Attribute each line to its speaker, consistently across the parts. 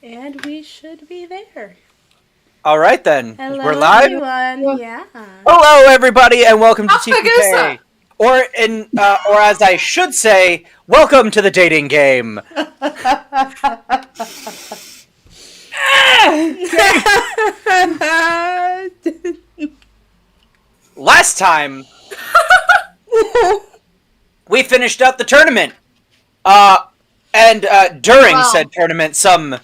Speaker 1: And we should be there.
Speaker 2: All right then,
Speaker 1: Hello,
Speaker 2: we're live.
Speaker 1: everyone. Yeah.
Speaker 2: Hello, everybody, and welcome to
Speaker 3: Alphagusa!
Speaker 2: TPK, or as I should say, welcome to the dating game. Last time, we finished up the tournament, and during said tournament, some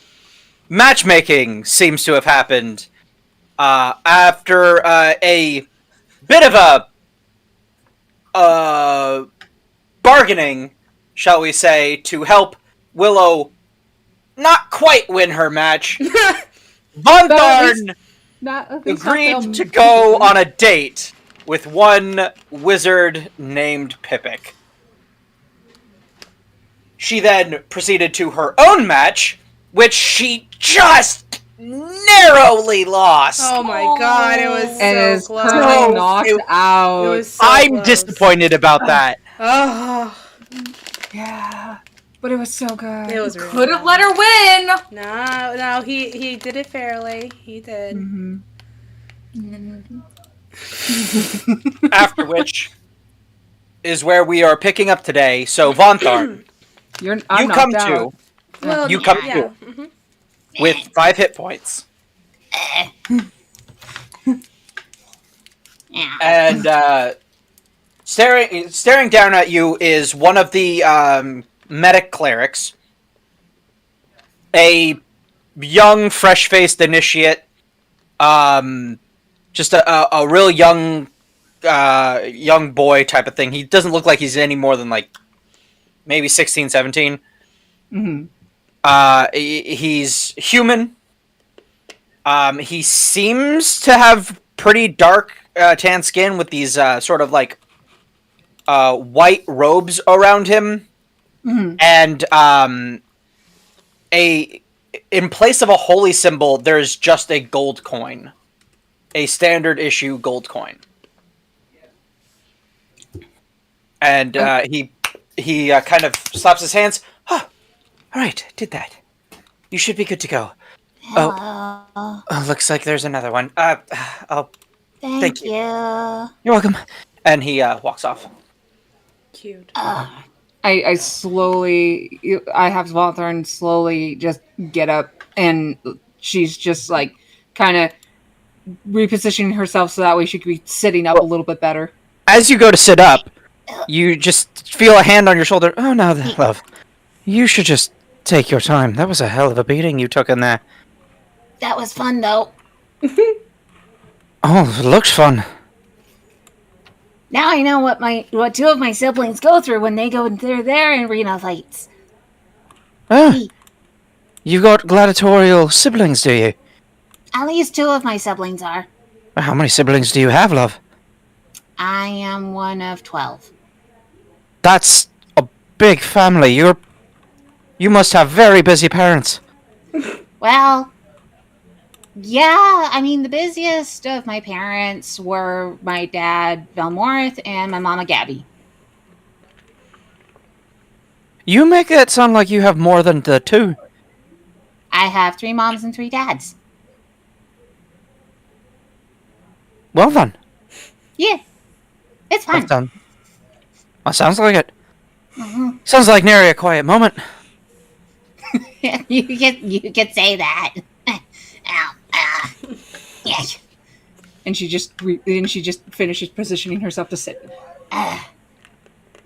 Speaker 2: matchmaking seems to have happened. After a bit of a bargaining, shall we say, to help Willow not quite win her match, Von Thorn agreed to go on a date with one wizard named Pippic. She then proceeded to her own match, which she just narrowly lost.
Speaker 1: Oh my god, it was
Speaker 3: And
Speaker 1: so
Speaker 3: is
Speaker 1: close.
Speaker 3: currently knocked out.
Speaker 1: It was so
Speaker 2: I'm
Speaker 1: close.
Speaker 2: disappointed about that.
Speaker 1: Oh,
Speaker 3: Yeah, but it was so good.
Speaker 1: it was really
Speaker 3: Could have
Speaker 1: good.
Speaker 3: let her win.
Speaker 1: No, he did it fairly. He did.
Speaker 2: After which is where we are picking up today. So Von Thorn,
Speaker 3: I'm
Speaker 2: you come
Speaker 3: knocked
Speaker 2: to
Speaker 3: out.
Speaker 1: Well,
Speaker 2: You come
Speaker 1: yeah.
Speaker 2: to. with 5 hit points. And staring down at you is one of the medic clerics, a young, fresh-faced initiate, just a real young boy type of thing. He doesn't look like he's any more than like maybe 16, 17. He's human. He seems to have pretty dark tan skin with these sort of like white robes around him, and in place of a holy symbol, there's just a gold coin, a standard issue gold coin, and he kind of slaps his hands. Oh, all right, did that. You should be good to go. Oh, looks like there's another one. Thank you. You're welcome. And he walks off.
Speaker 1: Cute.
Speaker 3: I slowly, I have Svalthorn slowly just get up, and she's just like kind of repositioning herself so that way she could be sitting up a little bit better.
Speaker 2: As you go to sit up, you just feel a hand on your shoulder. Oh, no, love. You should just take your time. That was a hell of a beating you took in there.
Speaker 4: That was fun, though.
Speaker 2: Oh, it looks fun.
Speaker 4: Now I know what two of my siblings go through when they go into their arena fights.
Speaker 2: Oh, you got gladiatorial siblings, do you?
Speaker 4: At least two of my siblings are.
Speaker 2: How many siblings do you have, love?
Speaker 4: I am one of 12.
Speaker 2: That's a big family. You must have very busy parents.
Speaker 4: Well, yeah, I mean, the busiest of my parents were my dad, Velmorth, and my mama, Gabby.
Speaker 2: You make it sound like you have more than the two.
Speaker 4: I have 3 moms and 3 dads.
Speaker 2: Well done.
Speaker 4: Yeah, it's
Speaker 2: Well
Speaker 4: fun.
Speaker 2: done. Well, sounds like it. Sounds like nary a quiet moment.
Speaker 4: you could say that. Ow, yeah.
Speaker 3: And she just finishes positioning herself to sit.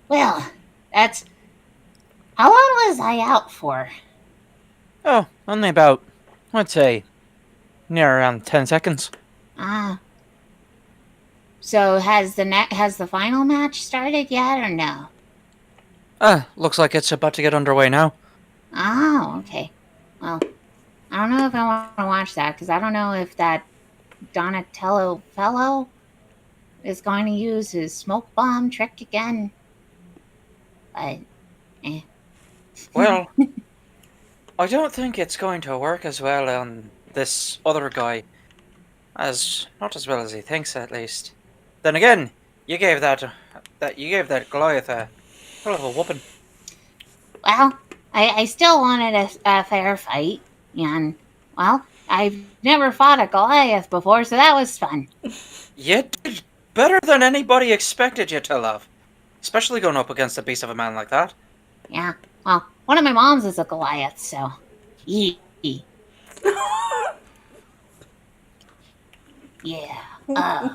Speaker 4: Well, that's... How long was I out for?
Speaker 2: Oh, only about, I'd say, near around 10 seconds.
Speaker 4: So has the final match started yet, or no?
Speaker 2: Looks like it's about to get underway now.
Speaker 4: Oh, okay. Well, I don't know if I want to watch that, because I don't know if that Donatello fellow is going to use his smoke bomb trick again. But,
Speaker 2: Well, I don't think it's going to work as well on this other guy. Not as well as he thinks, at least. Then again, you gave that Goliath a hell of a whooping.
Speaker 4: well, I still wanted a fair fight. And, well, I've never fought a Goliath before, so that was fun.
Speaker 2: You did better than anybody expected you to, love. Especially going up against a beast of a man like that.
Speaker 4: Yeah, well, one of my moms is a Goliath, so... Yee. Yeah.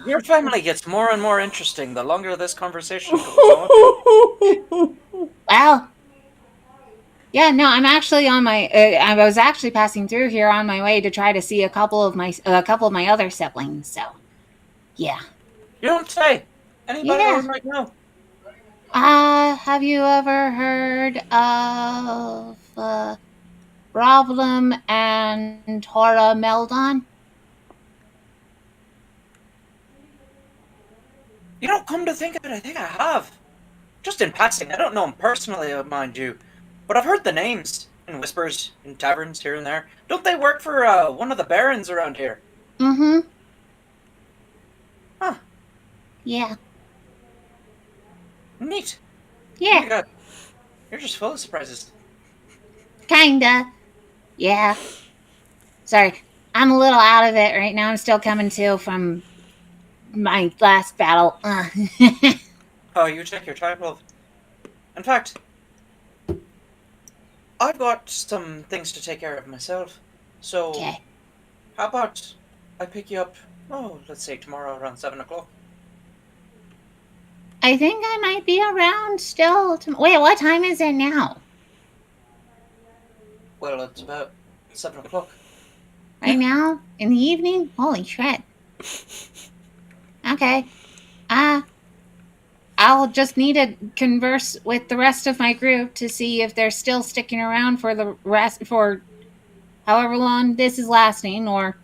Speaker 2: Your family gets more and more interesting the longer this conversation goes on.
Speaker 4: Well... Yeah, no, I'm actually on my... I was actually passing through here on my way to try to see a couple of my other siblings, so... Yeah.
Speaker 2: You don't say. Anybody
Speaker 4: Yeah.
Speaker 2: else might know.
Speaker 4: Have you ever heard of... Problem and Tora Meldon?
Speaker 2: You don't come to think of it, I think I have. Just in passing, I don't know him personally, mind you. But I've heard the names in whispers, in taverns here and there. Don't they work for one of the barons around here?
Speaker 4: Mm-hmm.
Speaker 2: Huh.
Speaker 4: Yeah.
Speaker 2: Neat.
Speaker 4: Yeah.
Speaker 2: Oh my God. You're just full of surprises.
Speaker 4: Kinda. Yeah. Sorry. I'm a little out of it right now. I'm still coming to from my last battle.
Speaker 2: Oh, you check your time, love. In fact, I've got some things to take care of myself. So,
Speaker 4: Okay.
Speaker 2: how about I pick you up, let's say tomorrow around 7 o'clock?
Speaker 4: I think I might be around still. Wait, what time is it now?
Speaker 2: Well, it's about 7 o'clock.
Speaker 4: Right now? In the evening? Holy shit. Okay. I'll just need to converse with the rest of my group to see if they're still sticking around for the rest, for however long this is lasting, or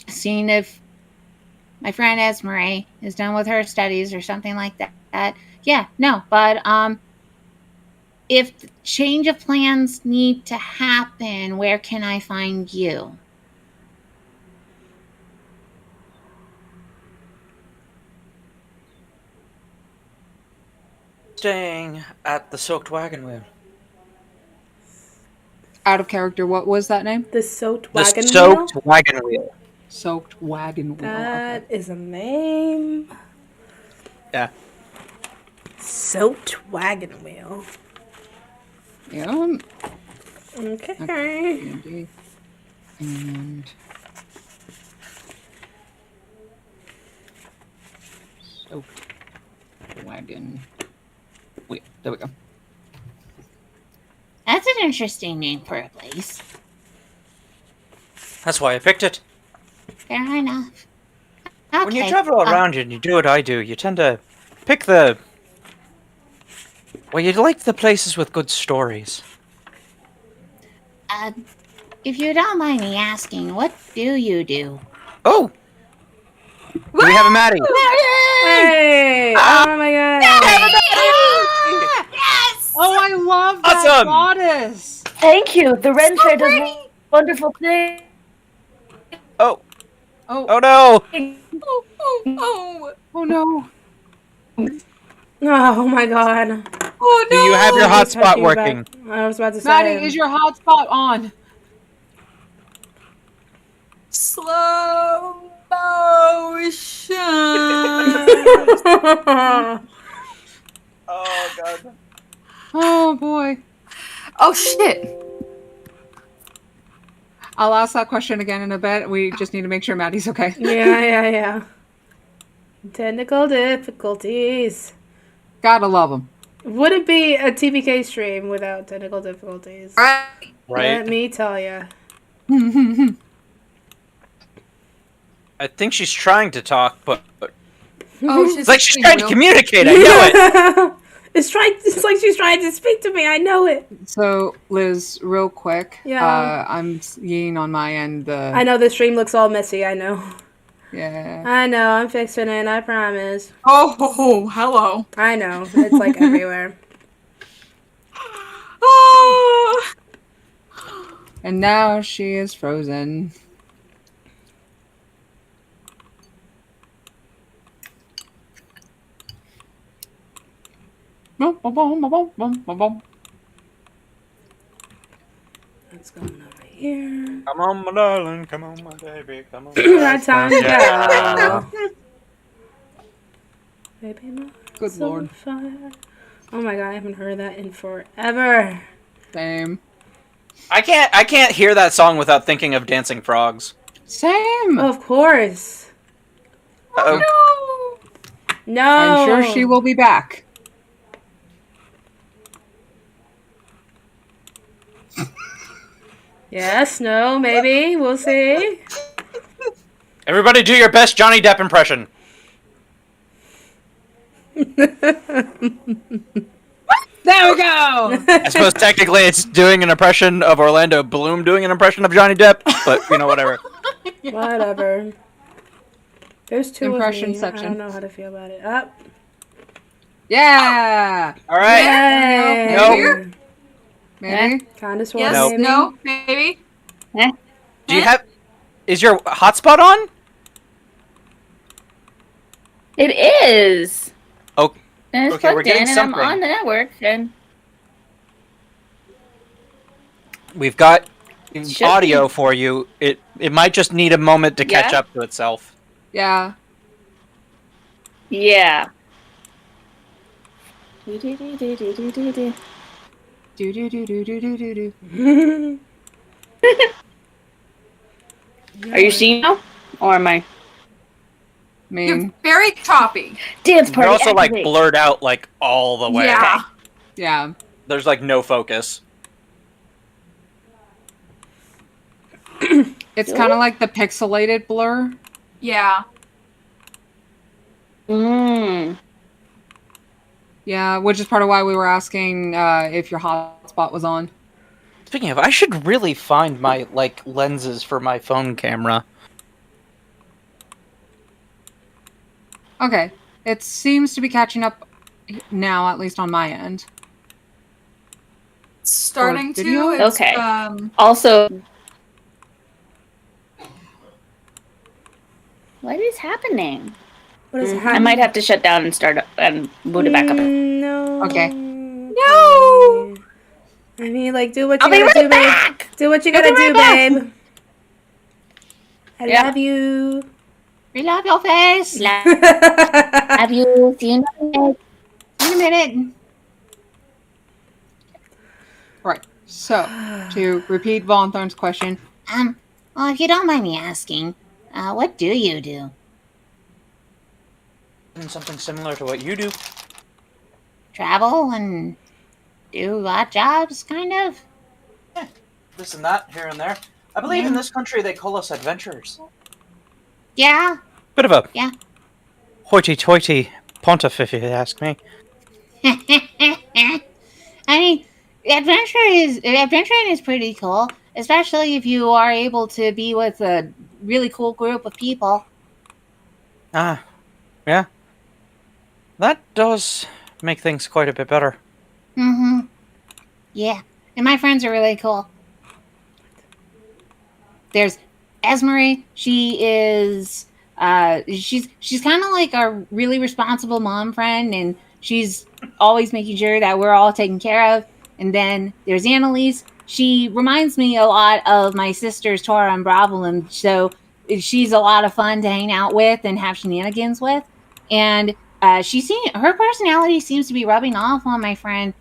Speaker 4: seeing if my friend Esmeralda is done with her studies or something like that. Yeah, no, but if change of plans need to happen, where can I find you?
Speaker 2: Staying at the Soaked Wagon Wheel.
Speaker 3: Out of character, what was that name?
Speaker 1: The Soaked
Speaker 2: The
Speaker 1: Wagon
Speaker 2: Soaked
Speaker 1: Wheel?
Speaker 2: Wagon Wheel.
Speaker 3: Soaked Wagon Wheel.
Speaker 1: That
Speaker 3: Okay.
Speaker 1: is a name.
Speaker 2: Yeah.
Speaker 1: Soaked Wagon Wheel.
Speaker 3: Yeah.
Speaker 1: Okay.
Speaker 3: D&D. And Soaked Wagon Wheel. There we go.
Speaker 4: That's an interesting name for a place.
Speaker 2: That's why I picked it.
Speaker 4: Fair enough. Okay.
Speaker 2: When you travel around and you do what I do, you tend to pick the... Well, you like the places with good stories.
Speaker 4: If you don't mind me asking, what do you do?
Speaker 2: Oh! Do we have a Maddie?
Speaker 1: Hey! Oh my god!
Speaker 4: Yes!
Speaker 3: Oh, I love that
Speaker 2: Awesome!
Speaker 3: goddess!
Speaker 5: Thank you. The Ren Fair does wonderful things.
Speaker 2: Oh!
Speaker 3: Oh,
Speaker 2: Oh no!
Speaker 3: oh no!
Speaker 1: Oh my god.
Speaker 3: Oh
Speaker 2: Do you have your hotspot
Speaker 1: Touching your
Speaker 2: working?
Speaker 1: back. I was about to say.
Speaker 3: Maddie, is your hotspot on? Slow motion.
Speaker 2: Oh god.
Speaker 3: Oh boy. Oh shit. I'll ask that question again in a bit. We just need to make sure Maddie's okay.
Speaker 1: Yeah. Technical difficulties.
Speaker 3: Gotta love them.
Speaker 1: Wouldn't be a TBK stream without technical difficulties.
Speaker 3: Right.
Speaker 1: Let me tell you.
Speaker 2: I think she's trying to talk, but
Speaker 3: Oh,
Speaker 2: it's like she's trying to communicate. I know it.
Speaker 1: It's like she's trying to speak to me. I know it.
Speaker 3: So, Liz, real quick.
Speaker 1: Yeah.
Speaker 3: I'm seeing on my end the.
Speaker 1: I know the stream looks all messy. I know.
Speaker 3: Yeah.
Speaker 1: I know. I'm fixing it. I promise.
Speaker 3: Oh, hello.
Speaker 1: I know. It's like everywhere.
Speaker 3: Ah! And now she is frozen.
Speaker 1: What's going over here?
Speaker 2: Come on, my darling. Come on, my baby. Come on.
Speaker 1: Got time to go. Baby, my
Speaker 3: Good
Speaker 1: heart's on
Speaker 3: lord.
Speaker 1: fire. Oh my god, I haven't heard that in forever.
Speaker 3: Same.
Speaker 2: I can't hear that song without thinking of Dancing Frogs.
Speaker 3: Same.
Speaker 1: Of course.
Speaker 2: Uh-oh.
Speaker 1: No.
Speaker 3: I'm sure she will be back.
Speaker 1: Yes, no, maybe. We'll see.
Speaker 2: Everybody do your best Johnny Depp impression.
Speaker 3: There we go!
Speaker 2: I suppose technically it's doing an impression of Orlando Bloom doing an impression of Johnny Depp, but you know, whatever.
Speaker 1: Whatever. There's two
Speaker 3: Impression
Speaker 1: of me.
Speaker 3: section.
Speaker 1: I don't know how to feel about it. Up.
Speaker 3: Yeah!
Speaker 2: All right.
Speaker 1: Yay.
Speaker 2: Nope.
Speaker 3: Maybe?
Speaker 1: Kind of sort
Speaker 6: Yes,
Speaker 1: of. Maybe.
Speaker 6: no, maybe.
Speaker 2: Do you have? Is your hotspot on?
Speaker 5: It is.
Speaker 2: Oh,
Speaker 5: And it's
Speaker 2: okay, we're
Speaker 5: plugged
Speaker 2: getting
Speaker 5: in, and
Speaker 2: something.
Speaker 5: I'm on the network. And
Speaker 2: we've got
Speaker 5: Should
Speaker 2: audio for you. It might just need a moment to catch
Speaker 5: Yeah?
Speaker 2: up to itself.
Speaker 3: Yeah.
Speaker 5: yeah.
Speaker 3: Do do do do do do do do.
Speaker 5: Are you seeing now, or am I?
Speaker 3: I mean,
Speaker 6: You're very choppy.
Speaker 5: Dance
Speaker 2: You're
Speaker 5: party.
Speaker 2: also like
Speaker 5: activate.
Speaker 2: blurred out like all the way.
Speaker 6: Yeah.
Speaker 3: yeah.
Speaker 2: There's like no focus.
Speaker 3: It's kind of like the pixelated blur.
Speaker 6: Yeah.
Speaker 5: Mm.
Speaker 3: Yeah, which is part of why we were asking if your hotspot was on.
Speaker 2: Speaking of, I should really find my like lenses for my phone camera.
Speaker 3: Okay. It seems to be catching up now, at least on my end.
Speaker 6: Starting to.
Speaker 3: video?
Speaker 6: It's,
Speaker 5: Okay.
Speaker 6: Um,
Speaker 5: Also, what is happening?
Speaker 1: What is
Speaker 5: I
Speaker 1: happening?
Speaker 5: might have to shut down and start up and boot it back up.
Speaker 1: No.
Speaker 3: Okay.
Speaker 1: No. I mean, like, do what you
Speaker 5: I'll be
Speaker 1: gotta
Speaker 5: right
Speaker 1: do,
Speaker 5: back.
Speaker 1: babe. Do what you gotta do, babe. I
Speaker 5: Yeah.
Speaker 1: love you.
Speaker 3: We love your face!
Speaker 5: Have you seen it?
Speaker 3: In a minute. Right. So, to repeat Von Thorn's question,
Speaker 4: Well, if you don't mind me asking, what do you do?
Speaker 2: Something similar to what you do.
Speaker 4: Travel and do odd jobs, kind of?
Speaker 2: This and that, here and there. I believe in this country they call us adventurers.
Speaker 4: Yeah.
Speaker 2: Bit of a
Speaker 4: Yeah.
Speaker 2: hoity-toity pontiff, if you ask me.
Speaker 4: I mean, adventuring is pretty cool, especially if you are able to be with a really cool group of people.
Speaker 2: Ah, yeah. That does make things quite a bit better.
Speaker 4: Mm-hmm. Yeah. And my friends are really cool. There's Esmery. She is she's kind of like a really responsible mom friend, and she's always making sure that we're all taken care of. And then there's Annalise. She reminds me a lot of my sisters Tora and Bravelin, so she's a lot of fun to hang out with and have shenanigans with. And her personality seems to be rubbing off on my friend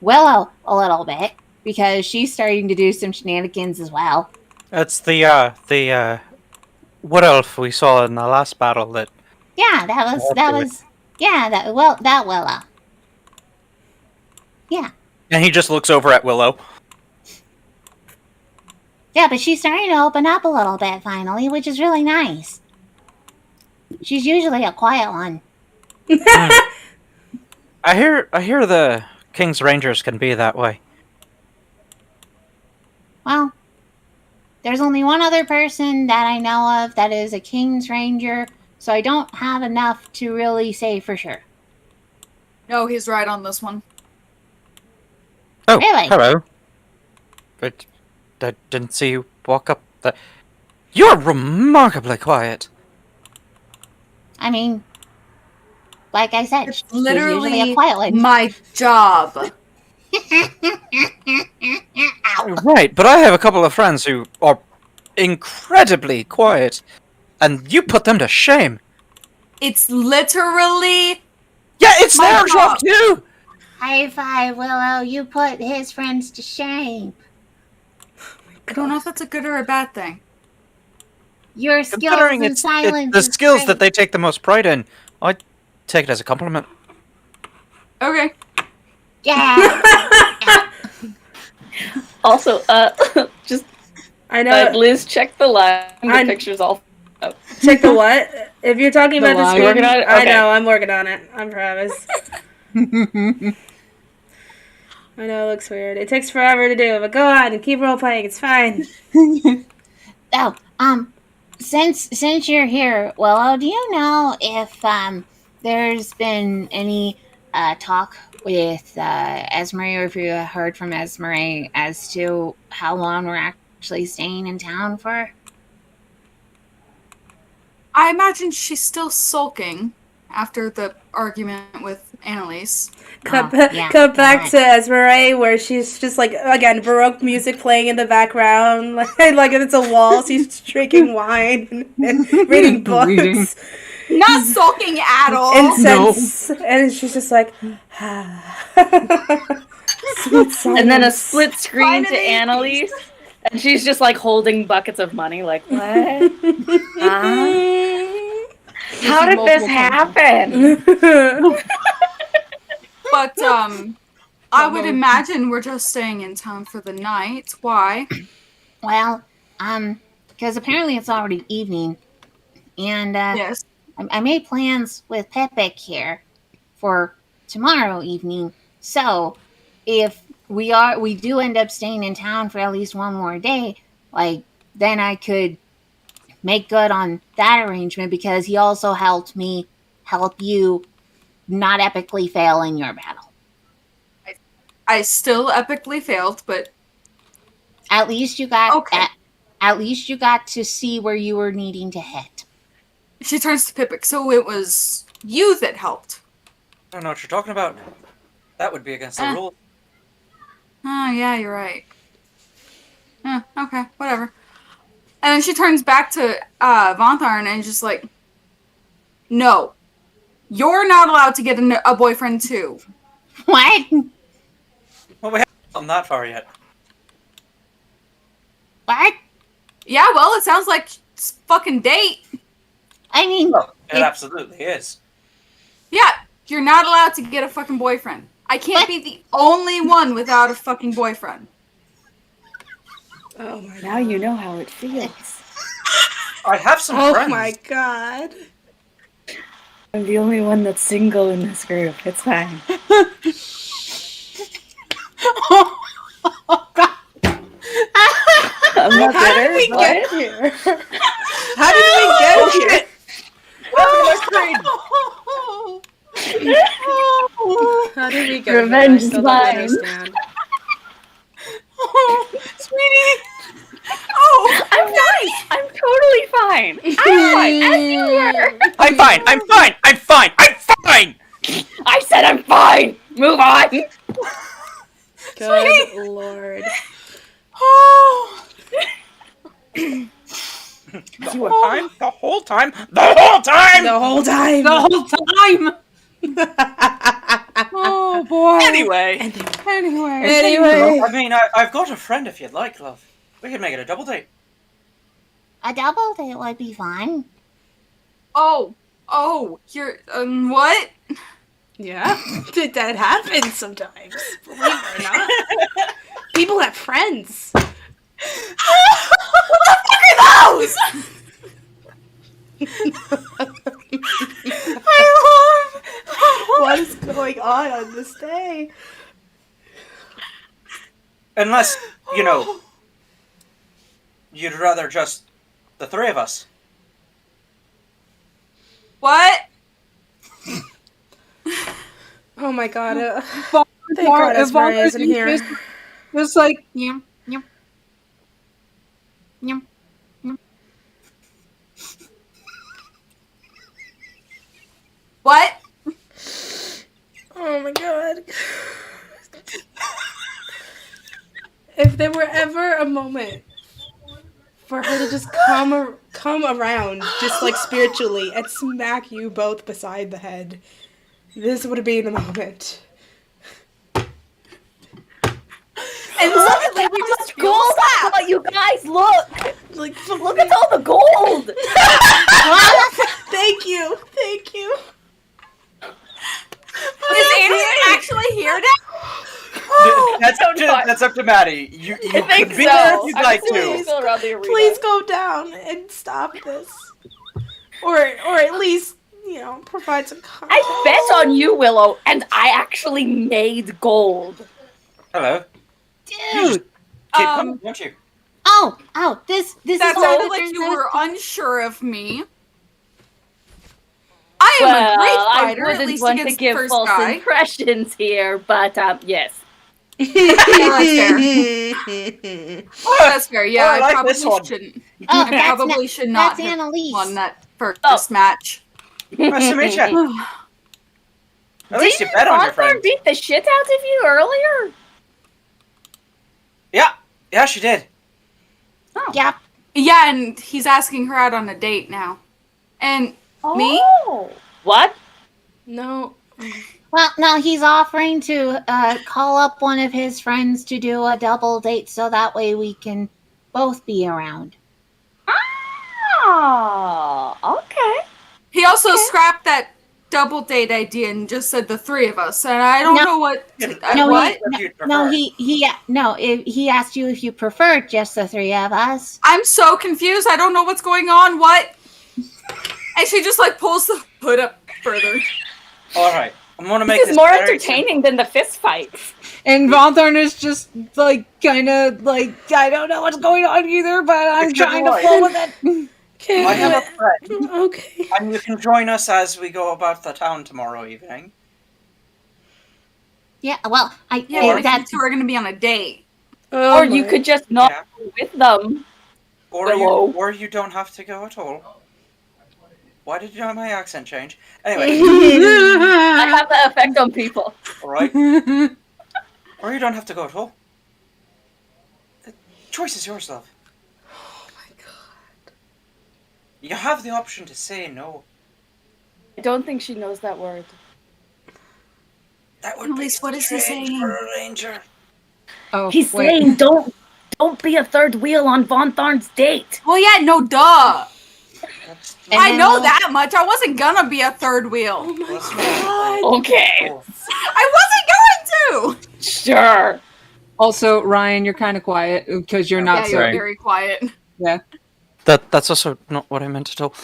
Speaker 4: Willow a little bit, because she's starting to do some shenanigans as well.
Speaker 2: That's the wood elf we saw in the last battle that...
Speaker 4: Yeah, that Willow. Yeah.
Speaker 2: And he just looks over at Willow.
Speaker 4: Yeah, but she's starting to open up a little bit finally, which is really nice. She's usually a quiet one.
Speaker 2: I hear the King's Rangers can be that way.
Speaker 4: Well, there's only one other person that I know of that is a King's Ranger, so I don't have enough to really say for sure.
Speaker 6: no, he's right on this one.
Speaker 2: Oh,
Speaker 4: Really?
Speaker 2: hello. But I didn't see you walk up the... You're remarkably quiet.
Speaker 4: I mean, like I said,
Speaker 6: It's
Speaker 4: she's usually
Speaker 6: literally
Speaker 4: a quiet one.
Speaker 6: my job.
Speaker 4: Ow.
Speaker 2: Right, but I have a couple of friends who are incredibly quiet, and you put them to shame.
Speaker 6: It's literally
Speaker 2: Yeah, it's
Speaker 6: my
Speaker 2: their job too!
Speaker 4: High five, Willow. You put his friends to shame.
Speaker 6: I don't know if that's a good or a bad thing.
Speaker 4: Your skills
Speaker 2: Considering
Speaker 4: in
Speaker 2: it's
Speaker 4: silence
Speaker 2: the
Speaker 4: is
Speaker 2: skills that
Speaker 4: great.
Speaker 2: they take the most pride in, I take it as a compliment.
Speaker 6: Okay.
Speaker 4: Yeah.
Speaker 5: Also, just
Speaker 1: I know.
Speaker 5: Liz, check the line. The
Speaker 1: I'm-
Speaker 5: picture's all up.
Speaker 1: Check the what? If you're talking
Speaker 3: The
Speaker 1: about the
Speaker 3: line.
Speaker 1: screen,
Speaker 5: You're working on it?
Speaker 1: I
Speaker 5: Okay.
Speaker 1: know. I'm working on it. I promise. I know it looks weird. It takes forever to do, but go on and keep role playing. It's fine.
Speaker 4: Oh, since you're here, Willow, do you know if there's been any talk with Esmeralda, or if you heard from Esmeralda as to how long we're actually staying in town for?
Speaker 6: I imagine she's still sulking after the argument with Annalise.
Speaker 1: Cut
Speaker 4: yeah,
Speaker 1: back
Speaker 4: right.
Speaker 1: to Esmeralda, where she's just like, again, Baroque music playing in the background. Like it's a wall, she's drinking wine and reading books.
Speaker 3: Reading.
Speaker 6: Not sulking at all.
Speaker 1: Incense. And she's just like, sweet silence.
Speaker 5: And then a split screen to
Speaker 6: Finally.
Speaker 5: Annalise, and she's just like holding buckets of money, like, what? How did this happen?
Speaker 6: But I would imagine we're just staying in town for the night. Why?
Speaker 4: Well, because apparently it's already evening, and
Speaker 6: Yes.
Speaker 4: I made plans with Pepek here for tomorrow evening. So, if we do end up staying in town for at least one more day, like, then I could make good on that arrangement, because he also helped me help you not epically fail in your battle.
Speaker 6: I still epically failed, but
Speaker 4: At least you got
Speaker 6: Okay.
Speaker 4: at least you got to see where you were needing to hit.
Speaker 6: she turns to Pippic. So it was you that helped.
Speaker 2: I don't know what you're talking about. That would be against the rules.
Speaker 6: Oh, yeah, you're right. Okay, whatever. And then she turns back to Vontharn and just like, no, you're not allowed to get a boyfriend too.
Speaker 4: What?
Speaker 2: Well, we haven't gone that far yet.
Speaker 4: What?
Speaker 6: Yeah, well, it sounds like it's fucking date.
Speaker 4: I mean,
Speaker 2: Well, it absolutely is.
Speaker 6: Yeah, you're not allowed to get a fucking boyfriend. I can't be the only one without a fucking boyfriend.
Speaker 1: Oh my
Speaker 5: Now you know how it feels.
Speaker 2: I have some
Speaker 1: Oh
Speaker 2: friends.
Speaker 1: my god.
Speaker 5: I'm the only one that's single in this group. It's fine. I'm not
Speaker 1: How
Speaker 5: bitter.
Speaker 1: did we
Speaker 5: What?
Speaker 1: get here? How did we get here? How did we get
Speaker 5: Revenge
Speaker 1: here? I still
Speaker 5: mine.
Speaker 1: don't understand.
Speaker 6: Sweetie! Oh!
Speaker 5: I'm fine. I'm totally fine. I'm fine. As you were.
Speaker 2: I'm fine. I'm fine. I'm fine. I'm fine.
Speaker 5: I said I'm fine. Move on.
Speaker 1: Good lord.
Speaker 6: Oh!
Speaker 2: The whole time. The whole time.
Speaker 1: The whole time.
Speaker 3: The whole time. Oh boy.
Speaker 2: Anyway,
Speaker 3: Anyway.
Speaker 2: I mean, I've got a friend if you'd like, love. We could make it a double date.
Speaker 4: a double date would be fun.
Speaker 6: Oh, you're, what?
Speaker 1: Yeah, that happens sometimes. Believe it or not. People have friends.
Speaker 6: What the fuck are those?
Speaker 1: What is going on this day?
Speaker 2: Unless, you know, you'd rather just the three of us.
Speaker 6: What?
Speaker 1: Oh my god. Thank
Speaker 3: Bar-
Speaker 1: God Esmeralda isn't
Speaker 3: Bar-
Speaker 1: here.
Speaker 3: Just like
Speaker 4: Yum, yum. Yum.
Speaker 6: What?
Speaker 1: Oh my god. if there were ever a moment for her to just come around, just like spiritually, and smack you both beside the head, this would be the moment.
Speaker 6: And suddenly we just feel
Speaker 5: Gold! But you guys, look! Look at all the gold!
Speaker 1: Thank you.
Speaker 6: Is Andrew actually here now?
Speaker 2: That's up to Maddie. You
Speaker 5: I think
Speaker 2: could be
Speaker 5: so.
Speaker 2: there if you'd
Speaker 5: I'm
Speaker 2: like
Speaker 5: assuming
Speaker 2: to.
Speaker 5: he's still around the arena.
Speaker 1: Please go down and stop this. Or at least, provide some context.
Speaker 5: I bet on you, Willow, and I actually made gold.
Speaker 2: Hello.
Speaker 3: Dude!
Speaker 2: Keep coming, don't you?
Speaker 4: Oh, this
Speaker 6: That
Speaker 4: is all
Speaker 6: sounded
Speaker 4: that
Speaker 6: like
Speaker 4: there's
Speaker 6: you
Speaker 4: no-
Speaker 6: were unsure of me. I am
Speaker 5: Well,
Speaker 6: a great
Speaker 5: I
Speaker 6: fighter, at
Speaker 5: wouldn't
Speaker 6: least
Speaker 5: want to
Speaker 6: against
Speaker 5: give
Speaker 6: first
Speaker 5: false
Speaker 6: guy.
Speaker 5: impressions here, but yes.
Speaker 6: Yeah, that's fair. That's fair. Yeah,
Speaker 2: I
Speaker 6: I
Speaker 2: like
Speaker 6: probably
Speaker 2: this one.
Speaker 6: shouldn't.
Speaker 4: Oh,
Speaker 6: I probably should not
Speaker 4: that's
Speaker 6: have
Speaker 4: Annalise.
Speaker 6: won that first
Speaker 5: Oh.
Speaker 6: match.
Speaker 2: Nice to meet you. At least you
Speaker 5: Didn't
Speaker 2: bet on your
Speaker 5: Hawthorne
Speaker 2: friend.
Speaker 5: beat the shit out of you earlier?
Speaker 2: Yeah, she did.
Speaker 4: Yep.
Speaker 6: Yeah, and he's asking her out on a date now. And me?
Speaker 5: Oh. What?
Speaker 1: No.
Speaker 4: Well, no, he's offering to call up one of his friends to do a double date so that way we can both be around.
Speaker 5: Oh, okay.
Speaker 6: He also scrapped that double date idea and just said the three of us. And I don't
Speaker 4: No.
Speaker 6: know what.
Speaker 4: No,
Speaker 6: what?
Speaker 4: he asked you if you preferred just the three of us.
Speaker 6: I'm so confused. I don't know what's going on. What? And she just pulls the hood up further.
Speaker 2: All right, I'm gonna make
Speaker 5: This
Speaker 2: this
Speaker 5: is more
Speaker 2: very
Speaker 5: entertaining than the fist fights.
Speaker 3: And Von Thorn is just kind of I don't know what's going on either, but I'm
Speaker 2: It's good
Speaker 3: trying to
Speaker 2: boy.
Speaker 3: flow with it.
Speaker 2: I have a friend,
Speaker 1: Okay.
Speaker 2: and you can join us as we go about the town tomorrow evening.
Speaker 4: Yeah, well,
Speaker 6: Yeah, but
Speaker 4: that's
Speaker 6: you two are going to be on a date.
Speaker 1: Oh
Speaker 5: Or you
Speaker 1: my-
Speaker 5: could just not
Speaker 2: Yeah.
Speaker 5: go with them. Hello.
Speaker 2: Or you don't have to go at all. Why did my accent change? Anyway,
Speaker 5: I have that effect on people.
Speaker 2: all right. Or you don't have to go at all. The choice is yours, love.
Speaker 1: Oh my god.
Speaker 2: You have the option to say no.
Speaker 5: I don't think she knows that word.
Speaker 2: That would
Speaker 6: Annalise,
Speaker 2: be
Speaker 6: what is he
Speaker 2: strange
Speaker 6: saying?
Speaker 2: for a ranger.
Speaker 3: Oh,
Speaker 5: He's
Speaker 3: wait.
Speaker 5: saying don't be a third wheel on Von Tharn's date.
Speaker 6: Well, yeah, no, duh.
Speaker 2: That's
Speaker 4: And
Speaker 6: I
Speaker 4: then
Speaker 6: know
Speaker 4: we'll-
Speaker 6: that much. I wasn't going to be a third wheel.
Speaker 1: Oh my
Speaker 2: Let's
Speaker 1: god.
Speaker 5: Okay,
Speaker 6: I wasn't going to.
Speaker 5: sure.
Speaker 3: Also, Ryan, you're kind of quiet because you're not
Speaker 6: Yeah, you're
Speaker 3: so.
Speaker 6: very quiet.
Speaker 3: Yeah.
Speaker 2: That's also not what I meant at all.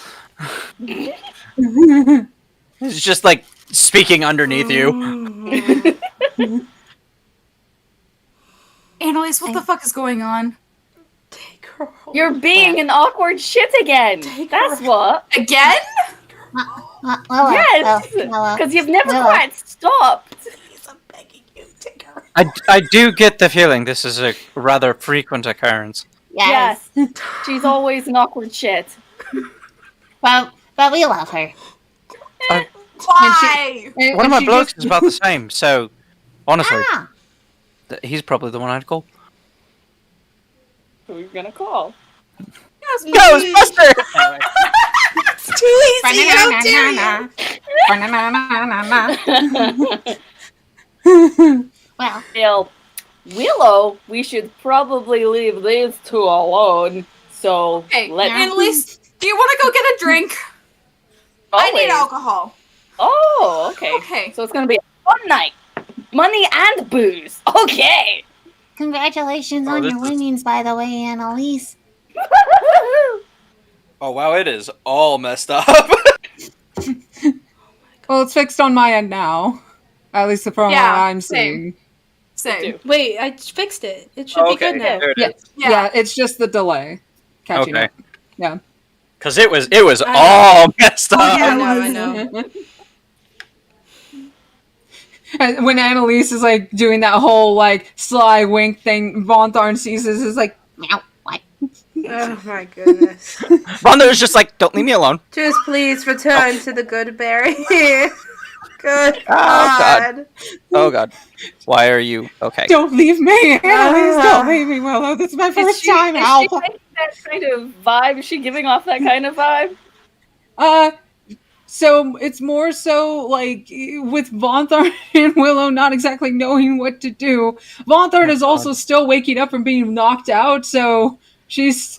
Speaker 2: It's just speaking underneath you.
Speaker 6: Annalise, what the fuck is going on?
Speaker 1: Take her home.
Speaker 5: You're being an awkward shit again. That's what.
Speaker 6: Again?
Speaker 4: Willow,
Speaker 5: Yes,
Speaker 4: Willow.
Speaker 5: because you've never
Speaker 4: Willow.
Speaker 5: quite stopped.
Speaker 1: Please, I'm begging you. Take her.
Speaker 2: I do get the feeling this is a rather frequent occurrence.
Speaker 4: Yes.
Speaker 5: Yes, she's always an awkward shit.
Speaker 4: But we love her.
Speaker 6: Why?
Speaker 2: One of my blokes is about the same, so honestly,
Speaker 4: Ah,
Speaker 2: he's probably the one I'd call.
Speaker 5: Who are you gonna call?
Speaker 2: Ghostbuster! Anyway.
Speaker 1: It's too easy. How dare you?
Speaker 4: well,
Speaker 5: Well, Willow, we should probably leave these two alone. So
Speaker 6: Hey,
Speaker 5: let
Speaker 6: Annalise, do you want to go get a drink? I need alcohol.
Speaker 5: Oh, okay.
Speaker 6: Okay.
Speaker 5: So it's gonna be a fun night. Money and booze. Okay.
Speaker 4: congratulations
Speaker 2: Oh,
Speaker 4: on
Speaker 2: this
Speaker 4: your
Speaker 2: is-
Speaker 4: winnings, by the way, Annalise.
Speaker 2: Oh wow, it is all messed up.
Speaker 3: Well, it's fixed on my end now. At least from
Speaker 6: Yeah,
Speaker 3: what I'm
Speaker 6: same.
Speaker 3: seeing.
Speaker 6: Same.
Speaker 1: Wait, I fixed it. It should be good now.
Speaker 2: there it
Speaker 3: Yeah.
Speaker 2: is.
Speaker 3: Yeah. It's just the delay. Catching
Speaker 2: Okay.
Speaker 3: up. Yeah.
Speaker 2: Because it was
Speaker 1: I
Speaker 2: all messed up.
Speaker 1: Oh, yeah, I know.
Speaker 3: And when Annalise is doing that whole sly wink thing, Von Tharn sees this is
Speaker 4: Meow. What?
Speaker 1: Oh my goodness.
Speaker 2: Rhonda was just don't leave me alone.
Speaker 1: Just please return to the good berry. Good
Speaker 2: Oh, God.
Speaker 1: God.
Speaker 2: Oh God. Why are you okay?
Speaker 3: Don't leave me. Please don't leave me, Willow. This is my first time out.
Speaker 5: Is she making that kind of vibe? Is she giving off that kind of vibe?
Speaker 3: So it's more so like with Von Thorn and Willow not exactly knowing what to do. Von Thorn is also still waking up from being knocked out, so she's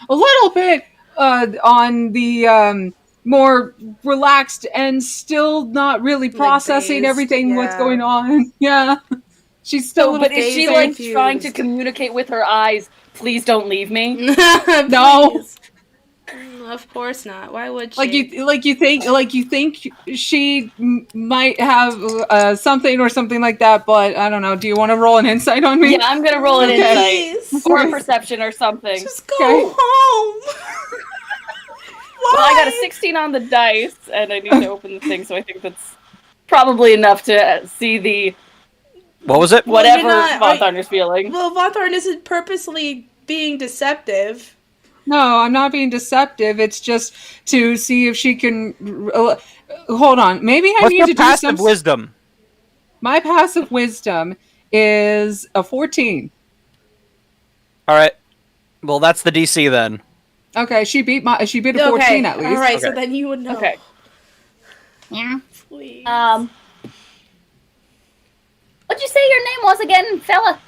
Speaker 3: a little bit on the more relaxed and still not really processing
Speaker 1: dazed,
Speaker 3: everything what's
Speaker 1: yeah.
Speaker 3: going on. Yeah. She's still a little
Speaker 5: But is she
Speaker 1: dazed
Speaker 5: like
Speaker 1: and
Speaker 5: trying to
Speaker 1: confused.
Speaker 5: communicate with her eyes? Please don't leave me.
Speaker 3: No.
Speaker 1: Please. Of course not. Why would she?
Speaker 3: like you think she might have something or something like that, but I don't know. Do you want to roll an insight on me?
Speaker 5: Yeah, I'm gonna roll an insight
Speaker 1: Please.
Speaker 5: or a perception or something.
Speaker 1: Just go
Speaker 3: Okay.
Speaker 1: home.
Speaker 5: Well, I got a 16 on the dice, and I need to open the thing, so I think that's probably enough to see the
Speaker 2: What was it?
Speaker 1: Well, you're
Speaker 5: whatever
Speaker 1: not-
Speaker 5: Von Thorn's feeling.
Speaker 1: Well, Von Thorn isn't purposely being deceptive.
Speaker 3: No, I'm not being deceptive. It's just to see if she can. Hold on. Maybe I
Speaker 2: What's
Speaker 3: need
Speaker 2: your
Speaker 3: to do
Speaker 2: passive
Speaker 3: some.
Speaker 2: wisdom?
Speaker 3: My passive wisdom is a 14.
Speaker 2: All right. Well, that's the DC then.
Speaker 3: Okay, she beat a 14 at least.
Speaker 1: All right, so
Speaker 2: Okay.
Speaker 1: then you would know.
Speaker 5: Okay.
Speaker 4: Yeah.
Speaker 1: Please.
Speaker 5: What'd you say your name was again, fella?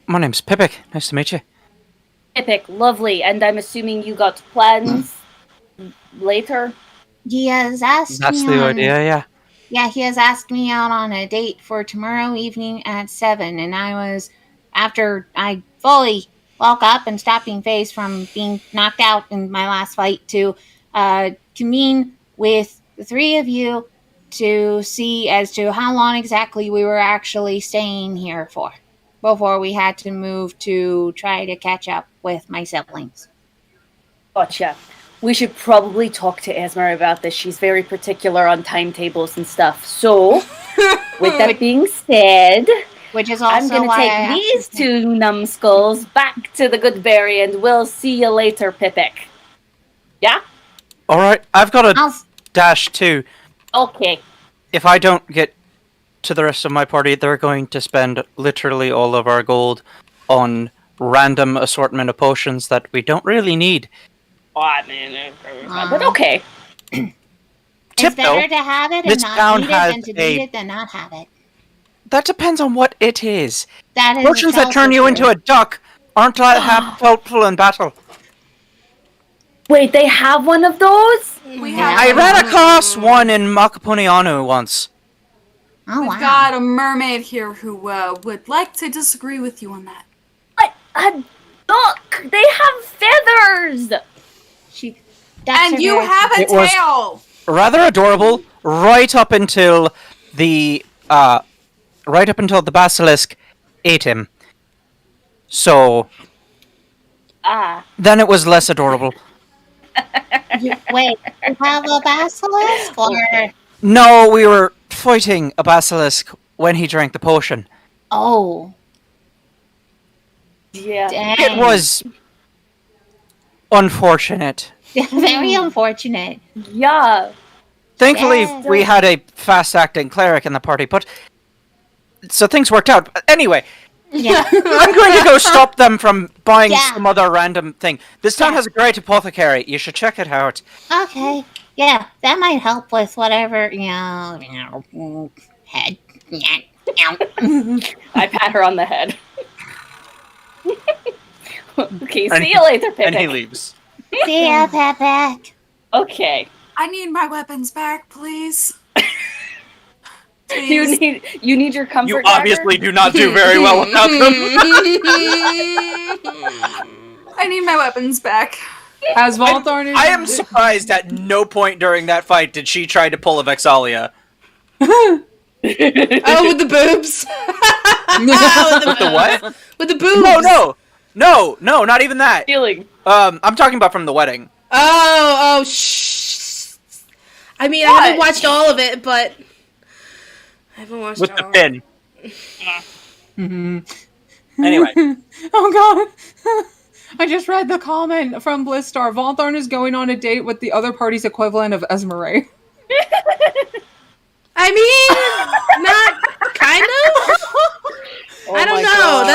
Speaker 2: My name's Pipik. Nice to meet you.
Speaker 5: Epic, lovely, and I'm assuming you got plans later?
Speaker 4: He has asked
Speaker 2: That's
Speaker 4: me
Speaker 2: the
Speaker 4: on,
Speaker 2: idea, yeah.
Speaker 4: Yeah, he has asked me out on a date for tomorrow evening at 7, and after I fully woke up and stopped being phased from being knocked out in my last fight, to convene with the three of you to see as to how long exactly we were actually staying here for, before we had to move to try to catch up with my siblings.
Speaker 5: Gotcha. We should probably talk to Esmer about this. She's very particular on timetables and stuff. So, with that being said,
Speaker 4: Which is also
Speaker 5: I'm going to
Speaker 4: why
Speaker 5: take these two numbskulls back to the Goodberry, and we'll see you later, Pipik. Yeah?
Speaker 2: All right. I've got a
Speaker 4: I'll
Speaker 2: dash too.
Speaker 5: Okay.
Speaker 2: If I don't get to the rest of my party, they're going to spend literally all of our gold on random assortment of potions that we don't really need.
Speaker 5: Oh, I mean, but okay.
Speaker 4: It's
Speaker 2: Tip though,
Speaker 4: better to have it and
Speaker 2: this town
Speaker 4: not need it
Speaker 2: has
Speaker 4: than to
Speaker 2: a-
Speaker 4: need it than not have it.
Speaker 2: that depends on what it is.
Speaker 4: That is
Speaker 2: Potions that turn you into a duck aren't that helpful in battle.
Speaker 5: Wait, they have one of those?
Speaker 6: We
Speaker 4: Yeah.
Speaker 6: have.
Speaker 2: I ran across one in Makapunianu once.
Speaker 4: Oh
Speaker 6: We've
Speaker 4: wow!
Speaker 6: got a mermaid here who would like to disagree with you on that.
Speaker 5: What? A duck! They have feathers!
Speaker 4: Ducks
Speaker 6: And
Speaker 4: are
Speaker 6: you
Speaker 4: very-
Speaker 6: have a
Speaker 2: It was-
Speaker 6: tail.
Speaker 2: Rather adorable, right up until the basilisk ate him. So
Speaker 5: Ah.
Speaker 2: then it was less adorable.
Speaker 4: Wait, you have a basilisk or
Speaker 2: No, we were fighting a basilisk when he drank the potion.
Speaker 4: oh,
Speaker 5: Yeah.
Speaker 4: dang.
Speaker 2: It was unfortunate.
Speaker 4: very unfortunate.
Speaker 5: Yeah.
Speaker 2: Thankfully,
Speaker 4: Yeah.
Speaker 2: we had a fast-acting cleric in the party, but so things worked out. But anyway,
Speaker 4: Yeah,
Speaker 2: I'm going to go stop them from buying
Speaker 4: Yeah.
Speaker 2: some other random thing. This town
Speaker 4: Yeah.
Speaker 2: has a great apothecary. You should check it out.
Speaker 4: okay, yeah, that might help with whatever head.
Speaker 5: I pat her on the head. Okay,
Speaker 2: And-
Speaker 5: see you later,
Speaker 2: And he
Speaker 5: Pipik.
Speaker 2: leaves.
Speaker 4: See ya, Pepek.
Speaker 5: Okay.
Speaker 6: I need my weapons back, please.
Speaker 5: You
Speaker 6: Please.
Speaker 5: need your comfort
Speaker 2: You
Speaker 5: dagger?
Speaker 2: obviously do not do very well without them.
Speaker 6: I need my weapons back.
Speaker 3: As Von Thorn is.
Speaker 2: I am surprised at no point during that fight did she try to pull a Vexalia.
Speaker 1: Oh, with the boobs.
Speaker 2: With the what?
Speaker 1: With the boobs.
Speaker 2: No, not even that.
Speaker 5: Feeling.
Speaker 2: I'm talking about from the wedding.
Speaker 1: Oh, shh. I mean, I haven't watched all of it, but I haven't watched
Speaker 2: With
Speaker 1: all
Speaker 2: the
Speaker 1: of
Speaker 2: pin.
Speaker 3: Mhm.
Speaker 2: Anyway.
Speaker 3: Oh god. I just read the comment from Blistar. Von Thorn is going on a date with the other party's equivalent of Esmeralda.
Speaker 1: I mean, not kind of.
Speaker 5: Oh
Speaker 1: I don't
Speaker 5: my
Speaker 1: know.
Speaker 5: God.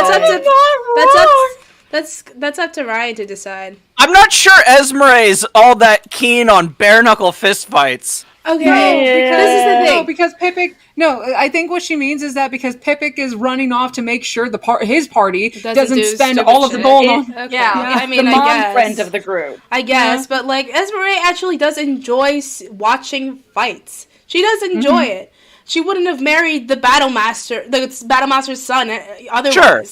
Speaker 1: That's up to Ryan to decide.
Speaker 2: I'm not sure Esmere's all that keen on bare knuckle fistfights.
Speaker 1: Okay,
Speaker 5: Yeah.
Speaker 1: this is the thing.
Speaker 3: No, because Pippic. No, I think what she means is that because Pippic is running off to make sure his party doesn't
Speaker 1: do
Speaker 3: spend
Speaker 1: stupid
Speaker 3: all of the
Speaker 1: shit.
Speaker 3: gold on.
Speaker 1: Okay.
Speaker 6: Yeah.
Speaker 1: I mean,
Speaker 5: The
Speaker 1: I
Speaker 5: mom
Speaker 1: guess.
Speaker 5: friend of the group.
Speaker 1: I guess, but like Esmere actually does enjoy watching fights. She does enjoy it. She wouldn't have married the Battlemaster's son otherwise.
Speaker 2: Sure.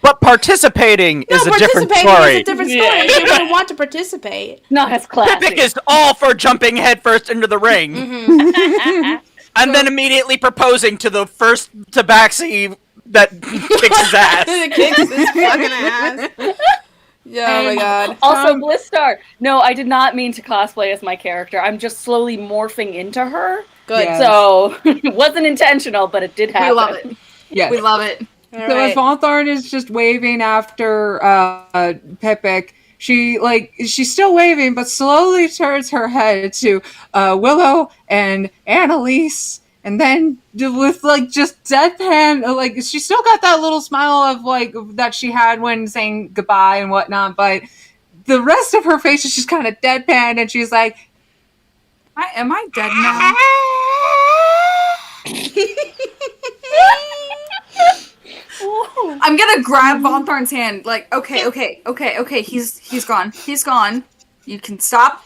Speaker 2: But participating is a different story.
Speaker 1: Is a different story.
Speaker 5: Yeah.
Speaker 1: She wouldn't want to participate.
Speaker 5: Not as classy.
Speaker 2: Pippic is all for jumping headfirst into the ring. And then immediately proposing to the first tabaxi that kicks his ass.
Speaker 1: Kicks his fucking ass. Yeah, oh my god.
Speaker 5: Also, Blistar. No, I did not mean to cosplay as my character. I'm just slowly morphing into her.
Speaker 1: Good.
Speaker 3: Yeah.
Speaker 5: So, it wasn't intentional, but it did happen.
Speaker 6: We love it.
Speaker 3: Yes.
Speaker 6: We love it.
Speaker 1: All
Speaker 3: So
Speaker 1: right.
Speaker 3: as Von Thorn is just waving after Pippic, she's still waving, but slowly turns her head to Willow and Annalise, and then with like just deadpan, like she's still got that little smile of like that she had when saying goodbye and whatnot, but the rest of her face is just kind of deadpan, and she's like,
Speaker 6: Am I dead now? I'm gonna grab Von Thorn's hand. Like, okay. He's gone. He's gone. You can stop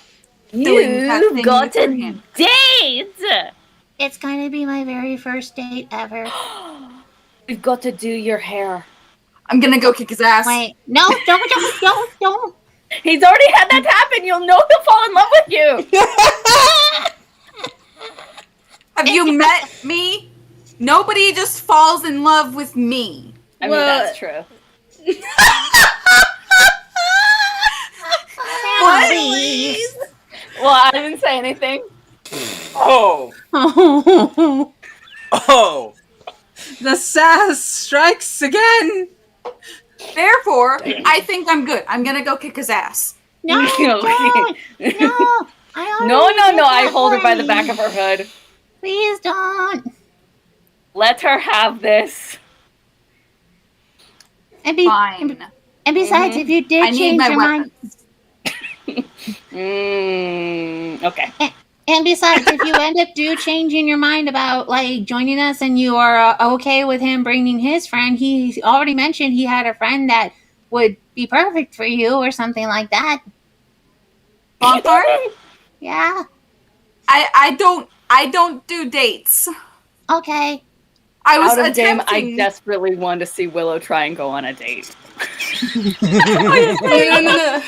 Speaker 6: doing that thing
Speaker 5: You've got
Speaker 6: with your
Speaker 5: a
Speaker 6: hand.
Speaker 5: date!
Speaker 4: It's going to be my very first date ever.
Speaker 5: You've got to do your hair.
Speaker 6: I'm gonna go kick his ass.
Speaker 4: Wait, no, don't.
Speaker 5: He's already had that happen. You'll know he'll fall in love with you.
Speaker 6: Have you met me? Nobody just falls in love with me.
Speaker 5: I mean,
Speaker 1: Well-
Speaker 5: that's true.
Speaker 4: Please.
Speaker 5: Well, I didn't say anything.
Speaker 2: Oh. Oh.
Speaker 3: the sass strikes again.
Speaker 6: Therefore, I think I'm good. I'm gonna go kick his ass.
Speaker 4: No, don't. No.
Speaker 5: No. I hold her by the back of her hood.
Speaker 4: Please don't.
Speaker 5: Let her have this.
Speaker 4: And,
Speaker 6: Fine.
Speaker 4: and besides, if you
Speaker 6: I
Speaker 4: did
Speaker 6: need
Speaker 4: change
Speaker 6: my
Speaker 4: your mind,
Speaker 6: weapons.
Speaker 5: Okay.
Speaker 4: and besides, if you end up changing your mind about like joining us, and you are okay with him bringing his friend, he already mentioned he had a friend that would be perfect for you or something like that.
Speaker 6: Von Thorn?
Speaker 4: Yeah.
Speaker 6: I don't do dates.
Speaker 4: Okay.
Speaker 6: I was
Speaker 5: Out of game, I
Speaker 6: attempting.
Speaker 5: desperately want to see Willow try and go on a date.
Speaker 1: No.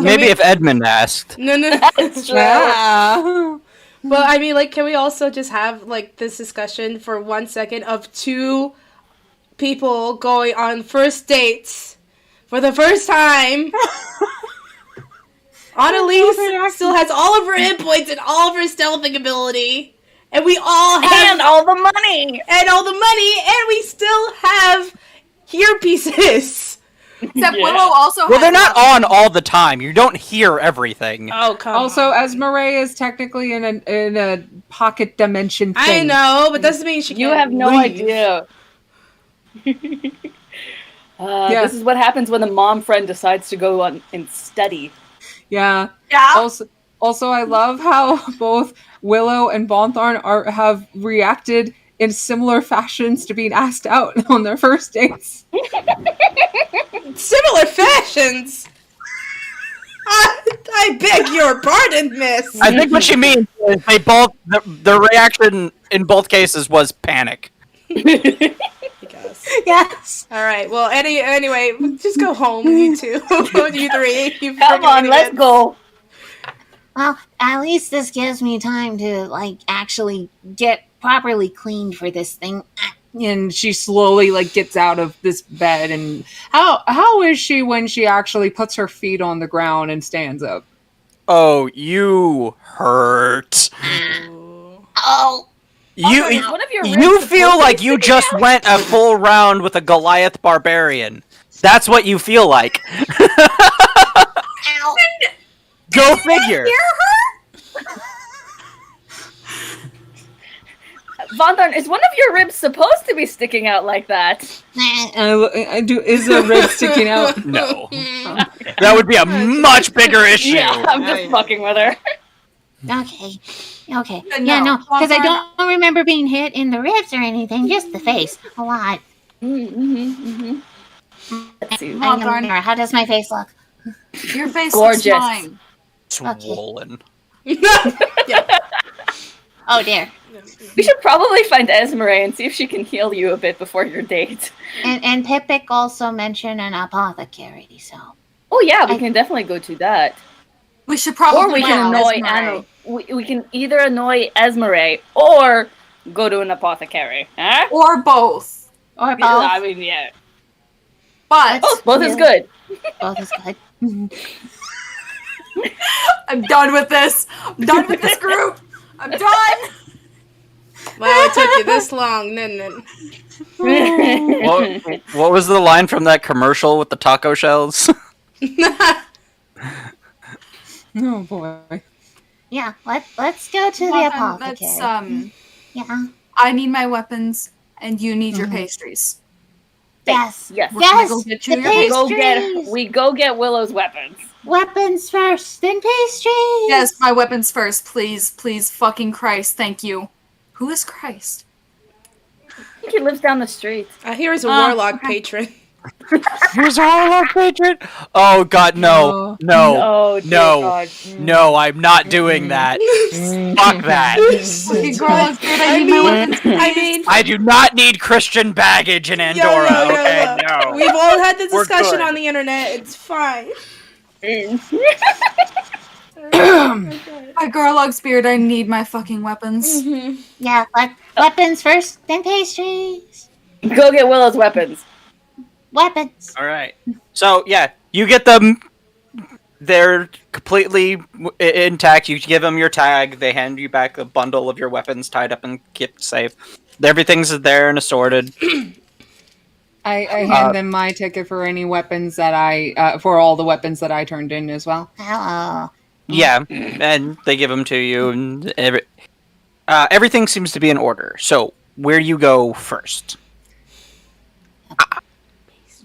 Speaker 2: Maybe if Edmund asked.
Speaker 1: No.
Speaker 5: It's true.
Speaker 3: Yeah.
Speaker 1: Well, I mean, like, can we also just have, like, this discussion for 1 second of two people going on first dates for the first time? Annalise still has all of her hit points and all of her stealthing ability. And we all have...
Speaker 5: And all the money!
Speaker 1: And all the money, and we still have earpieces.
Speaker 6: Except
Speaker 5: Yeah.
Speaker 6: Willow also
Speaker 2: Well,
Speaker 6: has
Speaker 2: they're not
Speaker 6: love.
Speaker 2: on all the time. You don't hear everything.
Speaker 1: Oh, come
Speaker 3: Also,
Speaker 1: on.
Speaker 3: Esmeralda is technically in a pocket dimension thing.
Speaker 1: I know, but doesn't mean she can't
Speaker 5: You have no
Speaker 1: leave.
Speaker 5: idea.
Speaker 3: Yeah.
Speaker 5: This is what happens when the mom friend decides to go on and study.
Speaker 3: Yeah.
Speaker 6: Yeah.
Speaker 3: Also, I love how both Willow and Von Thorn have reacted in similar fashions to being asked out on their first dates.
Speaker 1: Similar fashions. I beg your pardon, miss.
Speaker 2: I think what she means is they both the reaction in both cases was panic.
Speaker 3: Yes.
Speaker 1: All right. Well, anyway, just go home, you two, you three. You
Speaker 5: Come
Speaker 1: freaking
Speaker 5: on, let's
Speaker 1: idiots.
Speaker 5: go.
Speaker 4: Well, at least this gives me time to like actually get properly cleaned for this thing.
Speaker 3: And she slowly like gets out of this bed. And how is she when she actually puts her feet on the ground and stands up?
Speaker 2: Oh, you hurt.
Speaker 4: Oh,
Speaker 2: You
Speaker 5: is one of your
Speaker 2: you
Speaker 5: ribs
Speaker 2: feel
Speaker 5: supposed to
Speaker 2: like
Speaker 5: be
Speaker 2: you
Speaker 5: sticking
Speaker 2: just
Speaker 5: out?
Speaker 2: went a full round with a Goliath barbarian. That's what you feel like.
Speaker 4: ow.
Speaker 2: Go figure.
Speaker 5: Von Thorn, is one of your ribs supposed to be sticking out like that?
Speaker 3: I do. Is a rib sticking out?
Speaker 2: No. That would be a much bigger issue.
Speaker 5: Yeah, I'm just fucking with her.
Speaker 4: Okay. Okay.
Speaker 6: No,
Speaker 4: Yeah, no, because I
Speaker 6: Von
Speaker 4: don't remember being hit in the ribs or anything, just the face. A lot.
Speaker 5: Let's see.
Speaker 6: Von Thorn,
Speaker 4: How does my face look?
Speaker 6: your face
Speaker 5: Gorgeous.
Speaker 6: looks fine.
Speaker 2: Swollen.
Speaker 1: Yeah.
Speaker 4: Oh, dear.
Speaker 5: We should probably find Esmeralda and see if she can heal you a bit before your date.
Speaker 4: And Pippic also mentioned an apothecary, so.
Speaker 5: Oh yeah, we can definitely go to that.
Speaker 6: We should probably
Speaker 5: Or we can annoy
Speaker 6: Esmeralda.
Speaker 5: we can either annoy Esmeralda or go to an apothecary. Huh?
Speaker 6: Or both.
Speaker 4: Or both.
Speaker 5: I mean, yeah.
Speaker 6: But
Speaker 5: Both is good.
Speaker 4: Both is good.
Speaker 6: I'm done with this. I'm done with this group. I'm done.
Speaker 1: Well, it took you this long, didn't it?
Speaker 2: What was the line from that commercial with the taco shells?
Speaker 3: Oh boy.
Speaker 4: Yeah, let's go to the
Speaker 6: Well, then
Speaker 4: apothecary. Yeah.
Speaker 6: I need my weapons, and you need your pastries.
Speaker 4: Yes.
Speaker 5: Yes.
Speaker 6: We're gonna go
Speaker 4: Yes.
Speaker 6: get you
Speaker 4: the
Speaker 6: your
Speaker 4: pastries.
Speaker 5: We go get Willow's weapons.
Speaker 4: Weapons first, then pastries.
Speaker 6: Yes, my weapons first, please, please, fucking Christ, thank you. Who is Christ?
Speaker 5: I think he lives down the street.
Speaker 1: Here's a
Speaker 6: Oh,
Speaker 1: warlock
Speaker 6: okay.
Speaker 1: patron.
Speaker 2: Here's our warlock patron. Oh God, no,
Speaker 5: Oh, dear
Speaker 2: no,
Speaker 5: God.
Speaker 2: no! I'm not doing that. Fuck that.
Speaker 6: Fucking girl, it's good. I need my weapons.
Speaker 1: I mean,
Speaker 2: I do not need Christian baggage in Andorra. Okay, no.
Speaker 1: We've all had this
Speaker 2: We're
Speaker 1: discussion
Speaker 2: good.
Speaker 1: on the internet. It's fine.
Speaker 6: My Garlog spirit, I need my fucking weapons.
Speaker 4: Yeah, weapons first, then pastries.
Speaker 5: Go get Willow's weapons.
Speaker 4: Weapons.
Speaker 2: All right. So yeah, you get them. They're completely intact. You give them your tag. They hand you back a bundle of your weapons tied up and kept safe. Everything's there and assorted.
Speaker 3: I hand them my ticket for any weapons that for all the weapons that I turned in as well.
Speaker 4: Hello.
Speaker 2: Yeah, and they give them to you, and everything seems to be in order. So where you go first?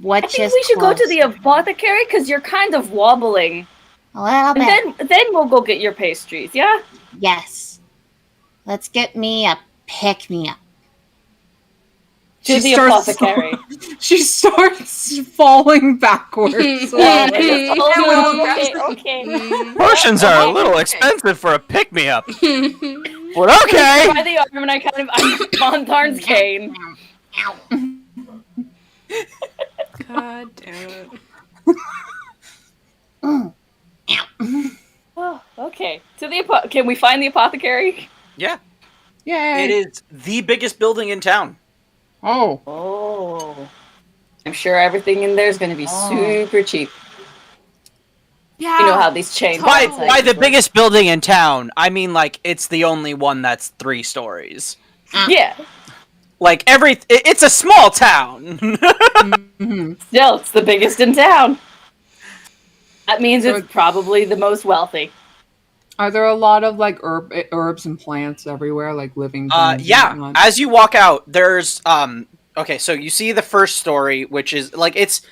Speaker 4: What
Speaker 5: I think we should go to the apothecary because you're kind of wobbling.
Speaker 4: A little bit.
Speaker 5: And then we'll go get your pastries, yeah?
Speaker 4: Yes. Let's get me a pick-me-up.
Speaker 5: To
Speaker 3: She
Speaker 5: the
Speaker 3: starts-
Speaker 5: apothecary.
Speaker 3: She starts falling backwards.
Speaker 5: Okay.
Speaker 2: Potions are a little expensive for a pick-me-up. But okay.
Speaker 5: By the arm and I kind of I'm Von Tharn's cane.
Speaker 4: Ow.
Speaker 1: God damn it.
Speaker 5: Oh, okay. To the can we find the apothecary?
Speaker 2: Yeah,
Speaker 3: Yay!
Speaker 2: it is the biggest building in town.
Speaker 3: Oh,
Speaker 5: Oh. I'm sure everything in there is going to be super cheap.
Speaker 6: Yeah.
Speaker 5: You know how these chain
Speaker 2: By
Speaker 5: websites
Speaker 2: the
Speaker 5: work.
Speaker 2: biggest building in town, I mean like it's the only one that's 3 stories.
Speaker 5: Yeah.
Speaker 2: Like it's a small town.
Speaker 5: Still, it's the biggest in town. That means
Speaker 3: So
Speaker 5: it's probably the most wealthy.
Speaker 3: are there a lot of like herbs and plants everywhere, like living things? and
Speaker 2: Yeah.
Speaker 3: whatnot?
Speaker 2: As you walk out, there's okay, so you see the first story, which is like it's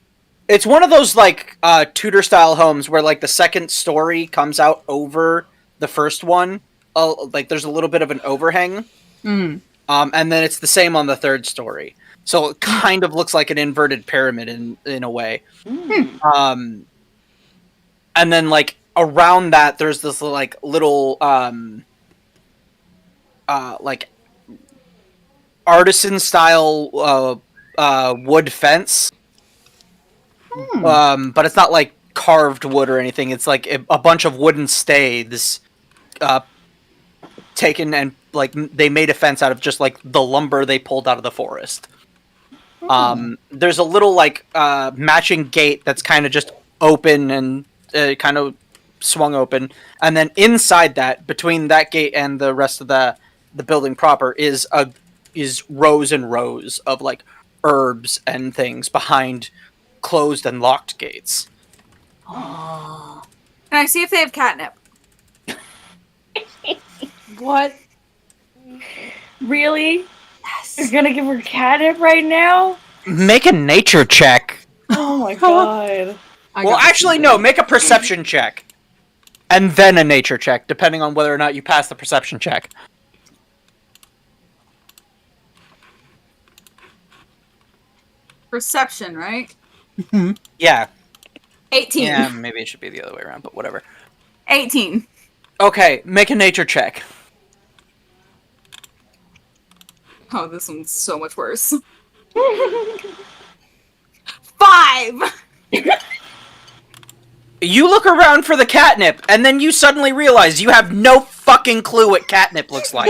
Speaker 2: one of those like Tudor style homes where like the second story comes out over the first one. Like there's a little bit of an overhang.
Speaker 3: Mhm.
Speaker 2: And then it's the same on the third story. So it kind of looks like an inverted pyramid in a way. And then like around that there's this like little like artisan style wood fence. But it's not like carved wood or anything. It's like a bunch of wooden staves taken and like they made a fence out of just like the lumber they pulled out of the forest. There's a little like matching gate that's kind of just open and kind of swung open, and then inside that, between that gate and the rest of the building proper, is rows and rows of like herbs and things behind closed and locked gates.
Speaker 6: Can I see if they have catnip?
Speaker 1: What?
Speaker 5: Really?
Speaker 6: Yes.
Speaker 5: You're gonna give her catnip right now?
Speaker 2: Make a nature check.
Speaker 5: Oh my god.
Speaker 2: Well, actually, no. Make a perception check. And then a nature check, depending on whether or not you pass the perception check.
Speaker 6: Perception, right?
Speaker 2: Yeah.
Speaker 6: 18.
Speaker 2: Yeah, maybe it should be the other way around, but whatever.
Speaker 6: 18.
Speaker 2: Okay, make a nature check.
Speaker 6: Oh, this one's so much worse. 5!
Speaker 2: You look around for the catnip, and then you suddenly realize you have no fucking clue what catnip looks like.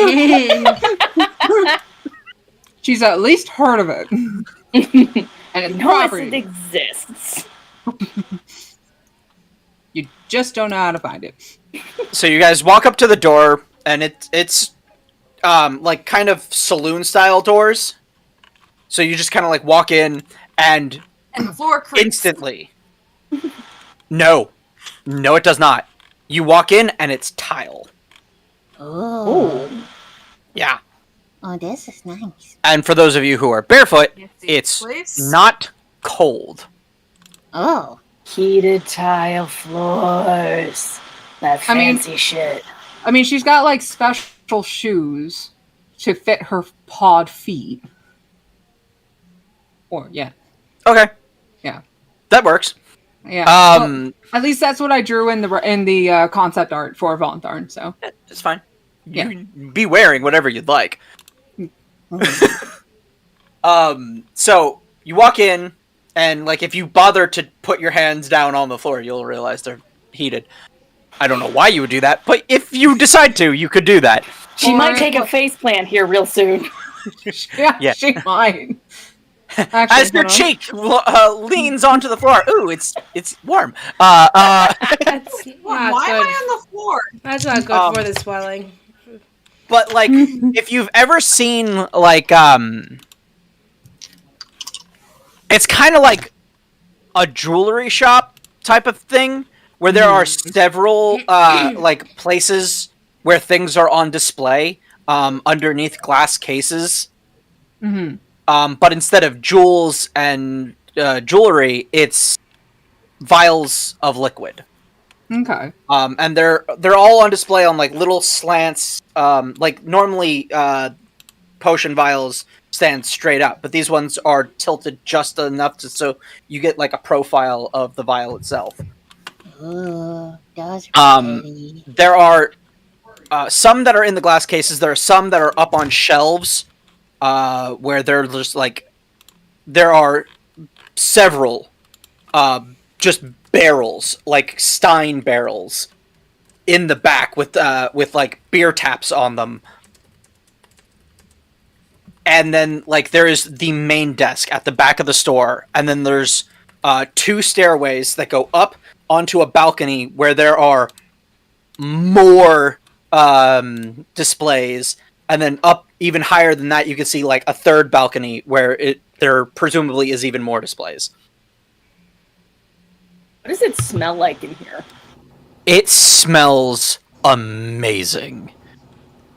Speaker 3: She's at least heard of it. And it's
Speaker 5: Unless
Speaker 3: property.
Speaker 5: it exists.
Speaker 3: You just don't know how to find it.
Speaker 2: So you guys walk up to the door, and it's like kind of saloon style doors. So you just kind of like walk in, and
Speaker 6: And the floor creaks.
Speaker 2: instantly, no, it does not. You walk in, and it's tile.
Speaker 4: Oh.
Speaker 2: Yeah.
Speaker 4: Oh, this is nice.
Speaker 2: And for those of you who are barefoot,
Speaker 6: Fancy
Speaker 2: it's
Speaker 6: place.
Speaker 2: not cold.
Speaker 4: Oh.
Speaker 5: Heated tile floors. That
Speaker 3: I mean-
Speaker 5: fancy shit.
Speaker 3: I mean, she's got like special shoes to fit her pawed feet. Or yeah,
Speaker 2: Okay.
Speaker 3: Yeah.
Speaker 2: That works.
Speaker 3: yeah. Well,
Speaker 2: Um,
Speaker 3: at least that's what I drew in the concept art for Von Tharn. So
Speaker 2: it's fine.
Speaker 3: Yeah.
Speaker 2: You be wearing whatever you'd like. So you walk in, and like if you bother to put your hands down on the floor, you'll realize they're heated. I don't know why you would do that, but if you decide to, you could do that.
Speaker 5: She
Speaker 3: Or-
Speaker 5: might take a face plant here real soon.
Speaker 3: yeah, she might. Actually,
Speaker 2: As your
Speaker 3: hold on.
Speaker 2: cheek leans onto the floor, ooh, it's warm.
Speaker 1: That's
Speaker 6: Why
Speaker 1: not
Speaker 6: am
Speaker 1: good.
Speaker 6: I on the floor?
Speaker 1: That's not good for the swelling.
Speaker 2: But like, if you've ever seen like, it's kind of like a jewelry shop type of thing where there are several like places where things are on display underneath glass cases.
Speaker 3: Mhm.
Speaker 2: But instead of jewels and jewelry, it's vials of liquid.
Speaker 3: Okay.
Speaker 2: And they're all on display on like little slants. Like normally, potion vials stand straight up, but these ones are tilted just enough so you get like a profile of the vial itself.
Speaker 4: Ooh, those are pretty.
Speaker 2: There are some that are in the glass cases. There are some that are up on shelves, where they're just like there are several just barrels, like Stein barrels, in the back with like beer taps on them. And then like there is the main desk at the back of the store, and then there's two stairways that go up onto a balcony where there are more displays, and then up even higher than that you can see like a third balcony where there presumably is even more displays.
Speaker 5: What does it smell like in here?
Speaker 2: It smells amazing.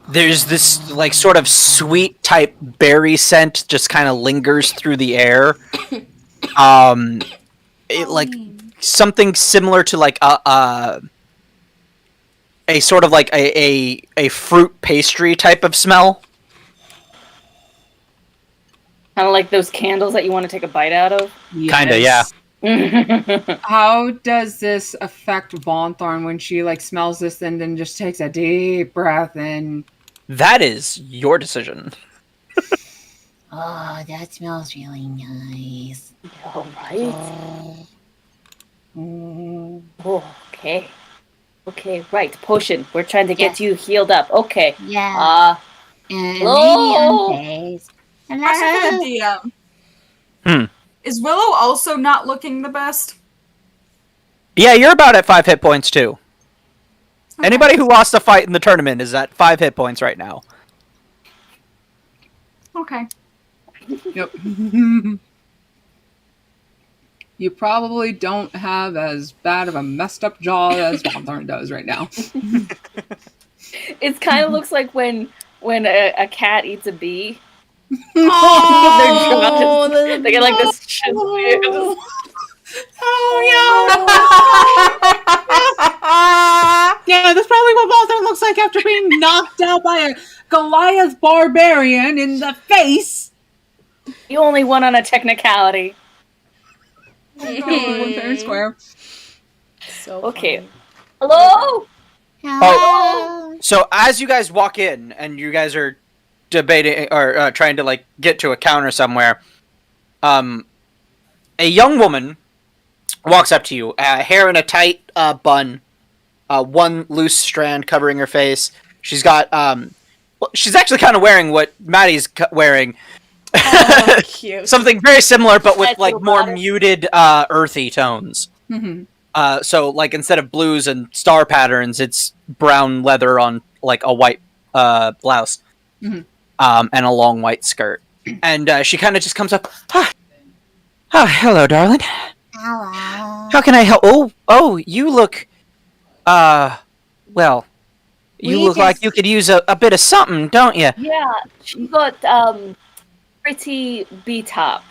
Speaker 2: There's this like sort of sweet type berry scent just kind of lingers through the air. It like something similar to like a sort of like a fruit pastry type of smell.
Speaker 5: Kind of like those candles that you want to take a bite out of?
Speaker 2: Kinda, yeah.
Speaker 3: How does this affect Von Tharn when she like smells this and then just takes a deep breath and
Speaker 2: That is your decision.
Speaker 4: Oh, that smells really nice.
Speaker 5: All right.
Speaker 4: Mm.
Speaker 5: Oh, okay. Okay, right. Potion. We're trying to get
Speaker 4: Yes.
Speaker 5: you healed up. Okay.
Speaker 4: Yeah. And
Speaker 5: Hello?
Speaker 4: medium phase.
Speaker 6: Question for
Speaker 4: Hello.
Speaker 6: the DM.
Speaker 2: Hmm.
Speaker 6: Is Willow also not looking the best?
Speaker 2: Yeah, you're about at 5 hit points too.
Speaker 6: Okay.
Speaker 2: Anybody who lost a fight in the tournament is at 5 hit points right now.
Speaker 6: Okay.
Speaker 3: Yep. You probably don't have as bad of a messed up jaw as Von Tharn does right now.
Speaker 5: It kind of looks like when when a cat eats a bee.
Speaker 1: Oh,
Speaker 5: They get like this.
Speaker 3: Yeah, that's probably what Walter looks like after being knocked out by a Goliath barbarian in the face.
Speaker 5: You only won on a technicality.
Speaker 3: Fair and square.
Speaker 1: So
Speaker 5: Okay.
Speaker 1: funny.
Speaker 5: Hello.
Speaker 2: Oh, so as you guys walk in and you guys are debating or trying to like get to a counter somewhere, a young woman walks up to you, hair in a tight bun, one loose strand covering her face. She's got well, she's actually kind of wearing what Maddie's wearing.
Speaker 1: Oh, cute.
Speaker 2: Something very similar, but with
Speaker 5: Nice
Speaker 2: like
Speaker 5: little
Speaker 2: more
Speaker 5: bladder.
Speaker 2: muted, earthy tones.
Speaker 3: Mm-hmm.
Speaker 2: So like instead of blues and star patterns, it's brown leather on like a white blouse,
Speaker 3: Mhm.
Speaker 2: and a long white skirt. And she kind of just comes up. Hello, darling.
Speaker 4: Hello.
Speaker 2: How can I help? Oh, you look. Well, you
Speaker 4: We
Speaker 2: look like
Speaker 4: just-
Speaker 2: you could use a bit of something, don't you?
Speaker 5: Yeah, she got pretty beat up,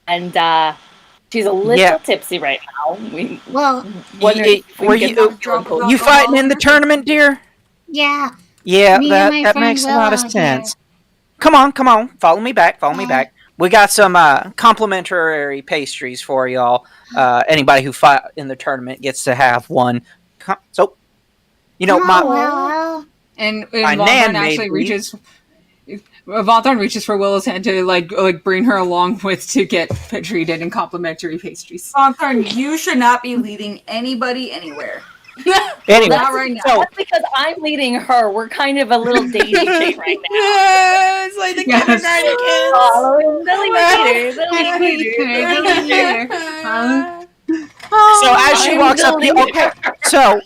Speaker 5: and she's a little
Speaker 2: Yeah.
Speaker 5: tipsy right now.
Speaker 4: Well,
Speaker 5: Wondering if we
Speaker 2: Were
Speaker 5: can
Speaker 2: you
Speaker 5: get some drunk
Speaker 2: you fighting in the tournament, dear?
Speaker 4: yeah.
Speaker 2: Yeah,
Speaker 4: Me and my
Speaker 2: that
Speaker 4: friend
Speaker 2: makes a lot of
Speaker 4: Willow
Speaker 2: sense. Come on, follow me back,
Speaker 4: Yeah.
Speaker 2: back. We got some complimentary pastries for y'all. Anybody who fought in the tournament gets to have one. So, you know,
Speaker 4: Oh, well.
Speaker 3: And
Speaker 2: My
Speaker 3: Valthorn
Speaker 2: nan
Speaker 3: actually
Speaker 2: made
Speaker 3: reaches. Valthorn reaches for Willow's hand to like bring her along with to get treated and complimentary pastries.
Speaker 6: Bonthorn, you should not be leading anybody anywhere.
Speaker 2: anyway,
Speaker 6: Not right now.
Speaker 2: so
Speaker 5: That's because I'm leading her. We're kind of a little daisy chain right now.
Speaker 1: Yeah, it's like the
Speaker 3: Yes.
Speaker 1: kindergarten kids.
Speaker 5: Following the leader.
Speaker 2: So as she
Speaker 5: I'm
Speaker 2: walks up,
Speaker 5: the
Speaker 2: okay. So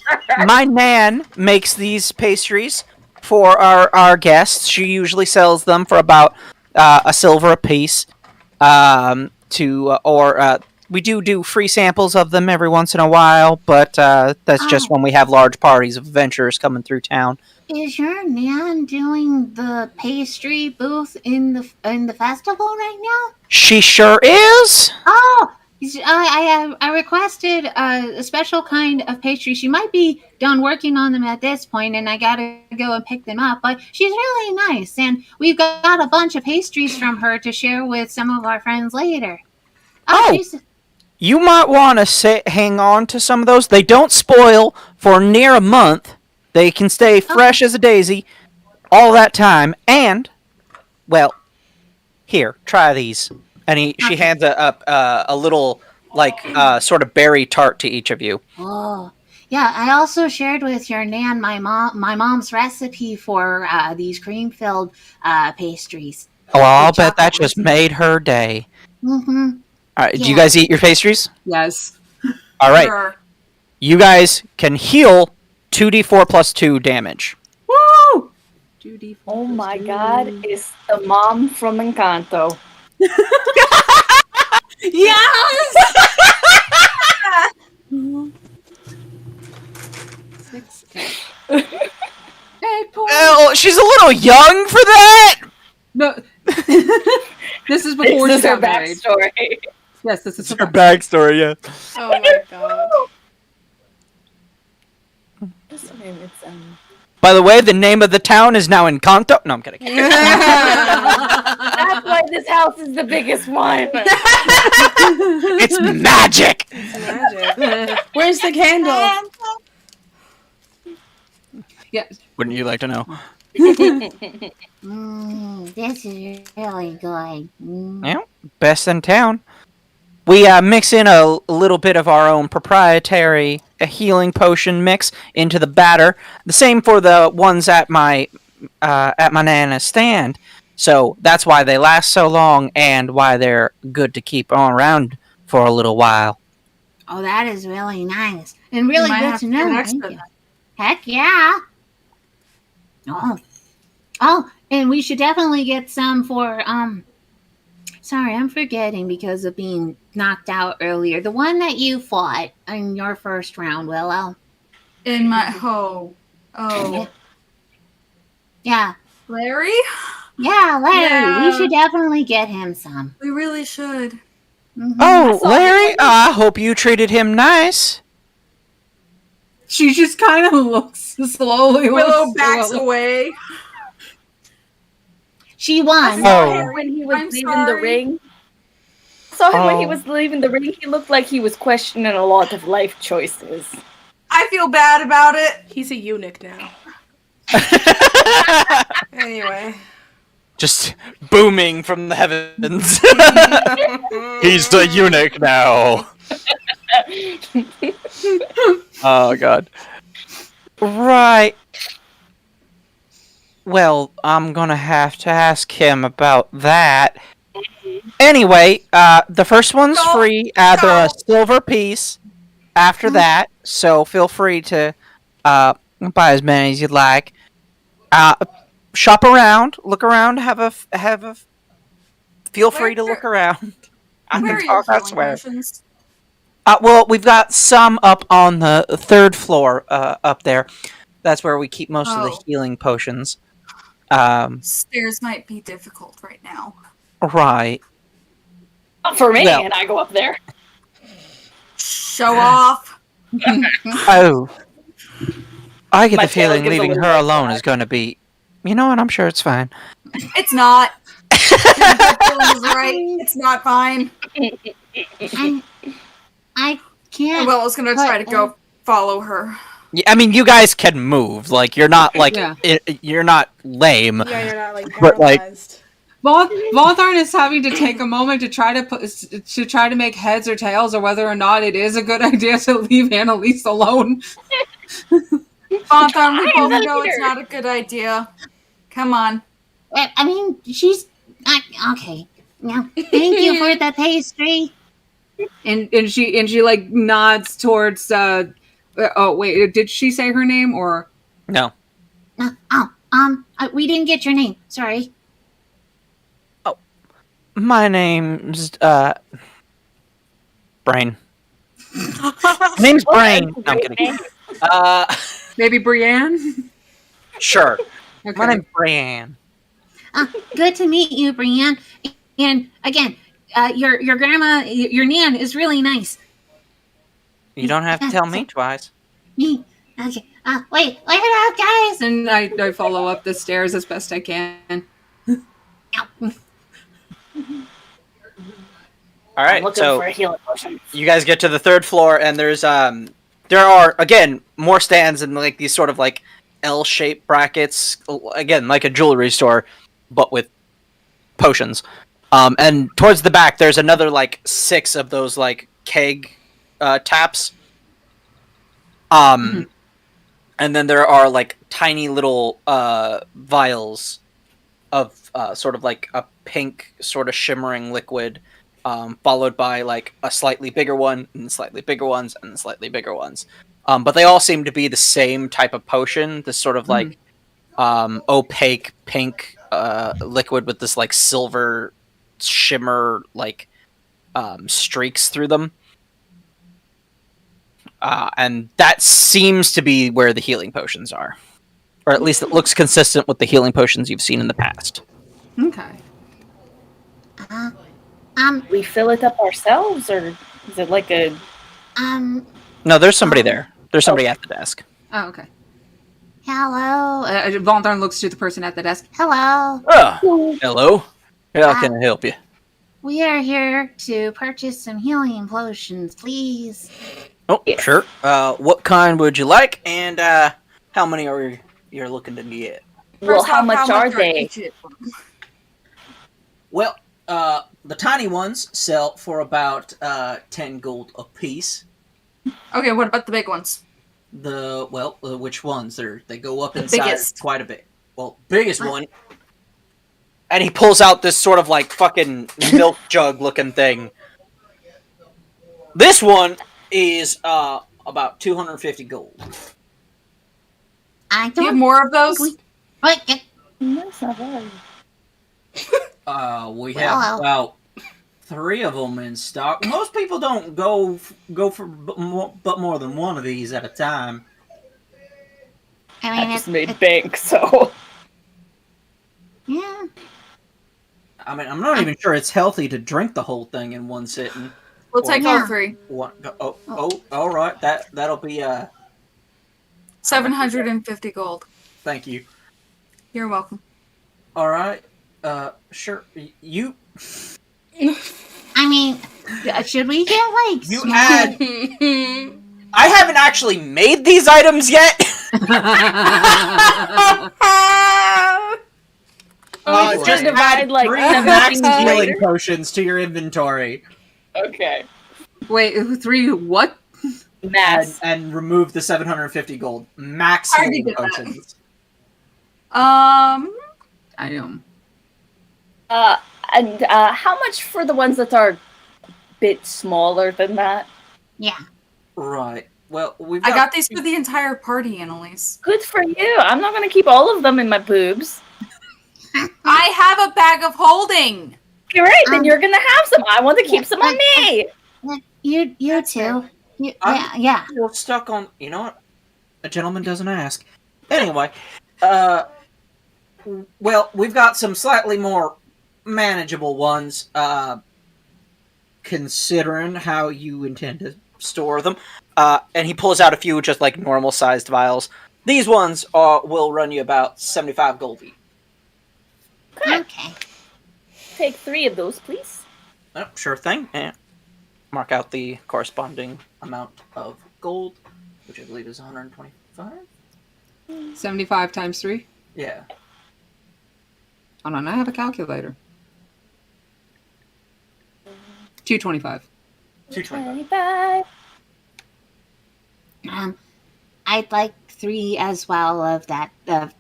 Speaker 2: my nan makes these pastries for our guests. She usually sells them for about a silver a piece. We do free samples of them every once in a while, but that's just when we have large parties of adventurers coming through town.
Speaker 4: Is your nan doing the pastry booth in the festival right now?
Speaker 2: She sure is.
Speaker 4: Oh, I requested a special kind of pastry. She might be done working on them at this point, and I gotta go and pick them up. But she's really nice, and we've got a bunch of pastries from her to share with some of our friends later.
Speaker 2: Oh.
Speaker 4: she's-
Speaker 2: You might want to hang on to some of those. They don't spoil for near a month. They can stay fresh as a daisy all that time. And, well, here, try these. And she hands a little, like, sort of berry tart to each of you.
Speaker 4: Oh, yeah. I also shared with your nan my mom's recipe for these cream-filled pastries.
Speaker 2: Oh, I'll
Speaker 4: With
Speaker 2: bet that
Speaker 4: chocolate
Speaker 2: just made her day.
Speaker 4: Mm-hmm.
Speaker 2: All right, do you
Speaker 4: Yeah.
Speaker 2: guys eat your pastries?
Speaker 3: Yes.
Speaker 2: All right,
Speaker 6: Sure.
Speaker 2: you guys can heal 2d4 plus 2 damage.
Speaker 3: Woo!
Speaker 5: Oh my god, it's the mom from Encanto.
Speaker 3: Yes! 6, 8. 8 points.
Speaker 2: Oh, she's a little young for that.
Speaker 3: No. This is before
Speaker 5: This
Speaker 3: she
Speaker 5: is her
Speaker 3: got married.
Speaker 5: backstory.
Speaker 3: Yes, this is
Speaker 2: Her backstory, yeah.
Speaker 1: Oh my god.
Speaker 5: This name is
Speaker 2: By the way, the name of the town is now Encanto. No, I'm kidding.
Speaker 5: That's why this house is the biggest one.
Speaker 2: It's magic.
Speaker 1: Magic. Where's the candle?
Speaker 3: Yes.
Speaker 2: Wouldn't you like to know?
Speaker 4: This is really good.
Speaker 2: Yeah, best in town. We mix in a little bit of our own proprietary healing potion mix into the batter. The same for the ones at my Nana's stand. So that's why they last so long and why they're good to keep on around for a little while.
Speaker 4: Oh, that is really nice and really
Speaker 6: Might
Speaker 4: good
Speaker 6: have
Speaker 4: to
Speaker 6: to get
Speaker 4: know.
Speaker 6: extra
Speaker 4: Thank you. Heck yeah! Oh, and we should definitely get some for Sorry, I'm forgetting because of being knocked out earlier. The one that you fought in your first round, Willow.
Speaker 6: In my oh.
Speaker 4: Yeah.
Speaker 6: Larry?
Speaker 4: Yeah, Larry.
Speaker 6: Yeah.
Speaker 4: We should definitely get him some.
Speaker 6: We really should.
Speaker 4: Mhm.
Speaker 2: Oh, Larry, I hope you treated him nice.
Speaker 3: She just kind of looks slowly.
Speaker 6: Willow backs away.
Speaker 4: She won.
Speaker 2: Oh.
Speaker 5: When he was
Speaker 6: I'm
Speaker 5: leaving
Speaker 6: sorry.
Speaker 5: the ring. Saw him when he
Speaker 2: Oh.
Speaker 5: was leaving the ring. He looked like he was questioning a lot of life choices.
Speaker 6: I feel bad about it.
Speaker 1: He's a eunuch now. Anyway.
Speaker 2: Just booming from the heavens. He's the eunuch now. Oh, God. Right. Well, I'm gonna have to ask him about that. Anyway, the first one's
Speaker 6: No,
Speaker 2: free. They're a silver piece after that, so feel free to buy as many as you'd like. Shop around, look around, feel free to look around. I
Speaker 6: Where
Speaker 2: can
Speaker 6: are your
Speaker 2: talk, I
Speaker 6: healing
Speaker 2: swear.
Speaker 6: potions?
Speaker 2: Well, we've got some up on the third floor, up there. That's where we keep most of the healing potions.
Speaker 6: Stairs might be difficult right now.
Speaker 2: Right.
Speaker 5: Not for me,
Speaker 2: Well.
Speaker 5: and I go up there.
Speaker 6: Show off.
Speaker 2: Oh. I get
Speaker 5: My
Speaker 2: the feeling
Speaker 5: tailor gives a
Speaker 2: leaving
Speaker 5: little
Speaker 2: her
Speaker 5: red
Speaker 2: alone
Speaker 5: flag.
Speaker 2: is going to be... You know what? I'm sure it's fine.
Speaker 6: It's not. Dylan is right. It's not fine.
Speaker 4: I can't.
Speaker 6: Willow's gonna try to go follow her.
Speaker 2: Yeah, I mean, you guys can move. Like, you're not, like...
Speaker 3: Yeah.
Speaker 2: You're not lame.
Speaker 1: Yeah, you're not like
Speaker 2: But, like-
Speaker 1: paralyzed.
Speaker 3: Volthorn is having to take a moment to try to make heads or tails, or whether or not it is a good idea to leave Annalise alone.
Speaker 6: Bonthon, we both
Speaker 5: the
Speaker 6: know it's
Speaker 5: leader.
Speaker 6: not a good idea. Come on.
Speaker 4: I mean, she's okay. Yeah. Thank you for the pastry.
Speaker 3: And she like nods towards. Oh wait, did she say her name or?
Speaker 2: No.
Speaker 4: We didn't get your name. Sorry.
Speaker 2: My name's, Brain. My name's Brain. No, I'm kidding.
Speaker 3: Maybe Brienne?
Speaker 2: Sure.
Speaker 3: Okay.
Speaker 2: My name's Brienne.
Speaker 4: Good to meet you, Brienne. And again, your grandma, your nan is really nice.
Speaker 2: You don't have to tell me twice.
Speaker 4: Me. Okay. Wait it up, guys.
Speaker 3: And I follow up the stairs as best I can.
Speaker 2: All
Speaker 5: I'm
Speaker 2: right,
Speaker 5: looking
Speaker 2: so
Speaker 5: for a healing potion.
Speaker 2: you guys get to the third floor, and there's there are again more stands and like these sort of like L-shaped brackets, again like a jewelry store, but with potions. And towards the back, there's another like 6 of those like keg taps. And then there are like tiny little vials of sort of like a pink, sort of shimmering liquid. Followed by like a slightly bigger one, and slightly bigger ones, and slightly bigger ones. But they all seem to be the same type of potion. This sort of like opaque pink liquid with this like silver shimmer like streaks through them. And that seems to be where the healing potions are. Or at least it looks consistent with the healing potions you've seen in the past.
Speaker 3: Okay.
Speaker 5: We fill it up ourselves, or is it like a...
Speaker 2: No, there's somebody there. There's somebody at the desk.
Speaker 3: Oh, okay.
Speaker 4: Hello.
Speaker 3: Volthorn looks to the person at the desk.
Speaker 4: Hello.
Speaker 2: Oh, hello. How can I help you?
Speaker 4: We are here to purchase some healing potions, please.
Speaker 2: Oh, sure. What kind would you like, and how many are you're looking to get?
Speaker 5: Well,
Speaker 6: First
Speaker 5: how
Speaker 6: off,
Speaker 5: much are they?
Speaker 6: each of them?
Speaker 2: Well, the tiny ones sell for about 10 gold a piece.
Speaker 6: Okay, what about the big ones?
Speaker 2: Which ones? They go up in
Speaker 6: biggest.
Speaker 2: size quite a bit. Well, biggest one. And he pulls out this sort of like fucking milk jug looking thing. This one is about 250 gold.
Speaker 4: I
Speaker 6: Do you have
Speaker 4: don't.
Speaker 6: more of those?
Speaker 4: Wait,
Speaker 5: That's not bad.
Speaker 2: We
Speaker 4: Well.
Speaker 2: have about 3 of them in stock. Most people don't go for but more than one of these at a time.
Speaker 4: I
Speaker 5: I
Speaker 4: mean,
Speaker 5: just made bank, so...
Speaker 2: I mean, I'm not even sure it's healthy to drink the whole thing in one sitting.
Speaker 6: We'll take all
Speaker 4: Yeah.
Speaker 6: 3.
Speaker 2: All right. That'll be
Speaker 6: 750 gold.
Speaker 2: Thank you.
Speaker 6: You're welcome.
Speaker 2: All right. Sure. You.
Speaker 4: I mean, should we get like
Speaker 2: You
Speaker 4: small?
Speaker 2: add. I haven't actually made these items yet. Just
Speaker 5: divide,
Speaker 2: add
Speaker 5: like,
Speaker 2: 3
Speaker 5: 7
Speaker 2: max
Speaker 5: things
Speaker 2: healing
Speaker 5: later.
Speaker 2: potions to your inventory.
Speaker 5: Okay.
Speaker 3: Wait, 3 what?
Speaker 5: Mass.
Speaker 2: And remove the 750 gold. Max
Speaker 6: I already
Speaker 2: healing
Speaker 6: did that.
Speaker 2: potions.
Speaker 3: I am.
Speaker 5: And how much for the ones that are a bit smaller than that?
Speaker 4: Yeah.
Speaker 2: Right. Well, we've
Speaker 6: I got these for the entire party, Annalise.
Speaker 5: Good for you. I'm not going to keep all of them in my boobs.
Speaker 6: I have a bag of holding.
Speaker 5: You're right, then you're going to have some. I want to keep some on me.
Speaker 4: You
Speaker 6: That's
Speaker 4: too.
Speaker 6: fair.
Speaker 4: Yeah.
Speaker 2: Still stuck on. You know what? A gentleman doesn't ask. Anyway, well, we've got some slightly more manageable ones, considering how you intend to store them. And he pulls out a few just like normal sized vials. These ones will run you about 75 gold each.
Speaker 4: Okay.
Speaker 5: Take 3 of those, please.
Speaker 2: Oh, sure thing. And mark out the corresponding amount of gold, which I believe is 125.
Speaker 3: 75 times 3?
Speaker 2: Yeah.
Speaker 3: Hold on, I have a calculator. 225.
Speaker 2: 225.
Speaker 5: 25.
Speaker 4: I'd like 3 as well of that of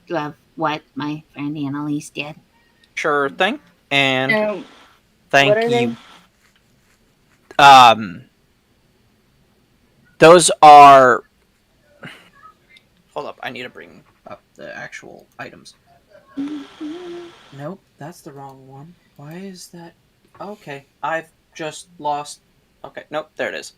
Speaker 4: what my friend Annalise did.
Speaker 2: Sure thing. And
Speaker 5: What
Speaker 2: thank
Speaker 5: are
Speaker 2: you.
Speaker 5: they?
Speaker 2: Those are. Hold up, I need to bring up the actual items. Nope, that's the wrong one. Why is that? Okay, I've just lost. Okay, nope, there it is.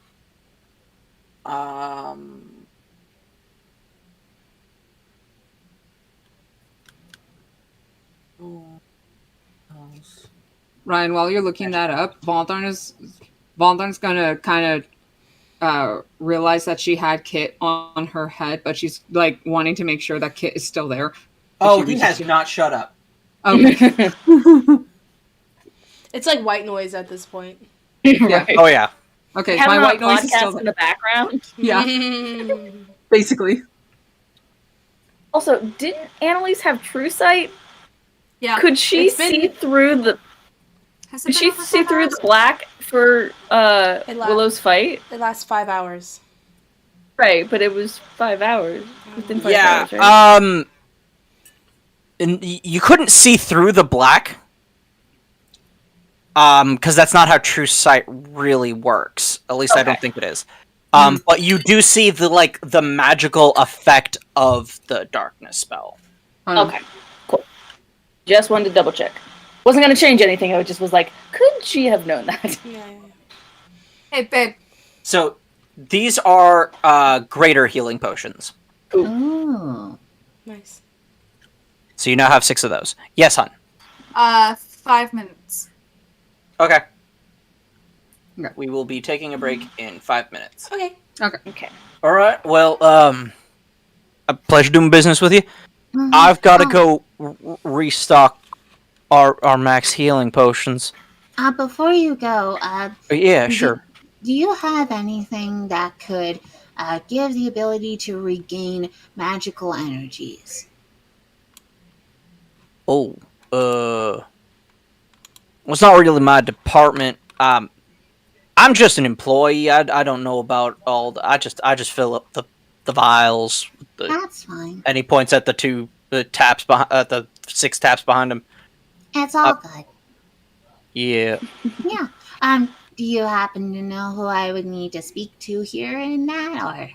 Speaker 3: Ryan, while you're looking that up, Vontarn's gonna kind of realize that she had Kit on her head, but she's like wanting to make sure that Kit is still there.
Speaker 2: Oh, he has not shut up.
Speaker 3: Okay.
Speaker 1: It's like white noise at this point.
Speaker 3: Yeah.
Speaker 2: Oh yeah.
Speaker 3: Okay,
Speaker 5: Have
Speaker 3: my
Speaker 5: him on
Speaker 3: white
Speaker 5: a
Speaker 3: noise is still
Speaker 5: podcast in
Speaker 3: there.
Speaker 5: the background.
Speaker 3: Yeah, basically.
Speaker 5: Also, didn't Annalise have true sight?
Speaker 6: Yeah.
Speaker 5: Could she
Speaker 1: It's been-
Speaker 5: see through the?
Speaker 6: Has it
Speaker 5: Could
Speaker 6: been
Speaker 5: she
Speaker 6: over
Speaker 5: see
Speaker 6: 5
Speaker 5: through
Speaker 6: hours?
Speaker 5: the black for Willow's fight?
Speaker 1: It lasts 5 hours.
Speaker 5: Right, but it was 5 hours. Within 5
Speaker 2: Yeah.
Speaker 5: hours, right?
Speaker 2: And you couldn't see through the black. Because that's not how true sight really works. At least I don't think it is. But you do see the magical effect of the darkness spell.
Speaker 5: Okay, cool. Just wanted to double check. Wasn't gonna change anything. I just was like, could she have known that?
Speaker 1: Yeah.
Speaker 6: Hey, babe.
Speaker 2: So these are greater healing potions.
Speaker 4: Ooh.
Speaker 1: Nice.
Speaker 2: So you now have 6 of those. Yes, hon.
Speaker 6: 5 minutes.
Speaker 2: Okay.
Speaker 3: Okay.
Speaker 2: We will be taking a break in 5 minutes.
Speaker 1: Okay.
Speaker 5: Okay.
Speaker 2: All right. Well, a pleasure doing business with you.
Speaker 4: Mhm.
Speaker 2: I've got to
Speaker 4: Oh,
Speaker 2: go restock our max healing potions.
Speaker 4: Before you go,
Speaker 2: Yeah,
Speaker 4: do-
Speaker 2: sure.
Speaker 4: do you have anything that could give the ability to regain magical energies?
Speaker 2: Oh, well, it's not really my department. I'm just an employee. I don't know about all. I just fill up the vials.
Speaker 4: That's fine.
Speaker 2: And he points at the taps behind the 6 taps behind him.
Speaker 4: It's all good.
Speaker 2: Yeah.
Speaker 4: Yeah. Do you happen to know who I would need to speak to here in that, or?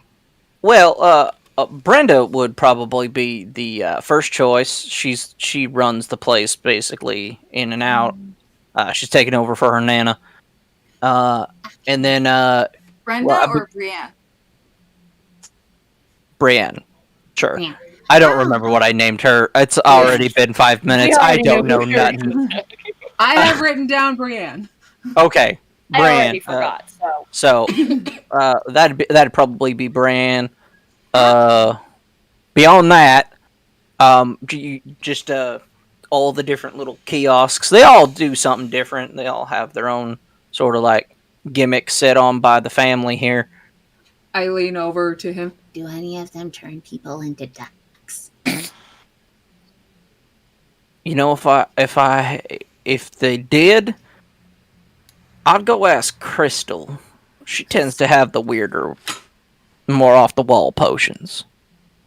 Speaker 2: Well, Brenda would probably be the first choice. She runs the place basically in and out. She's taking over for her nana. And then
Speaker 6: Brenda
Speaker 2: Well,
Speaker 6: or Brienne?
Speaker 2: Brienne. Sure.
Speaker 4: Yeah.
Speaker 2: I don't remember what I named her. It's already been 5 minutes. I
Speaker 5: already
Speaker 2: don't
Speaker 5: know
Speaker 2: know
Speaker 5: who you're
Speaker 2: nothing.
Speaker 3: I have written down Brienne.
Speaker 2: Okay,
Speaker 5: I already
Speaker 2: Bran.
Speaker 5: forgot.
Speaker 2: So that'd probably be Bran. Beyond that, just all the different little kiosks. They all do something different. They all have their own sort of like gimmick set on by the family here.
Speaker 3: I lean over to him.
Speaker 4: Do any of them turn people into ducks?
Speaker 2: You know, if they did, I'd go ask Crystal. She tends to have the weirder, more off the wall potions.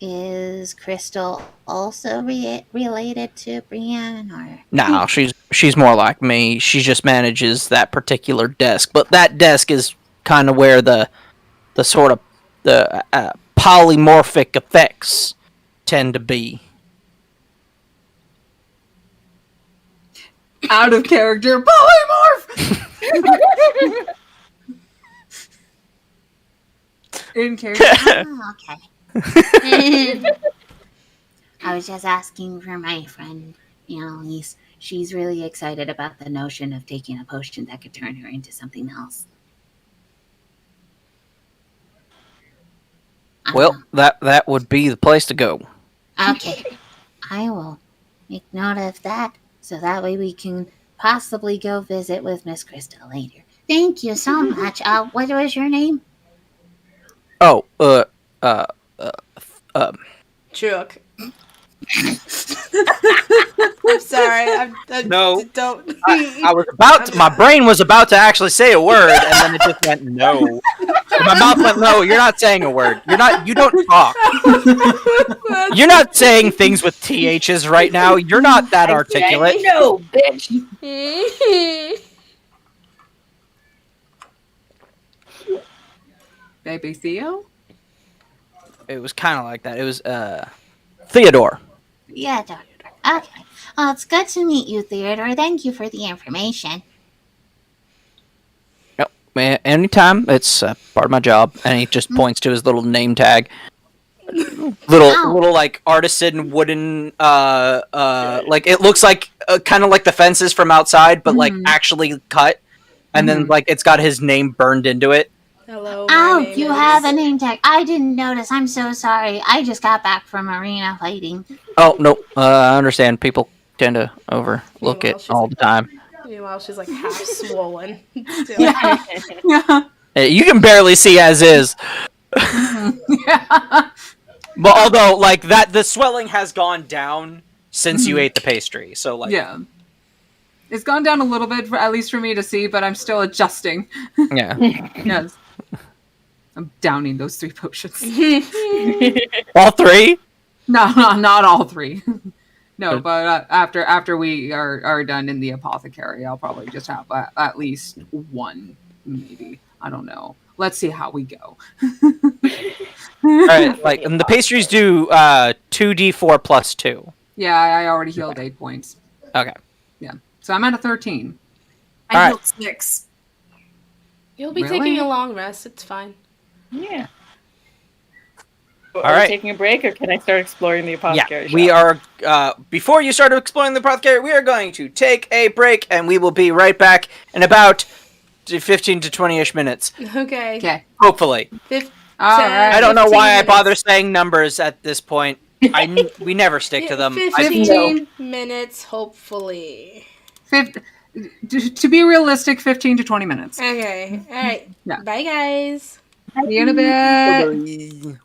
Speaker 4: Is Crystal also related to Brienne, or?
Speaker 2: No, she's more like me. She just manages that particular desk, but that desk is kind of where the sort of the polymorphic effects tend to be.
Speaker 3: Out of character, polymorph. In character.
Speaker 4: Oh, okay. I was just asking for my friend. You know, she's really excited about the notion of taking a potion that could turn her into something else.
Speaker 2: Well, that would be the place to go.
Speaker 4: Okay. I will make note of that, so that way we can possibly go visit with Miss Crystal later. Thank you so much. What was your name?
Speaker 2: Oh,
Speaker 1: Chook. I'm sorry.
Speaker 2: No.
Speaker 1: Don't.
Speaker 2: I was about to, my brain was about to actually say a word, and then it just went no. And my mouth went no. You're not saying a word. You don't talk. You're not saying things with ths right now. You're not that articulate.
Speaker 5: No, bitch.
Speaker 3: Baby Theo?
Speaker 2: It was kind of like that. It was Theodore.
Speaker 4: Yeah, Doctor. Okay. Well, it's good to meet you, Theodore. Thank you for the information.
Speaker 2: Yep. Anytime. It's part of my job. And he just points to his little name tag. Little like artisan wooden like it looks like kind of like the fences from outside, but like actually cut. And then like it's got his name burned into it.
Speaker 1: Hello.
Speaker 4: You have a name tag. I didn't notice. I'm so sorry. I just got back from arena fighting.
Speaker 2: Oh no, I understand. People tend to overlook it all the time.
Speaker 1: Meanwhile, she's like half swollen. Still.
Speaker 3: Yeah.
Speaker 2: You can barely see as is.
Speaker 3: Yeah.
Speaker 2: But although like that, the swelling has gone down since you ate the pastry. So like,
Speaker 3: Yeah. It's gone down a little bit, at least for me to see, but I'm still adjusting.
Speaker 2: yeah.
Speaker 3: Yes. I'm downing those 3 potions.
Speaker 2: All 3?
Speaker 3: No, not all 3. No, but after we are done in the apothecary, I'll probably just have at least 1, maybe. I don't know. Let's see how we go.
Speaker 2: All right, like and the pastries do 2d4 plus 2.
Speaker 3: Yeah, I already healed 8 points.
Speaker 2: Okay.
Speaker 3: Yeah, so I'm at a 13.
Speaker 6: I healed 6.
Speaker 1: You'll be
Speaker 3: Really?
Speaker 1: taking a long rest. It's fine.
Speaker 5: Yeah.
Speaker 2: All
Speaker 5: Are
Speaker 2: right.
Speaker 5: we taking a break, or can I start exploring the apothecary shop?
Speaker 2: We are. Before you start exploring the apothecary, we are going to take a break, and we will be right back in about 15 to 20-ish minutes.
Speaker 1: Okay.
Speaker 3: Okay.
Speaker 2: Hopefully.
Speaker 3: All right.
Speaker 2: I don't know
Speaker 1: 15
Speaker 2: why I
Speaker 1: minutes.
Speaker 2: bother saying numbers at this point. We never stick to them.
Speaker 1: 15 minutes, hopefully.
Speaker 3: To be realistic, 15 to 20 minutes.
Speaker 1: Okay. All right.
Speaker 3: Yeah.
Speaker 1: Bye, guys.
Speaker 3: See you in a bit.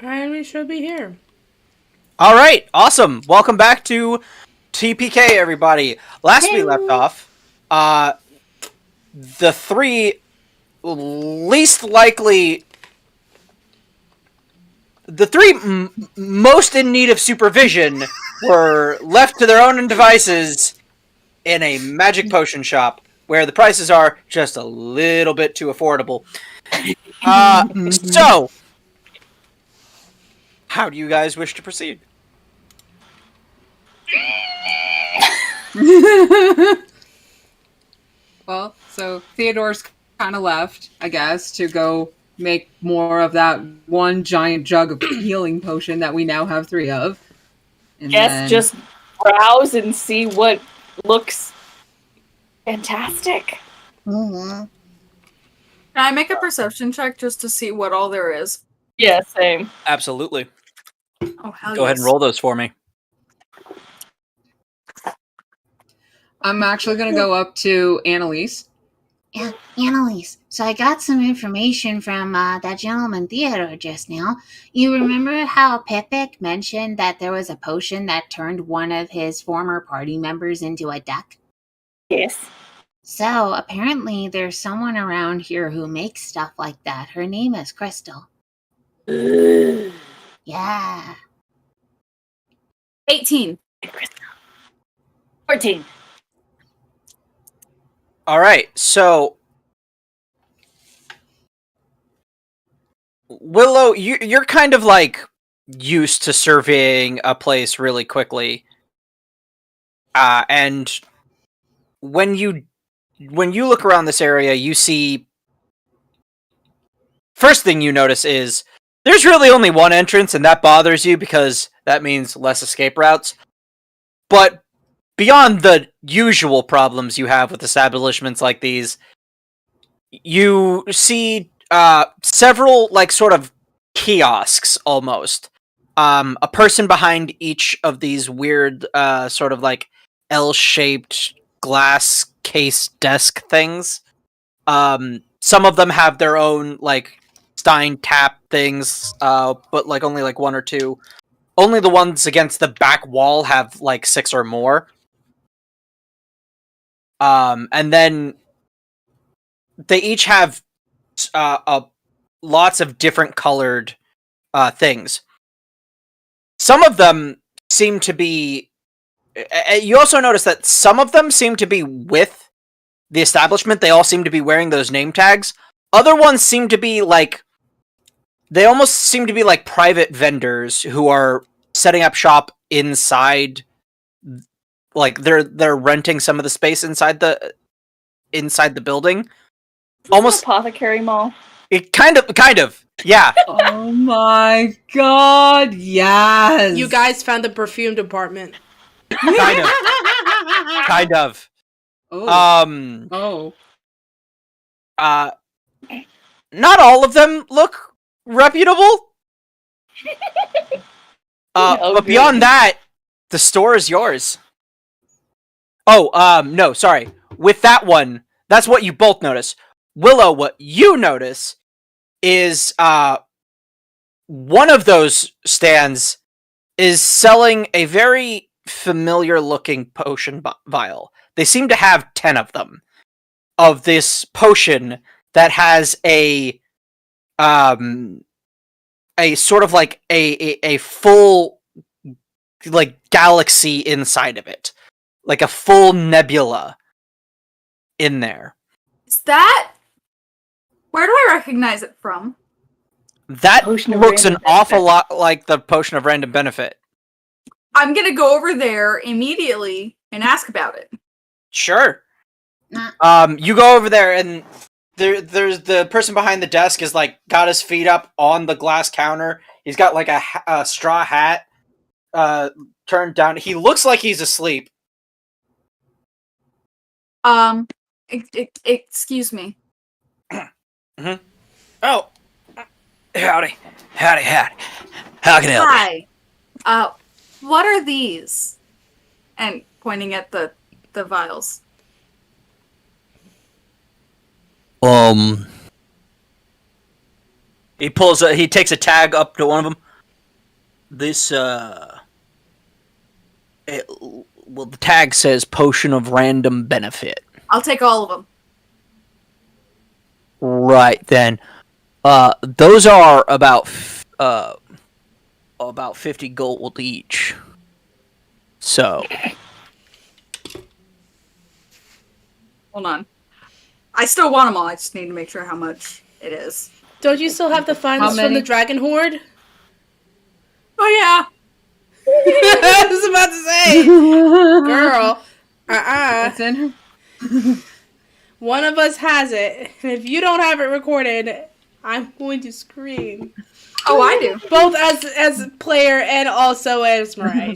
Speaker 1: And we should be here.
Speaker 2: All right, awesome. Welcome back to TPK, everybody. Last we left off, the three least likely, most in need of supervision were left to their own devices in a magic potion shop where the prices are just a little bit too affordable. So, how do you guys wish to proceed?
Speaker 3: Well, so Theodore's kind of left, I guess, to go make more of that one giant jug of healing potion that we now have 3 of. And then...
Speaker 5: just browse and see what looks fantastic.
Speaker 4: Mm-hmm.
Speaker 6: Can I make a perception check just to see what all there is?
Speaker 5: Yeah, same.
Speaker 2: Absolutely.
Speaker 6: Oh, hell
Speaker 2: Go ahead and roll those for me.
Speaker 3: I'm actually going to go up to Annalise.
Speaker 4: Yeah, Annalise. So I got some information from that gentleman Theodore just now. You remember how Pipik mentioned that there was a potion that turned one of his former party members into a duck?
Speaker 5: Yes.
Speaker 4: So apparently there's someone around here who makes stuff like that. Her name is Crystal. Yeah.
Speaker 6: 18.
Speaker 5: 14.
Speaker 2: All right, so Willow, you're kind of like used to surveying a place really quickly, and when you look around this area, you see. First thing you notice is there's really only one entrance, and that bothers you because that means less escape routes. But beyond the usual problems you have with establishments like these, you see several, like, sort of kiosks, almost. A person behind each of these weird, sort of, like, L-shaped glass case desk things. Some of them have their own, like, Stein tap things, but, like, only, like, 1 or 2. Only the ones against the back wall have, like, 6 or more. And then they each have lots of different colored things. Some of them seem to be... You also notice that some of them seem to be with the establishment. They all seem to be wearing those name tags. Other ones seem to be like... They almost seem to be like private vendors who are setting up shop inside... Like, they're renting some of the space inside the building. Almost
Speaker 5: Apothecary Mall.
Speaker 2: It kind of, yeah.
Speaker 3: Oh my god, yes!
Speaker 1: You guys found the perfume department.
Speaker 2: Kind of.
Speaker 3: Oh.
Speaker 2: Not all of them look reputable. But beyond that, the store is yours. Oh, no, sorry. With that one, that's what you both notice. Willow, what you notice is, one of those stands is selling a very familiar-looking potion vial. They seem to have 10 of them. Of this potion that has a sort of like a full, like, galaxy inside of it. Like a full nebula in there.
Speaker 6: Is that... Where do I recognize it from?
Speaker 2: That looks an awful lot like the Potion of Random Benefit.
Speaker 6: I'm gonna go over there immediately and ask about it.
Speaker 2: Sure. You go over there and there's the person behind the desk is like got his feet up on the glass counter. He's got like a straw hat turned down. He looks like he's asleep.
Speaker 6: Excuse me.
Speaker 2: Mm-hmm. Oh, howdy. How can I help you?
Speaker 6: Hi. What are these? And pointing at the vials.
Speaker 2: He takes a tag up to one of them. this the tag says potion of random benefit.
Speaker 6: I'll take all of them.
Speaker 2: Right then. Those are about 50 gold each. So,
Speaker 6: Hold on. I still want them all. I just need to make sure how much it is.
Speaker 1: Don't you still have the funds
Speaker 3: How
Speaker 1: from
Speaker 3: many?
Speaker 1: the Dragon Horde?
Speaker 6: Oh, yeah.
Speaker 1: I was about to say, girl.
Speaker 3: What's in her?
Speaker 1: One of us has it. And if you don't have it recorded, I'm going to scream.
Speaker 6: Oh, I do.
Speaker 1: Both as a player and also as Mariah.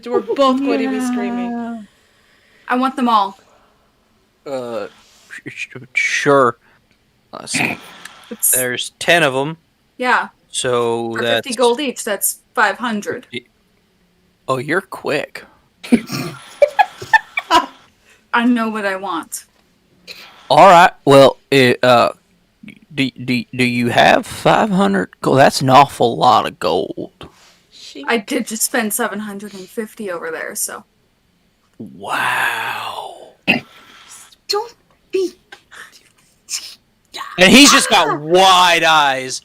Speaker 1: We're both going to be screaming.
Speaker 6: I want them all.
Speaker 2: Sure. Let's see.
Speaker 6: It's,
Speaker 2: There's 10 of them.
Speaker 6: yeah.
Speaker 2: So
Speaker 6: For
Speaker 2: that's
Speaker 6: 50 gold each, that's 500.
Speaker 2: Oh, you're quick.
Speaker 6: I know what I want.
Speaker 2: All right. Well, do you have 500 gold? That's an awful lot of gold.
Speaker 6: I did just spend 750 over there, so.
Speaker 2: Wow.
Speaker 3: Don't be.
Speaker 2: And he's just got wide eyes.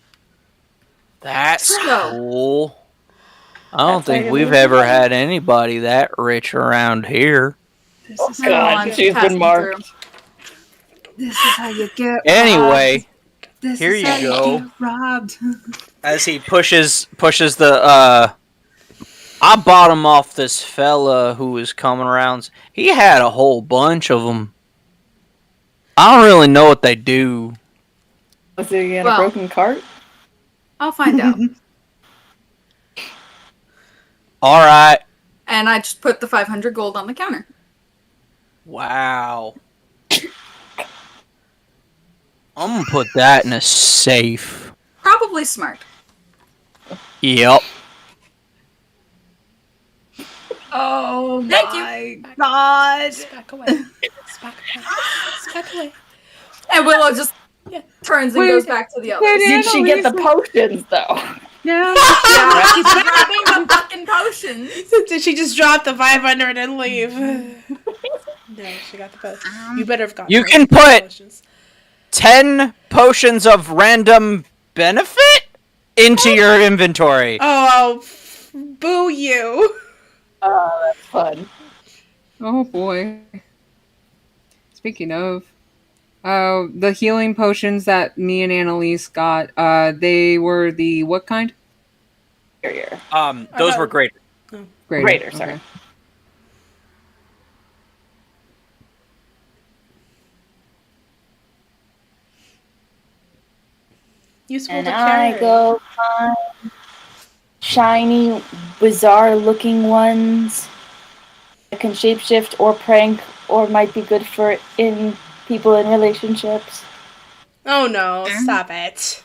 Speaker 2: That's
Speaker 6: So-
Speaker 2: cool. I don't
Speaker 5: That's
Speaker 2: think
Speaker 5: like
Speaker 2: we've
Speaker 5: a
Speaker 2: ever
Speaker 5: little-
Speaker 2: had anybody that rich around here.
Speaker 5: Oh,
Speaker 6: I know, I'm
Speaker 5: God, she's
Speaker 6: passing
Speaker 5: been marked.
Speaker 6: through.
Speaker 3: This is how you get.
Speaker 2: Anyway,
Speaker 3: robbed. This
Speaker 2: here
Speaker 3: is
Speaker 2: you
Speaker 3: how
Speaker 2: go.
Speaker 3: get robbed.
Speaker 2: as he pushes the I bought him off this fella who was coming around. He had a whole bunch of them. I don't really know what they do.
Speaker 5: Was he in
Speaker 6: Well-
Speaker 5: a broken cart?
Speaker 6: I'll find out.
Speaker 2: All right.
Speaker 6: And I just put the 500 gold on the counter.
Speaker 2: Wow. I'm gonna put that in a safe.
Speaker 6: Probably smart.
Speaker 2: Yep.
Speaker 3: Oh
Speaker 6: Thank
Speaker 3: my god!
Speaker 1: Back away. Back away. Back away.
Speaker 6: And Willow just
Speaker 1: Yeah.
Speaker 6: turns and
Speaker 3: Wait,
Speaker 6: goes back to the others.
Speaker 3: wait,
Speaker 5: Did she get the
Speaker 3: Annalise-
Speaker 5: potions, though?
Speaker 3: No.
Speaker 6: Yeah, she's grabbing the fucking potions.
Speaker 1: Did she just drop the 500 and leave? No, she got the post. You better have gotten
Speaker 2: You
Speaker 1: her
Speaker 2: can put-
Speaker 1: potions.
Speaker 2: 10 potions of random benefit into your inventory.
Speaker 1: Oh, boo you.
Speaker 5: Oh, that's fun.
Speaker 3: Oh boy. Speaking of, the healing potions that me and Annalise got, they were the what kind?
Speaker 5: Here.
Speaker 2: Those were great.
Speaker 5: Greater, sorry.
Speaker 3: Okay.
Speaker 1: Useful
Speaker 5: And
Speaker 1: to
Speaker 5: I
Speaker 1: carry.
Speaker 5: go find shiny, bizarre-looking ones that can shapeshift or prank or might be good for people in relationships.
Speaker 1: Oh no, stop it.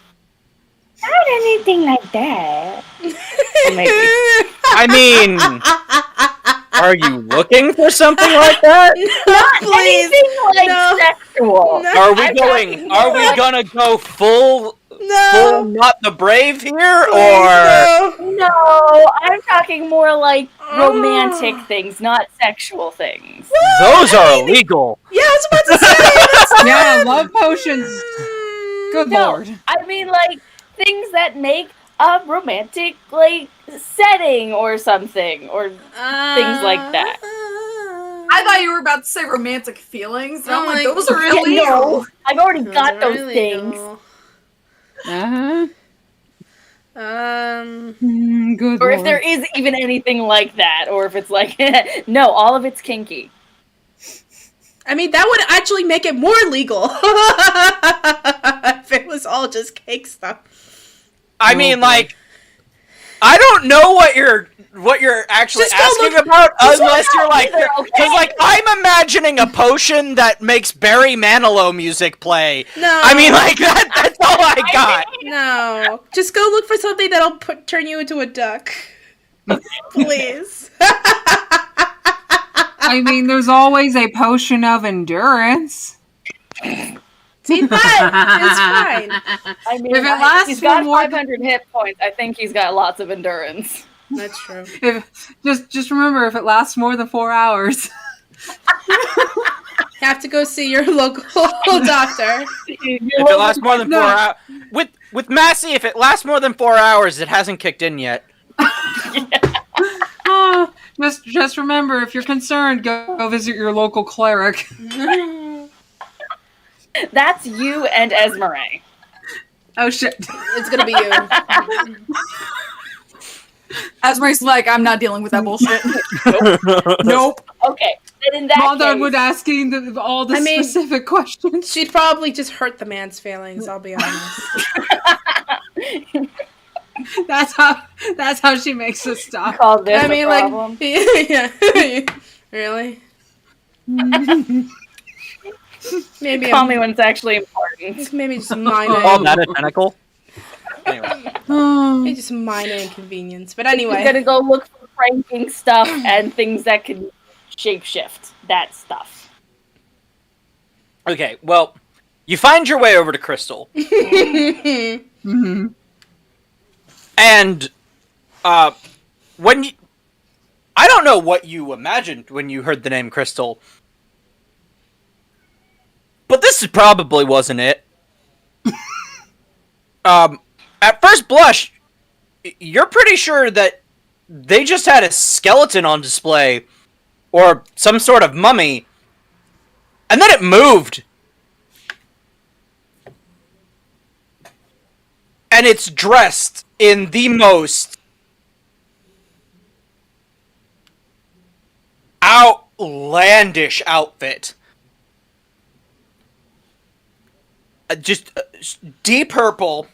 Speaker 5: Not anything like that. Maybe.
Speaker 2: I mean, are you looking for something like that?
Speaker 1: Please.
Speaker 5: Anything like
Speaker 1: no.
Speaker 5: sexual.
Speaker 1: No.
Speaker 2: Are we
Speaker 5: I'm
Speaker 2: going?
Speaker 5: talking
Speaker 2: Are we
Speaker 5: like-
Speaker 2: gonna go full
Speaker 1: No.
Speaker 2: not the brave here, or
Speaker 1: No.
Speaker 5: No, I'm talking more like romantic things, not sexual things.
Speaker 2: those are illegal?
Speaker 1: Yeah, I was about to say.
Speaker 3: Yeah, love potions. Good
Speaker 5: No,
Speaker 3: lord.
Speaker 5: I mean like things that make a romantic like setting or something, or things like that.
Speaker 6: I thought you were about to say romantic feelings. And I'm
Speaker 1: Oh
Speaker 6: like,
Speaker 1: my
Speaker 6: those are
Speaker 5: Yeah,
Speaker 6: illegal.
Speaker 5: no, I've already
Speaker 1: Those
Speaker 5: got
Speaker 1: are
Speaker 5: those
Speaker 1: illegal.
Speaker 5: things.
Speaker 3: Uh-huh. Good
Speaker 5: Or if
Speaker 3: lord.
Speaker 5: there is even anything like that, or if it's like, no, all of it's kinky.
Speaker 1: I mean, that would actually make it more legal. If it was all just cake stuff.
Speaker 2: I mean, like, I don't know what you're actually
Speaker 1: Just go
Speaker 2: asking
Speaker 1: look-
Speaker 2: about,
Speaker 5: just
Speaker 2: unless
Speaker 5: look
Speaker 2: you're
Speaker 5: up
Speaker 2: like,
Speaker 5: either, okay?
Speaker 2: because like I'm imagining a potion that makes Barry Manilow music play.
Speaker 1: No.
Speaker 2: I mean, like that's all I got.
Speaker 1: No. Just go look for something that'll turn you into a duck. Please.
Speaker 3: I mean, there's always a potion of endurance.
Speaker 1: See, that is fine.
Speaker 5: I mean,
Speaker 3: If it lasts
Speaker 5: he's
Speaker 3: for
Speaker 5: got
Speaker 3: more than-
Speaker 5: 500 hit points. I think he's got lots of endurance.
Speaker 1: That's true.
Speaker 3: Just remember, if it lasts more than 4 hours.
Speaker 1: You have to go see your local doctor.
Speaker 2: If it lasts more than 4 hours, with Massey, if it lasts more than 4 hours, it hasn't kicked in yet.
Speaker 3: Just remember, if you're concerned, go visit your local cleric.
Speaker 5: That's you and Esmeralda.
Speaker 3: Oh shit!
Speaker 1: It's gonna be you.
Speaker 6: Esmeralda's like, I'm not dealing with that bullshit.
Speaker 3: Nope.
Speaker 5: Okay, then in that
Speaker 3: Mother
Speaker 5: case,
Speaker 3: would asking all the specific questions.
Speaker 1: She'd probably just hurt the man's feelings. I'll be honest.
Speaker 3: That's how she makes us stop.
Speaker 5: call this a problem.
Speaker 1: yeah. Really? Maybe
Speaker 5: Call me when it's actually important.
Speaker 1: maybe just minor.
Speaker 2: Oh, that a tentacle? Anyway.
Speaker 1: Maybe just minor inconvenience. But anyway,
Speaker 5: You're gonna go look for pranking stuff and things that can shapeshift. That stuff.
Speaker 2: Okay, well, you find your way over to Crystal.
Speaker 3: Mm-hmm.
Speaker 2: And, when you... I don't know what you imagined when you heard the name Crystal. But this probably wasn't it. At first blush, you're pretty sure that they just had a skeleton on display, or some sort of mummy, and then it moved. And it's dressed in the most outlandish outfit. Just deep purple,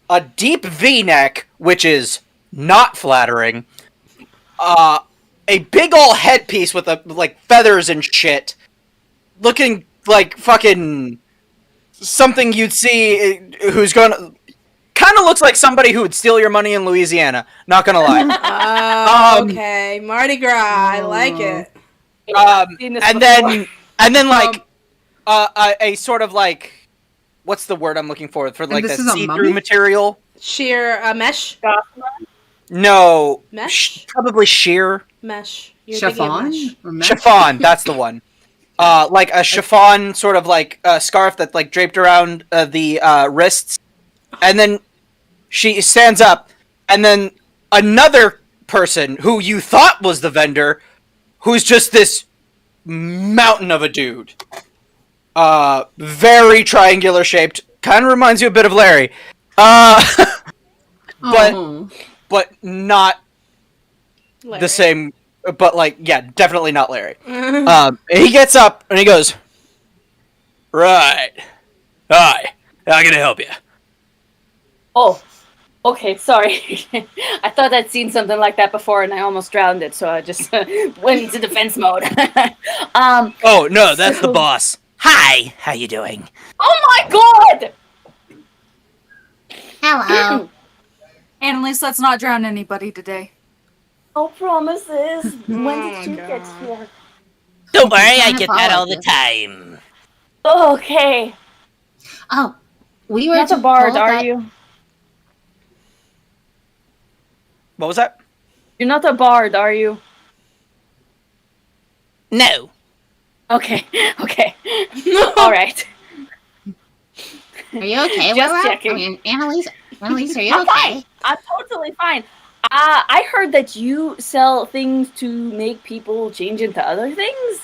Speaker 2: a deep V-neck, which is not flattering, a big ol' headpiece with like feathers and shit, looking like fucking something you'd see who's gonna... Kind of looks like somebody who would steal your money in Louisiana. Not gonna lie.
Speaker 1: Oh, okay. Mardi Gras. I like it.
Speaker 2: And then like a sort of like, what's the word I'm looking for like that see-through material?
Speaker 1: Sheer mesh.
Speaker 2: No,
Speaker 1: Mesh.
Speaker 2: probably sheer
Speaker 1: Mesh. You're thinking of
Speaker 3: Chiffon?
Speaker 1: mesh.
Speaker 3: Or mesh?
Speaker 2: chiffon. That's the one. Like a chiffon sort of like scarf that's like draped around the wrists. And then she stands up, and then another person who you thought was the vendor, who's just this mountain of a dude. Very triangular shaped, kind of reminds you a bit of Larry. But not
Speaker 1: Larry.
Speaker 2: the same, but like, yeah, definitely not Larry. He gets up, and he goes, "Right. Hi, how can I help you?"
Speaker 5: Oh, okay, sorry. I thought I'd seen something like that before and I almost drowned it, so I just went into defense mode.
Speaker 2: Oh, no, that's the boss. Hi, how you doing?
Speaker 5: Oh my god!
Speaker 4: Hello.
Speaker 6: Annalise, let's not drown anybody today.
Speaker 5: No promises. When
Speaker 1: Oh
Speaker 5: did you
Speaker 1: my
Speaker 5: get
Speaker 1: God.
Speaker 5: here?
Speaker 2: Don't worry,
Speaker 4: I
Speaker 2: I
Speaker 4: get
Speaker 2: get
Speaker 4: that
Speaker 2: that
Speaker 4: all
Speaker 2: all
Speaker 4: the
Speaker 2: the time.
Speaker 5: Okay.
Speaker 4: Oh, we were
Speaker 5: You're not a
Speaker 4: told
Speaker 5: bard,
Speaker 4: that-
Speaker 5: are you?
Speaker 2: What was that?
Speaker 5: You're not a bard, are you?
Speaker 2: No.
Speaker 5: Okay, okay. Alright.
Speaker 4: Are you okay,
Speaker 5: Just
Speaker 4: Willow?
Speaker 5: checking.
Speaker 4: I mean, Annalise, are you
Speaker 5: I'm
Speaker 4: okay?
Speaker 5: fine. I'm totally fine. I heard that you sell things to make people change into other things?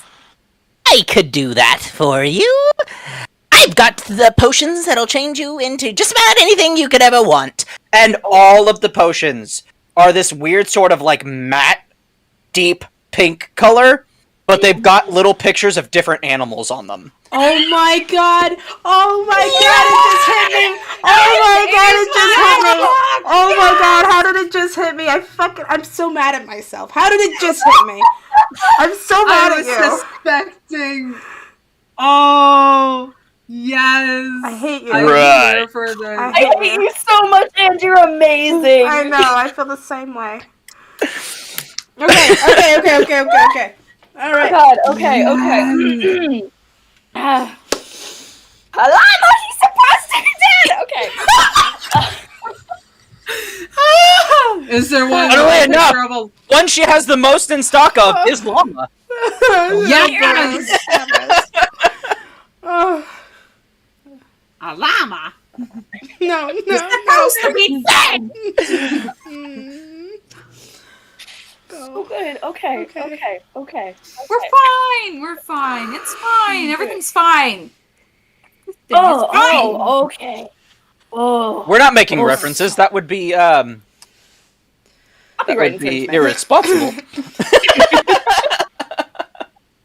Speaker 7: I could do that for you. I've got the potions that'll change you into just about anything you could ever want.
Speaker 2: And all of the potions are this weird sort of like matte, deep pink color, but they've got little pictures of different animals on them.
Speaker 1: Oh my god! Oh my god! It just hit me! Oh my god! It just hit me! Oh my god! How did it just hit me? I'm so mad at myself. How did it just hit me? I'm so mad
Speaker 3: I
Speaker 1: at
Speaker 3: was
Speaker 1: you.
Speaker 3: suspecting. Oh, yes.
Speaker 1: I hate you.
Speaker 3: I
Speaker 2: Right.
Speaker 3: was here for this.
Speaker 1: I
Speaker 5: I hate you so much, and you're amazing.
Speaker 1: I know. I feel the same way. Okay. All
Speaker 5: Oh
Speaker 1: right.
Speaker 5: god, okay. Alana, he's supposed to be dead! Okay.
Speaker 3: Is there one?
Speaker 2: Funnily enough,
Speaker 3: terrible?
Speaker 2: one she has the most in stock of is llama.
Speaker 3: Yes!
Speaker 1: Oh,
Speaker 3: A llama.
Speaker 1: no.
Speaker 3: to be fed.
Speaker 5: Oh, good. Okay.
Speaker 6: We're fine. It's fine. Everything's fine.
Speaker 5: Okay. Oh.
Speaker 2: We're not making references. That would be irresponsible.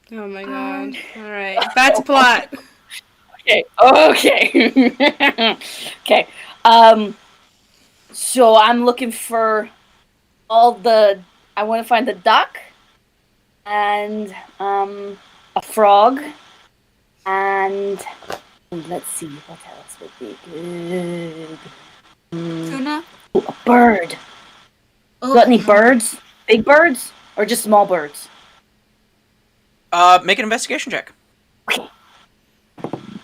Speaker 1: Oh my god. Alright. Back to plot.
Speaker 5: Okay. Okay. So I'm looking for I want to find the duck and a frog and let's see what else would be good.
Speaker 6: Tuna?
Speaker 5: A bird. Got any birds? Big birds or just small birds?
Speaker 2: Make an investigation check.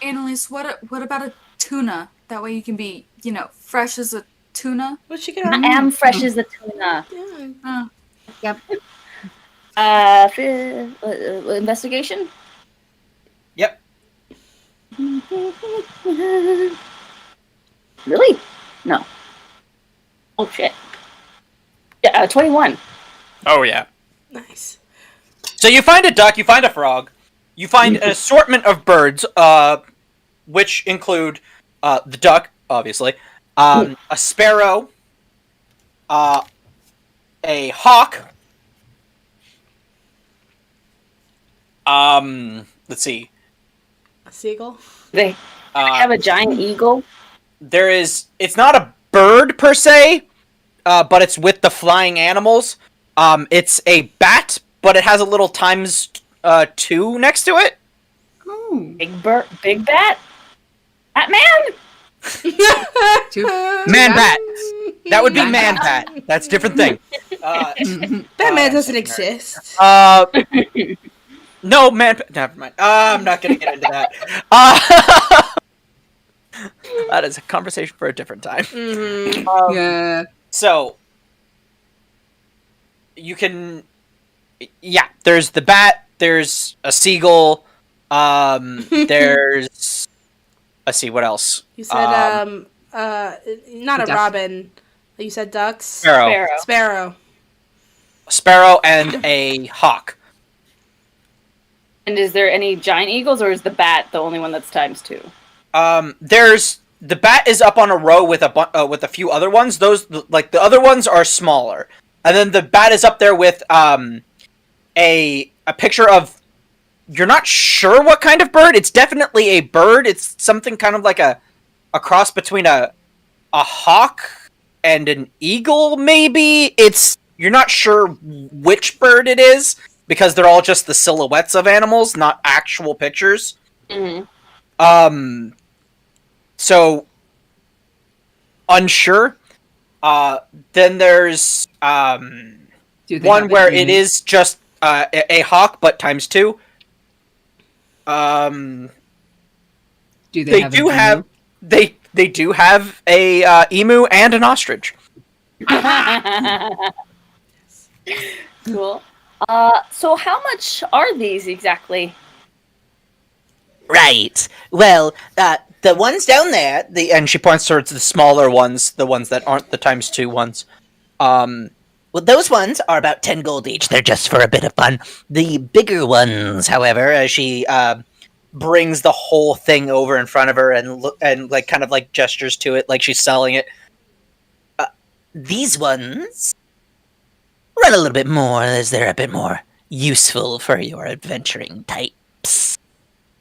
Speaker 6: Annalise, what about a tuna? That way you can be, fresh as a tuna.
Speaker 1: What's she get
Speaker 5: I am fresh as a tuna.
Speaker 1: Yeah.
Speaker 5: Yep. Investigation?
Speaker 2: Yep.
Speaker 5: Really? No. Oh shit. Yeah, 21.
Speaker 2: Oh yeah.
Speaker 1: Nice.
Speaker 2: So you find a duck, you find a frog, you find an assortment of birds, which include the duck, obviously, a sparrow, a hawk. Let's see.
Speaker 1: A seagull?
Speaker 5: They have a giant eagle.
Speaker 2: It's not a bird per se, but it's with the flying animals. It's a bat, but it has a little times 2 next to it.
Speaker 3: Ooh.
Speaker 5: Big bat? Batman?
Speaker 2: Man bat. That would be man bat. That's a different thing.
Speaker 1: Batman doesn't exist.
Speaker 2: No, man. Never mind. I'm not gonna get into that. That is a conversation for a different time.
Speaker 1: Mm-hmm.
Speaker 3: Yeah.
Speaker 2: So you can, There's the bat. There's a seagull. There's. Let's see what else.
Speaker 1: You said not a
Speaker 3: duck.
Speaker 1: robin. You said ducks.
Speaker 2: Sparrow, and a hawk.
Speaker 5: And is there any giant eagles, or is the bat the only one that's times 2?
Speaker 2: There's the bat is up on a row with a few other ones. Those the other ones are smaller, and then the bat is up there with a picture of. You're not sure what kind of bird. It's definitely a bird. It's something kind of like a cross between a hawk and an eagle. Maybe you're not sure which bird it is. Because they're all just the silhouettes of animals, not actual pictures.
Speaker 5: Mm-hmm.
Speaker 2: So unsure. Then there's one where it is just a hawk, but times 2.
Speaker 3: Do
Speaker 2: They do have a emu and an ostrich.
Speaker 5: Cool. So how much are these exactly?
Speaker 7: Right. Well, the ones down there,
Speaker 2: And she points towards the smaller ones, the ones that aren't the times 2 ones.
Speaker 7: well, those ones are about 10 gold each. They're just for a bit of fun. The bigger ones, however, as she
Speaker 2: Brings the whole thing over in front of her and kind of gestures to it like she's selling it.
Speaker 7: these ones run a little bit more, as they're a bit more useful for your adventuring types.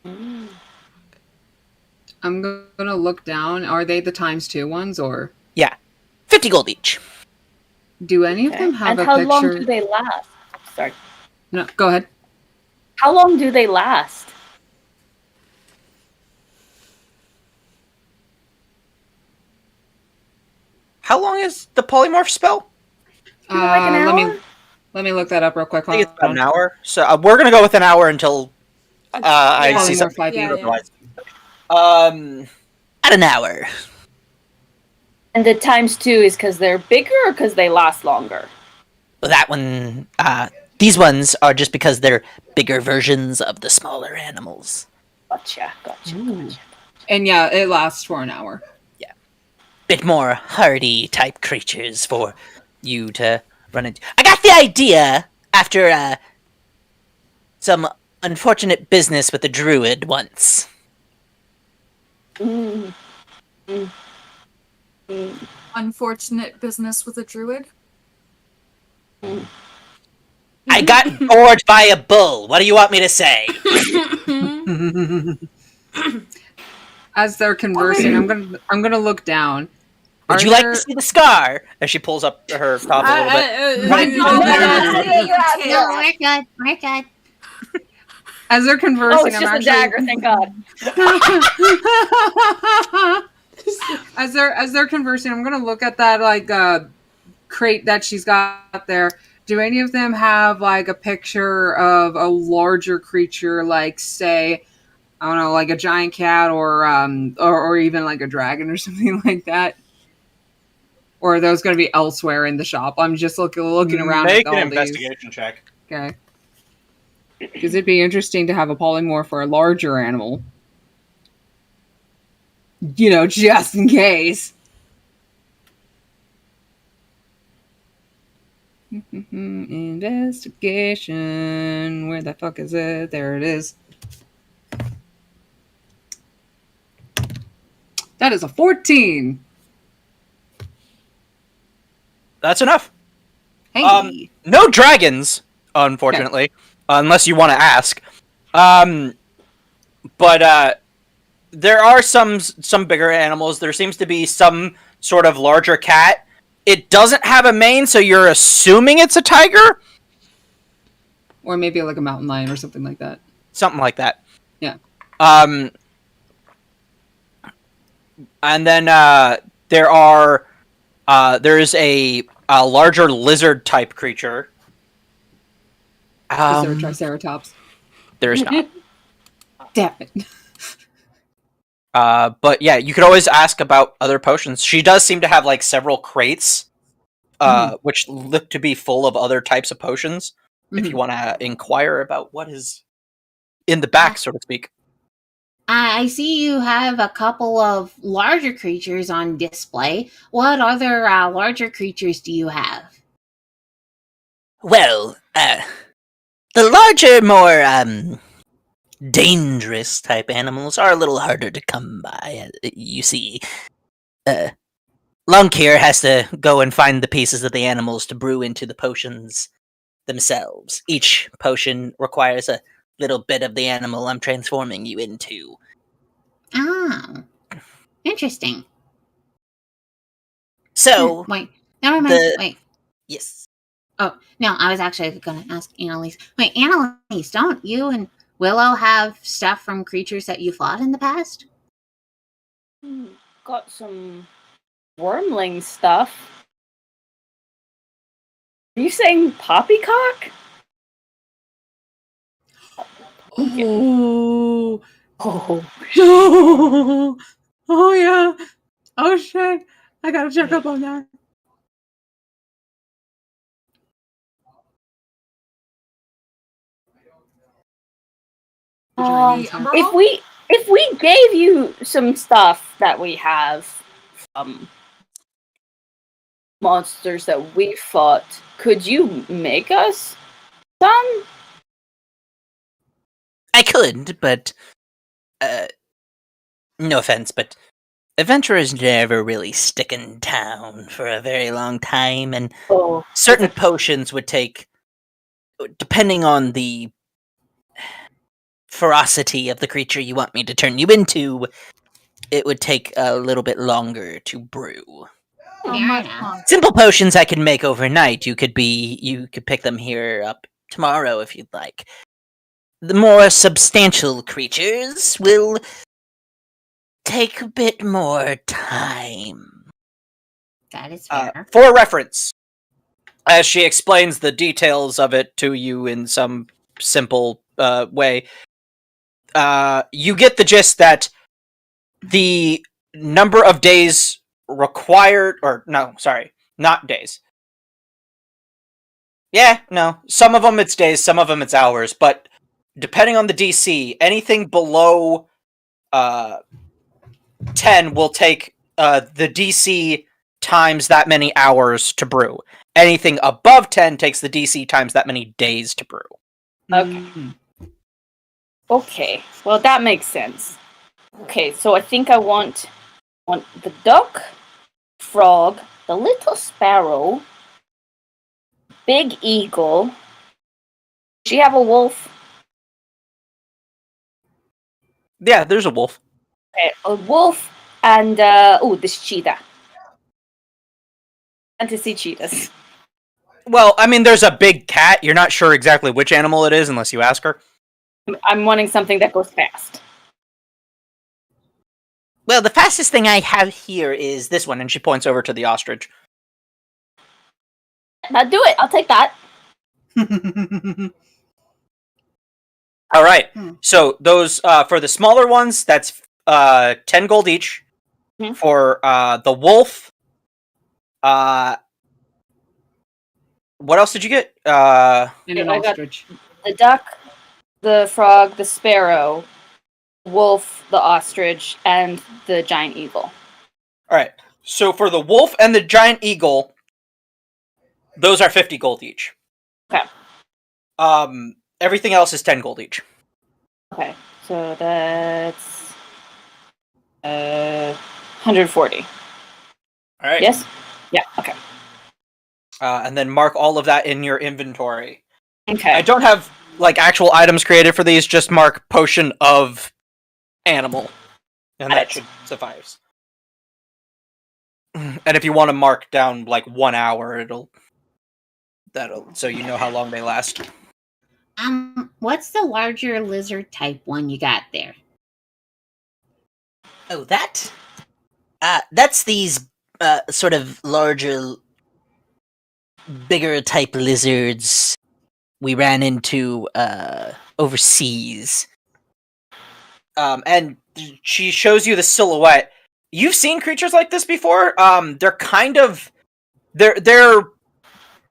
Speaker 3: I'm gonna look down. Are they the times 2 ones, or
Speaker 2: 50 gold each.
Speaker 3: do any of them have
Speaker 5: And
Speaker 3: a
Speaker 5: how
Speaker 3: picture?
Speaker 5: long do they last? Sorry.
Speaker 3: No, go ahead.
Speaker 5: How long do they last?
Speaker 2: How long is the polymorph spell?
Speaker 5: Like an hour?
Speaker 3: Let me look that up real quick.
Speaker 2: I think it's about an hour. So we're gonna go with an hour until I see
Speaker 3: Polymorph
Speaker 2: something.
Speaker 3: might be
Speaker 1: Yeah, yeah.
Speaker 2: Otherwise.
Speaker 7: At an hour.
Speaker 5: And the ×2 is because they're bigger or because they last longer?
Speaker 7: That one, these ones are just because they're bigger versions of the smaller animals.
Speaker 5: Gotcha.
Speaker 3: And yeah, it lasts for an hour.
Speaker 7: Yeah. Bit more hardy type creatures for you to run into. I got the idea after some unfortunate business with a druid once.
Speaker 6: Unfortunate business with a druid.
Speaker 7: I got gored by a bull. What do you want me to say?
Speaker 3: As they're conversing, I'm gonna look down.
Speaker 7: Would you like to see the scar? As she pulls up her top a little bit.
Speaker 4: No, we're good.
Speaker 3: As they're conversing,
Speaker 5: Oh, it's just a dagger, thank God.
Speaker 3: As they're conversing, I'm gonna look at that crate that she's got there. Do any of them have like a picture of a larger creature, like say, I don't know, like a giant cat or even like a dragon or something like that? Or are those going to be elsewhere in the shop? I'm just looking around.
Speaker 2: Make
Speaker 3: at all
Speaker 2: an investigation check.
Speaker 3: Okay. Because it'd be interesting to have a polymorph for a larger animal. You know, just in case. Investigation. Where the fuck is it? There it is. That is a 14.
Speaker 2: That's enough.
Speaker 3: Hey.
Speaker 2: No dragons, unfortunately, unless you want to ask. But there are some bigger animals. There seems to be some sort of larger cat. It doesn't have a mane, so you're assuming it's a tiger?
Speaker 3: Or maybe like a mountain lion or something like that.
Speaker 2: Something like that.
Speaker 3: Yeah.
Speaker 2: And then there's a larger lizard type creature.
Speaker 3: Is there a triceratops?
Speaker 2: There's not.
Speaker 3: Damn it.
Speaker 2: But yeah, you could always ask about other potions. She does seem to have like several crates, which look to be full of other types of potions. If you want to inquire about what is in the back, so to speak.
Speaker 4: I see you have a couple of larger creatures on display. What other larger creatures do you have?
Speaker 7: Well, the larger, more dangerous type animals are a little harder to come by. You see, Longcare has to go and find the pieces of the animals to brew into the potions themselves. Each potion requires a little bit of the animal I'm transforming you into.
Speaker 4: Oh, interesting.
Speaker 7: So,
Speaker 4: wait, never mind. Wait.
Speaker 7: Yes.
Speaker 4: Oh, no, I was actually going to ask Annalise. Wait, Annalise, don't you and Willow have stuff from creatures that you fought in the past?
Speaker 5: Got some wormling stuff. Are you saying poppycock?
Speaker 3: Oh.
Speaker 5: Oh.
Speaker 3: Oh yeah. Oh shit. I gotta check up on that.
Speaker 5: If we gave you some stuff that we have from monsters that we fought, could you make us some?
Speaker 7: I could, but no offense, but adventurers never really stick in town for a very long time, and certain potions would take, depending on the ferocity of the creature you want me to turn you into, it would take a little bit longer to brew. Simple potions I can make overnight. You could pick them here up tomorrow if you'd like. The more substantial creatures will take a bit more time.
Speaker 4: That is fair.
Speaker 2: For reference, as she explains the details of it to you in some simple way, you get the gist that the number of days required, or no, sorry, not days. Yeah, no. Some of them it's days, some of them it's hours, but depending on the DC, anything below 10 will take the DC times that many hours to brew. Anything above 10 takes the DC times that many days to brew.
Speaker 5: Okay. Okay. Well, that makes sense. Okay, so I think I want the duck, frog, the little sparrow, big eagle. Does she have a wolf?
Speaker 2: Yeah, there's a wolf.
Speaker 5: Okay, a wolf and this cheetah. Fantasy cheetahs.
Speaker 2: Well, I mean, there's a big cat. You're not sure exactly which animal it is unless you ask her.
Speaker 5: I'm wanting something that goes fast.
Speaker 7: Well, the fastest thing I have here is this one.
Speaker 2: And she points over to the ostrich.
Speaker 5: Now do it. I'll take that.
Speaker 2: All right. So those for the smaller ones, that's 10 gold each.
Speaker 5: Mhm.
Speaker 2: For the wolf, what else did you get?
Speaker 3: And an
Speaker 5: I got-
Speaker 3: ostrich.
Speaker 5: The duck, the frog, the sparrow, wolf, the ostrich, and the giant eagle.
Speaker 2: All right. So for the wolf and the giant eagle, those are 50 gold each.
Speaker 5: Okay.
Speaker 2: Everything else is 10 gold each.
Speaker 5: Okay, so that's 140.
Speaker 2: All right.
Speaker 5: Yes. Yeah. Okay.
Speaker 2: And then mark all of that in your inventory.
Speaker 5: Okay.
Speaker 2: I don't have like actual items created for these. Just mark potion of animal, and that should suffice. And if you want to mark down like 1 hour, that'll so you know how long they last.
Speaker 4: What's the larger lizard type one you got there?
Speaker 7: Oh, that? That's these sort of larger, bigger type lizards we ran into overseas.
Speaker 2: And she shows you the silhouette. You've seen creatures like this before. They're kind of they're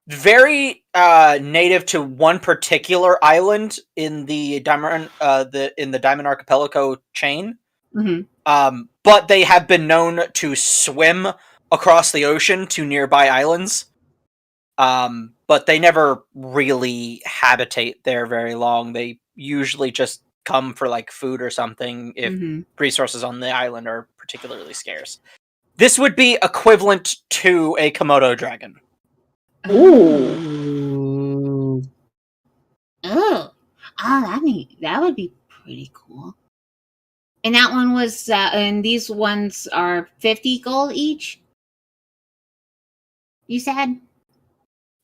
Speaker 2: very native to one particular island in the Diamond Archipelago chain.
Speaker 3: Mm-hmm.
Speaker 2: But they have been known to swim across the ocean to nearby islands. But they never really habitate there very long. They usually just come for like food or something if resources on the island are particularly scarce. This would be equivalent to a Komodo dragon.
Speaker 4: Ooh. Oh, that would be pretty cool. And that one was, and these ones are 50 gold each? You said?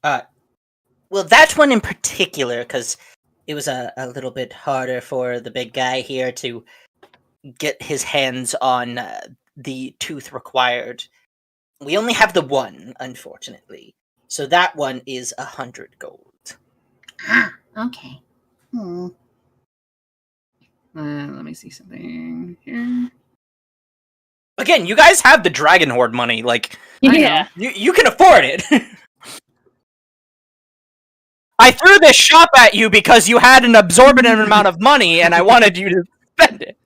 Speaker 7: Well, that one in particular, because it was a little bit harder for the big guy here to get his hands on the tooth required. We only have the one, unfortunately. So that one is 100 gold.
Speaker 4: Ah, okay.
Speaker 3: Let me see something here.
Speaker 2: Again, you guys have the Dragon Horde money. Like,
Speaker 5: Yeah.
Speaker 2: you can afford it. I threw this shop at you because you had an absorbent amount of money, and I wanted you to spend it.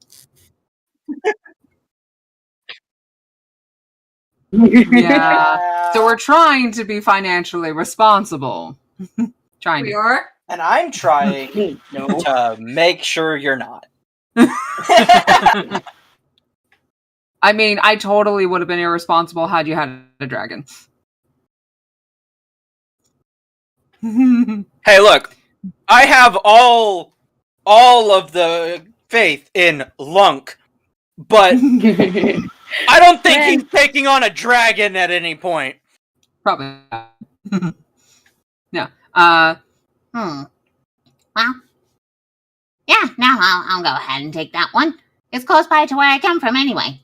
Speaker 3: Yeah. So we're trying to be financially responsible. Trying
Speaker 6: We
Speaker 3: to.
Speaker 6: are.
Speaker 2: And I'm trying to make sure you're not.
Speaker 3: I mean, I totally would have been irresponsible had you had a dragon.
Speaker 2: Hey, look, I have all of the faith in Lunk, but I don't think he's taking on a dragon at any point.
Speaker 3: Probably not. No.
Speaker 4: Well, yeah, no, I'll go ahead and take that one. It's close by to where I come from anyway.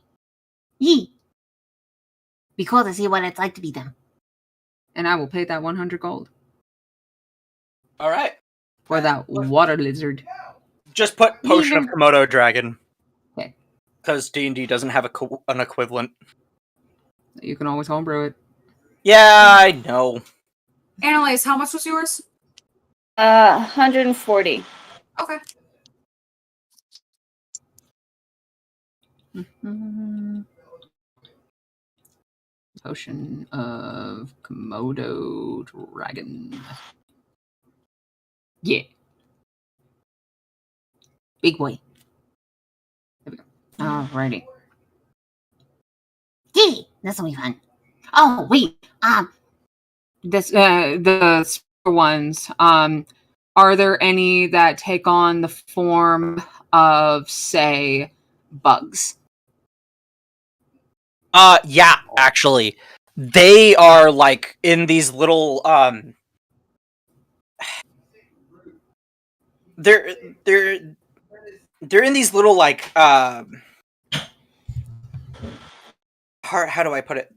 Speaker 4: Yee. Be cool to see what it's like to be them.
Speaker 3: And I will pay that 100 gold
Speaker 2: All right.
Speaker 3: for that water lizard.
Speaker 2: Just put Potion of Komodo Dragon.
Speaker 3: Okay.
Speaker 2: Because D&D doesn't have an equivalent.
Speaker 3: You can always homebrew it.
Speaker 2: Yeah, I know.
Speaker 6: Annalise, how much was yours?
Speaker 5: 140.
Speaker 6: Okay.
Speaker 3: Potion of Komodo Dragon. Yeah. Big boy. There we go. Alrighty.
Speaker 4: Gee, this will be fun. Oh, wait.
Speaker 3: This the spare ones. Are there any that take on the form of, say, bugs?
Speaker 2: Yeah, actually. They are like in these little they're in these little like how do I put it?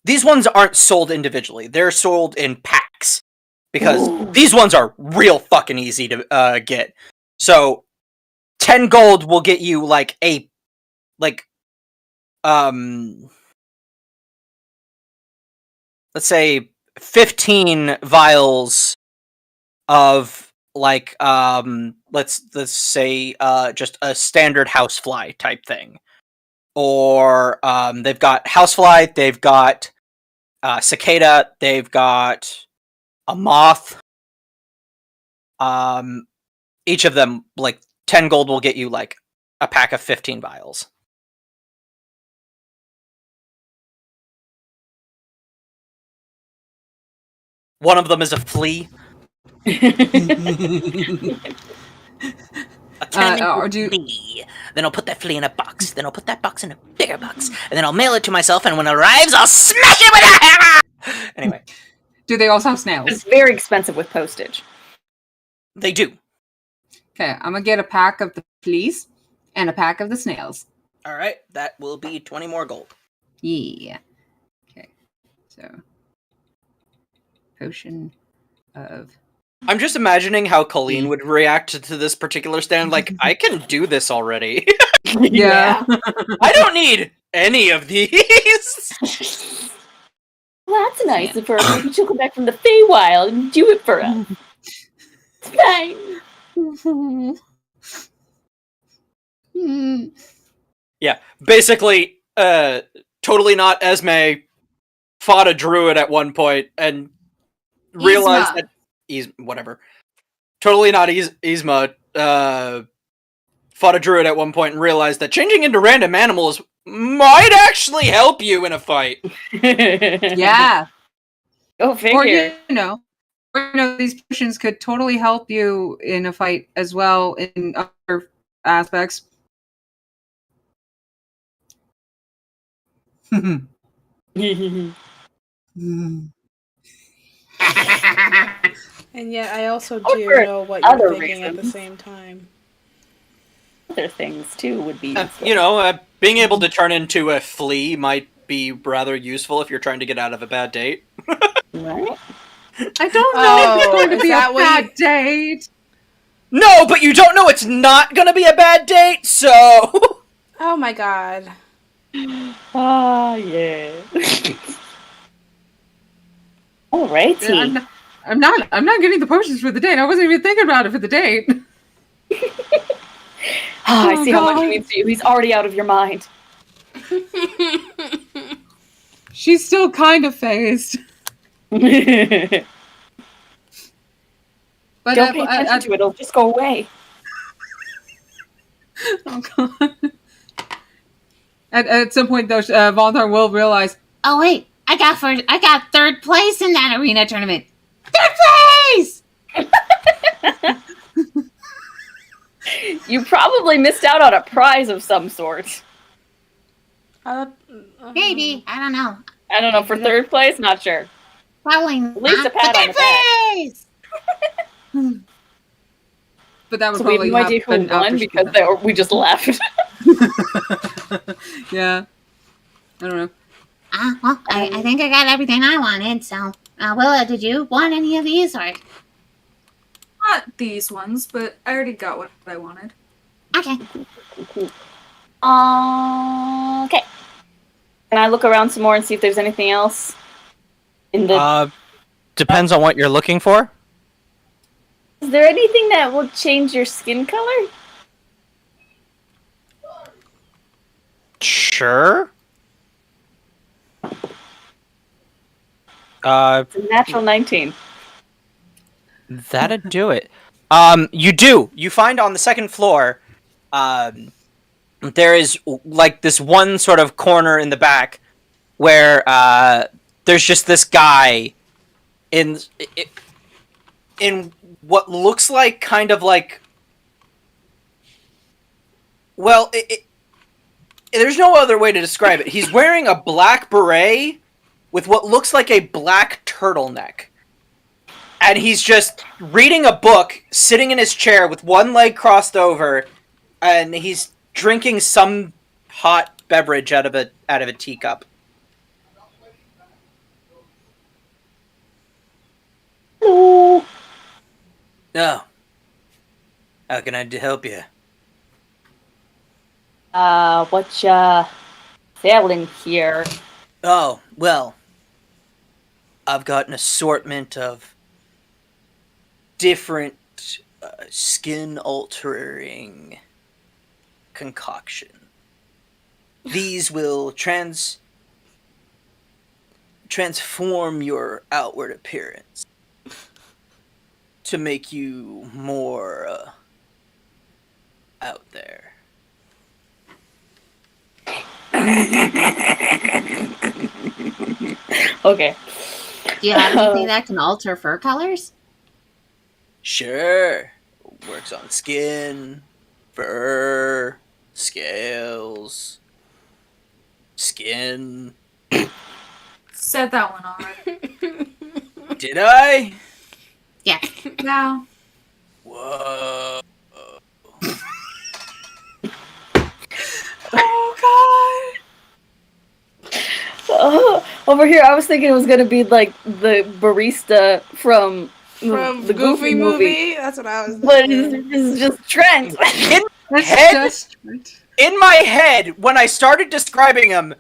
Speaker 2: These ones aren't sold individually. They're sold in packs because these ones are real fucking easy to get. So 10 gold will get you like a let's say 15 vials of like let's say just a standard housefly type thing. Or they've got housefly, they've got cicada, they've got a moth. Each of them, like 10 gold will get you like a pack of 15 vials. One of them is a flea. A tiny flea. Then I'll put that flea in a box. Then I'll put that box in a bigger box. And then I'll mail it to myself, and when it arrives, I'll smash it with a hammer! Anyway.
Speaker 3: Do they also have snails?
Speaker 5: It's very expensive with postage.
Speaker 2: They do.
Speaker 3: Okay, I'm gonna get a pack of the fleas and a pack of the snails.
Speaker 2: Alright, that will be 20 more gold.
Speaker 3: Yeah. Okay, so... Potion of...
Speaker 2: I'm just imagining how Colleen would react to this particular stand. Like, I can do this already.
Speaker 3: Yeah.
Speaker 2: I don't need any of these.
Speaker 5: Well, that's nice of her. Maybe she'll come back from the Feywild and do it for us. It's fine.
Speaker 2: Yeah, basically, totally not Esme fought a druid at one point and realized that whatever. Totally not Yzma fought a druid at one point and realized that changing into random animals might actually help you in a fight.
Speaker 3: Yeah.
Speaker 5: Go figure.
Speaker 3: Or, these potions could totally help you in a fight as well in other aspects.
Speaker 1: And yet I also do know what you're thinking at the same time.
Speaker 5: Other things, too, would be
Speaker 2: being able to turn into a flea might be rather useful if you're trying to get out of a bad date.
Speaker 5: Right?
Speaker 3: I don't know if it's going to be a bad date.
Speaker 2: No, but you don't know it's not going to be a bad date, so...
Speaker 1: Oh my god.
Speaker 5: Ah, yeah. Alrighty.
Speaker 3: I'm not getting the potions for the date. I wasn't even thinking about it for the date.
Speaker 5: I see how much he means to you. He's already out of your mind.
Speaker 3: She's still kind of phased.
Speaker 5: But don't pay attention to it. It'll just go away.
Speaker 3: Oh god. At some point, though, Voltar will realize.
Speaker 4: Oh wait, I got third place in that arena tournament. Third place.
Speaker 5: You probably missed out on a prize of some sort.
Speaker 4: Maybe, I don't know.
Speaker 5: I don't know, for third place? Not sure.
Speaker 4: Probably
Speaker 5: at least a pat on the back.
Speaker 3: But that would
Speaker 5: so
Speaker 3: probably
Speaker 5: we have no idea who won because we just left.
Speaker 3: Yeah. I don't know.
Speaker 4: Well, I think I got everything I wanted, so... Willa, did you want any of these, or...?
Speaker 6: Not these ones, but I already got what I wanted.
Speaker 4: Okay.
Speaker 5: Okay. Can I look around some more and see if there's anything else in the...
Speaker 2: Depends on what you're looking for.
Speaker 5: Is there anything that will change your skin color?
Speaker 2: Sure.
Speaker 5: It's a natural 19.
Speaker 2: That'd do it. You do. You find on the second floor, there is like this one sort of corner in the back where there's just this guy in what looks like kind of like, well, there's no other way to describe it. He's wearing a black beret with what looks like a black turtleneck. And he's just reading a book, sitting in his chair with one leg crossed over, and he's drinking some hot beverage out of a teacup.
Speaker 5: Hello.
Speaker 2: No. How can I help you?
Speaker 5: What ya selling here?
Speaker 2: Oh, well, I've got an assortment of different skin-altering concoction. These will transform your outward appearance to make you more out there.
Speaker 5: Okay.
Speaker 4: Do you have anything that can alter fur colors?
Speaker 2: Sure. Works on skin, fur, scales, skin.
Speaker 6: Said that one already.
Speaker 2: Did I?
Speaker 4: Yeah.
Speaker 6: Yeah.
Speaker 2: Whoa.
Speaker 1: Oh
Speaker 5: Over here, I was thinking it was gonna be like the barista from
Speaker 1: God. From
Speaker 5: the Goofy movie.
Speaker 1: That's what I was
Speaker 5: But
Speaker 1: thinking.
Speaker 5: it's just Trent.
Speaker 2: In my head, when I started describing him,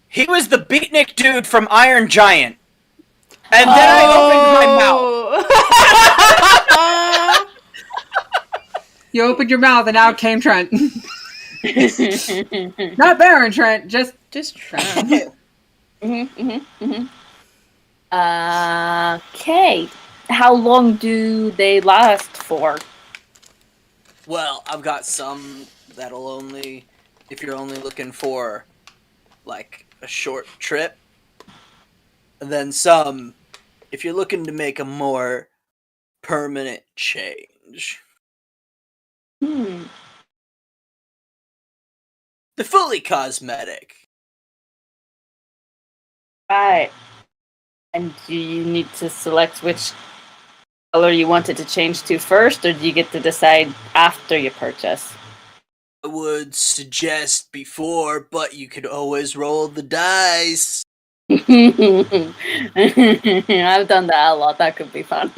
Speaker 2: he was the beatnik dude from Iron Giant. And then I opened my mouth.
Speaker 3: You opened your mouth and out came Trent. Not Baron Trent, just
Speaker 1: Trent.
Speaker 5: Okay. How long do they last for?
Speaker 2: Well, I've got some that'll only, if you're only looking for, like, a short trip. And then some, if you're looking to make a more permanent change.
Speaker 5: Hmm.
Speaker 2: The fully cosmetic.
Speaker 5: Right. And do you need to select which color you want it to change to first, or do you get to decide after you purchase?
Speaker 2: I would suggest before, but you could always roll the dice.
Speaker 5: I've done that a lot. That could be fun.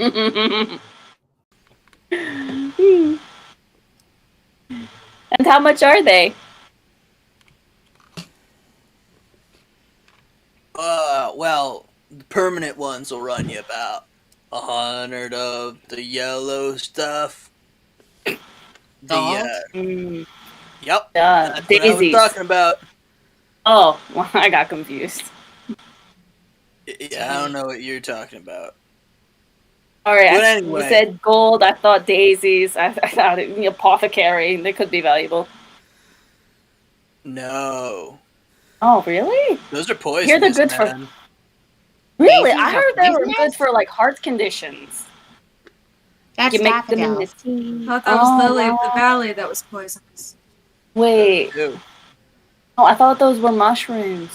Speaker 5: And how much are they?
Speaker 2: Well, the permanent ones will run you about 100 of the yellow stuff.
Speaker 5: Mm.
Speaker 2: Yep. That's
Speaker 5: Daisies.
Speaker 2: what I was talking about.
Speaker 5: Oh, well, I got confused.
Speaker 2: Yeah, I don't know what you're talking about.
Speaker 5: Alright,
Speaker 2: But anyway.
Speaker 5: You said gold, I thought daisies, I thought apothecary, they could be valuable.
Speaker 2: No.
Speaker 5: Oh, really?
Speaker 2: Those are poisonous,
Speaker 5: Here they're good
Speaker 2: man.
Speaker 5: Really?
Speaker 4: Daisies
Speaker 5: I
Speaker 4: are
Speaker 5: heard they were
Speaker 4: poisonous?
Speaker 5: good for, like, heart conditions.
Speaker 4: That's
Speaker 5: You make them in the
Speaker 4: daffodils.
Speaker 5: tea.
Speaker 6: I thought that was Lily of
Speaker 5: wow.
Speaker 6: the Valley that was poisonous.
Speaker 5: Wait.
Speaker 2: Ew.
Speaker 5: Oh, I thought those were mushrooms.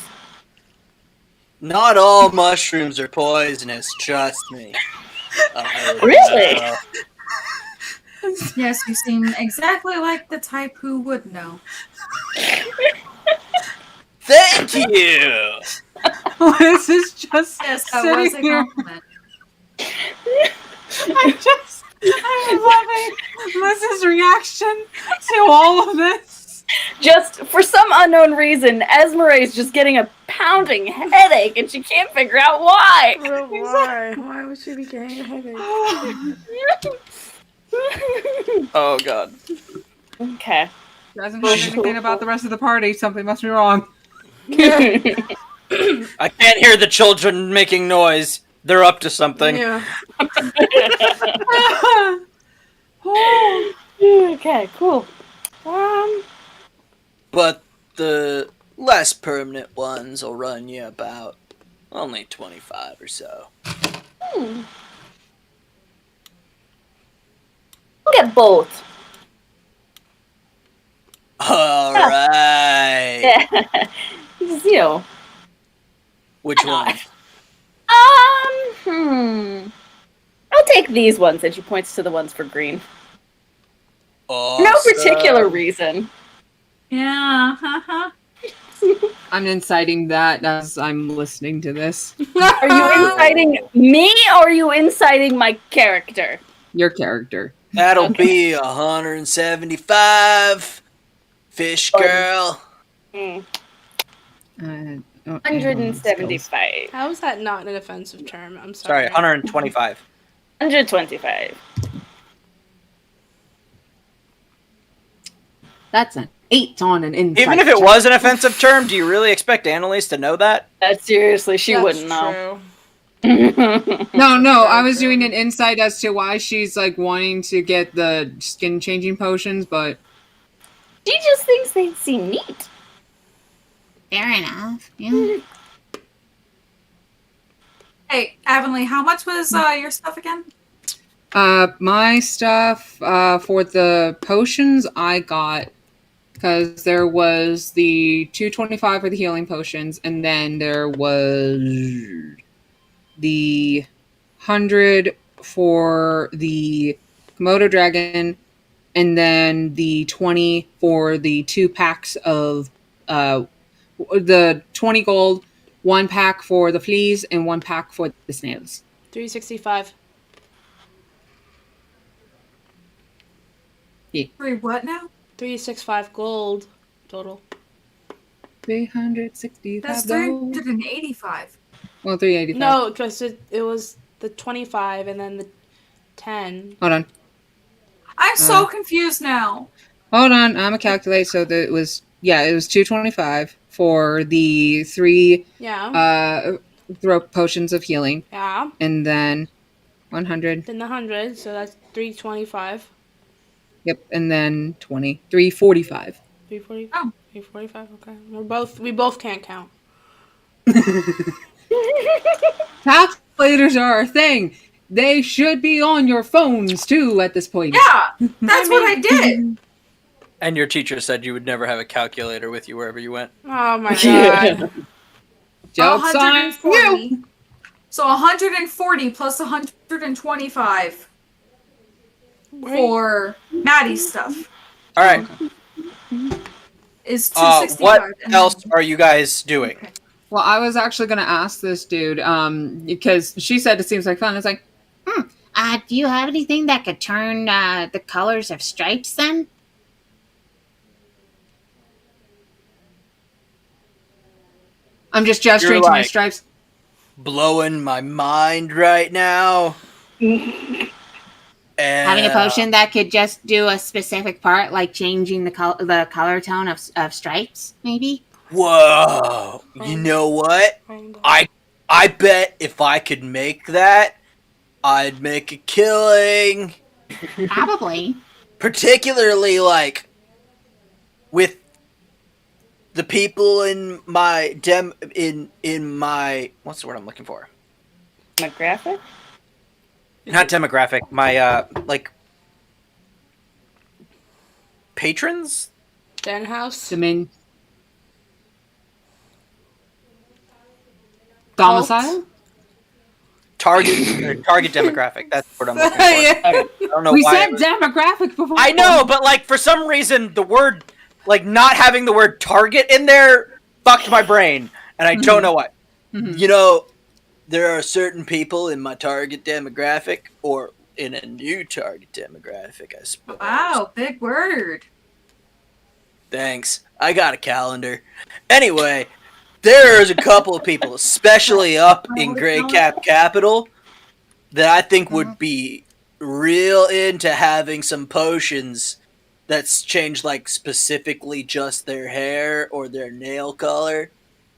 Speaker 2: Not all mushrooms are poisonous, trust me.
Speaker 5: Really?
Speaker 6: Yes, you seem exactly like the type who would know.
Speaker 2: Thank you!
Speaker 3: this is just
Speaker 6: Yes, that was a
Speaker 3: sitting here.
Speaker 6: compliment.
Speaker 3: I'm loving Liz's reaction to all of this.
Speaker 5: Just for some unknown reason, Esmeralda is just getting a pounding headache, and she can't figure out why.
Speaker 1: Why? Why would she be getting a headache?
Speaker 2: Oh god.
Speaker 5: Okay.
Speaker 3: She hasn't heard anything about the rest of the party. Something must be wrong.
Speaker 2: I can't hear the children making noise. They're up to something.
Speaker 1: Yeah.
Speaker 5: Okay, cool.
Speaker 2: But the less permanent ones will run you about only 25 or so.
Speaker 5: We'll get both.
Speaker 2: All right.
Speaker 5: Yeah. Just, you know.
Speaker 2: Which one?
Speaker 5: I'll take these ones, and she points to the ones for green.
Speaker 2: Awesome.
Speaker 5: No particular reason.
Speaker 6: Yeah.
Speaker 3: I'm inciting that as I'm listening to this.
Speaker 5: Are you inciting me, or are you inciting my character?
Speaker 3: Your character.
Speaker 2: That'll be 175. Fish girl.
Speaker 5: 175.
Speaker 1: How is that not an offensive term? I'm sorry.
Speaker 2: Sorry, 125.
Speaker 5: 125.
Speaker 3: That's an 8 on an insight.
Speaker 2: Even if it was an offensive term, do you really expect Annalise to know that?
Speaker 5: Seriously, she
Speaker 1: That's
Speaker 5: wouldn't know.
Speaker 3: No, I was doing an insight as to why she's like wanting to get the skin changing potions, but
Speaker 5: She just thinks they seem neat.
Speaker 4: Fair enough. Yeah.
Speaker 6: Hey, Avonlea, how much was your stuff again?
Speaker 3: my stuff for the potions I got, because there was the 225 for the healing potions, and then there was the 100 for the Komodo dragon, and then the 20 for the 2 packs of the 20 gold, 1 pack for the fleas, and 1 pack for the snails.
Speaker 1: 365.
Speaker 6: Three what now?
Speaker 1: 365 gold total.
Speaker 3: 365
Speaker 6: That's
Speaker 3: gold.
Speaker 6: 385.
Speaker 3: Well, 385.
Speaker 1: No, because it was the 25 and then the 10.
Speaker 3: Hold on.
Speaker 6: I'm so confused now.
Speaker 3: Hold on. I'm gonna calculate. So that it was 225 for the 3 throw potions of healing,
Speaker 1: Yeah.
Speaker 3: and then 100.
Speaker 1: Then the 100, so that's 325.
Speaker 3: Yep, and then 20. 345.
Speaker 1: 340.
Speaker 6: Oh.
Speaker 1: 345. Okay. We both can't count.
Speaker 3: Calculators are a thing. They should be on your phones too at this point.
Speaker 6: Yeah, that's what I did.
Speaker 2: And your teacher said you would never have a calculator with you wherever you went.
Speaker 1: Oh my god.
Speaker 3: Joke's on you.
Speaker 6: So 140 plus 125 for Maddie's stuff
Speaker 2: All right.
Speaker 6: is 265.
Speaker 2: What
Speaker 6: and
Speaker 2: else
Speaker 6: then-
Speaker 2: are you guys doing?
Speaker 6: Okay.
Speaker 3: Well, I was actually going to ask this dude, because she said it seems like fun. It's like,
Speaker 4: Do you have anything that could turn the colors of stripes then?
Speaker 3: I'm just gesturing
Speaker 2: You're
Speaker 3: to my
Speaker 2: like-
Speaker 3: stripes.
Speaker 2: Blowing my mind right now.
Speaker 4: Having a potion that could just do a specific part, like changing the color tone of stripes, maybe?
Speaker 2: Whoa! You know what? I bet if I could make that, I'd make a killing.
Speaker 4: Probably.
Speaker 2: Particularly, like, with the people in my in my what's the word I'm looking for?
Speaker 5: Demographic?
Speaker 2: Not demographic. My like patrons.
Speaker 1: Den house.
Speaker 3: Dominion. Domicile?
Speaker 2: Target demographic. That's what I'm looking for.
Speaker 1: Yeah.
Speaker 2: I don't know
Speaker 3: We
Speaker 2: why.
Speaker 3: said demographic before.
Speaker 2: I know, but like for some reason the word, like not having the word target in there fucked my brain, and I don't know why. You know, there are certain people in my target demographic, or in a new target demographic, I suppose.
Speaker 6: Wow, big word.
Speaker 2: Thanks. I got a calendar. Anyway, there's a couple of people, especially up in Grey Cap Capital, that I think would be real into having some potions that's changed, like, specifically just their hair or their nail color.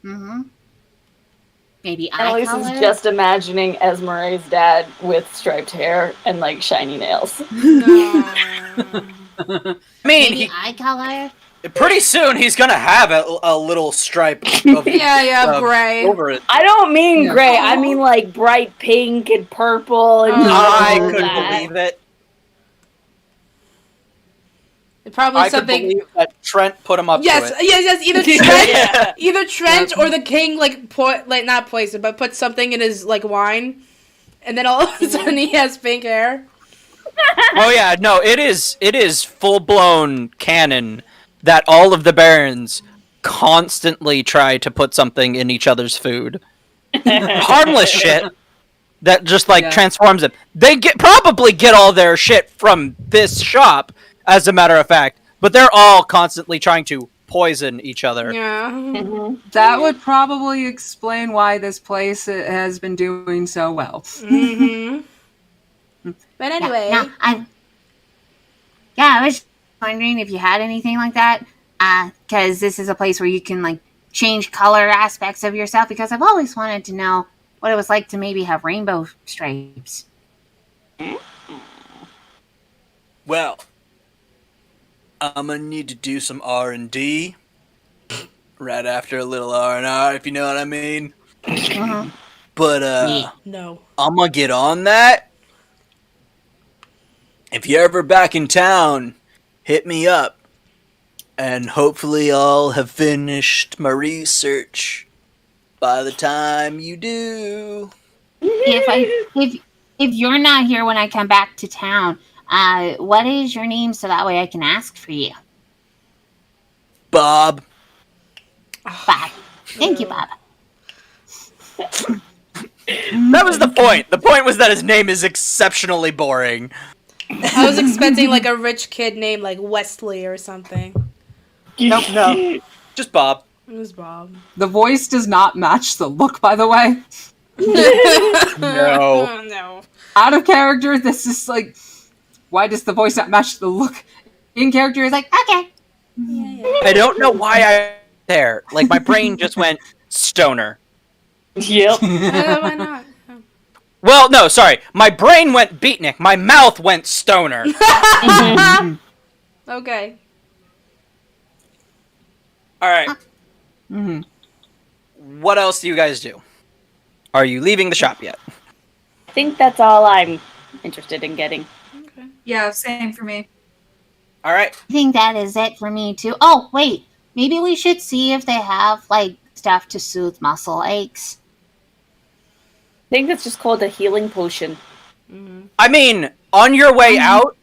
Speaker 4: Mm-hmm. Maybe eye
Speaker 5: Annalise
Speaker 4: color?
Speaker 5: is just imagining Esmeralda's dad with striped hair and, like, shiny nails.
Speaker 1: No.
Speaker 2: I mean,
Speaker 4: Maybe eye color?
Speaker 2: pretty soon he's gonna have a little stripe of
Speaker 1: gray.
Speaker 2: over it.
Speaker 5: I don't mean
Speaker 3: Yeah.
Speaker 5: gray. I mean, like, bright pink and purple and
Speaker 2: I
Speaker 5: all
Speaker 2: could
Speaker 5: that.
Speaker 2: believe it.
Speaker 1: Probably
Speaker 2: I could
Speaker 1: something.
Speaker 2: believe that Trent put him up
Speaker 1: Yes,
Speaker 2: to it.
Speaker 1: yes. Either Trent,
Speaker 5: Yeah.
Speaker 1: either Trent or the king, like not poison, but put something in his like wine, and then all of a sudden he has pink hair.
Speaker 2: Oh yeah, no, it is full blown canon that all of the barons constantly try to put something in each other's food. Harmless shit that just like transforms them. They probably get all their shit from this shop, as a matter of fact, but they're all constantly trying to poison each other.
Speaker 1: Yeah.
Speaker 3: That would probably explain why this place has been doing so well.
Speaker 1: Mm-hmm. But anyway,
Speaker 4: I was wondering if you had anything like that, because this is a place where you can like change color aspects of yourself. Because I've always wanted to know what it was like to maybe have rainbow stripes.
Speaker 2: Well, I'm gonna need to do some R&D right after a little R&R, if you know what I mean.
Speaker 4: Mm-hmm.
Speaker 2: But
Speaker 1: no.
Speaker 2: I'm gonna get on that. If you're ever back in town, hit me up. And hopefully I'll have finished my research by the time you do.
Speaker 4: If you're not here when I come back to town, what is your name so that way I can ask for you?
Speaker 2: Bob.
Speaker 4: Bob. Thank you, Bob.
Speaker 2: That was the point. The point was that his name is exceptionally boring.
Speaker 1: I was expecting like a rich kid named like Wesley or something.
Speaker 2: Nope, no. Just Bob.
Speaker 1: It was Bob.
Speaker 3: The voice does not match the look, by the way.
Speaker 2: No.
Speaker 1: No.
Speaker 3: Out of character, this is like, why does the voice not match the look? In character, it's like, okay.
Speaker 2: I don't know why I there. Like, my brain just went stoner.
Speaker 5: Yep.
Speaker 1: Why not?
Speaker 2: Well, no, sorry. My brain went beatnik. My mouth went stoner.
Speaker 1: Okay.
Speaker 2: Alright.
Speaker 3: Mm-hmm.
Speaker 2: What else do you guys do? Are you leaving the shop yet?
Speaker 5: I think that's all I'm interested in getting.
Speaker 1: Okay.
Speaker 6: Yeah, same for me.
Speaker 2: Alright.
Speaker 4: I think that is it for me, too. Oh, wait. Maybe we should see if they have, like, stuff to soothe muscle aches.
Speaker 5: I think that's just called a healing potion.
Speaker 1: Mm-hmm.
Speaker 2: I mean, on your way out,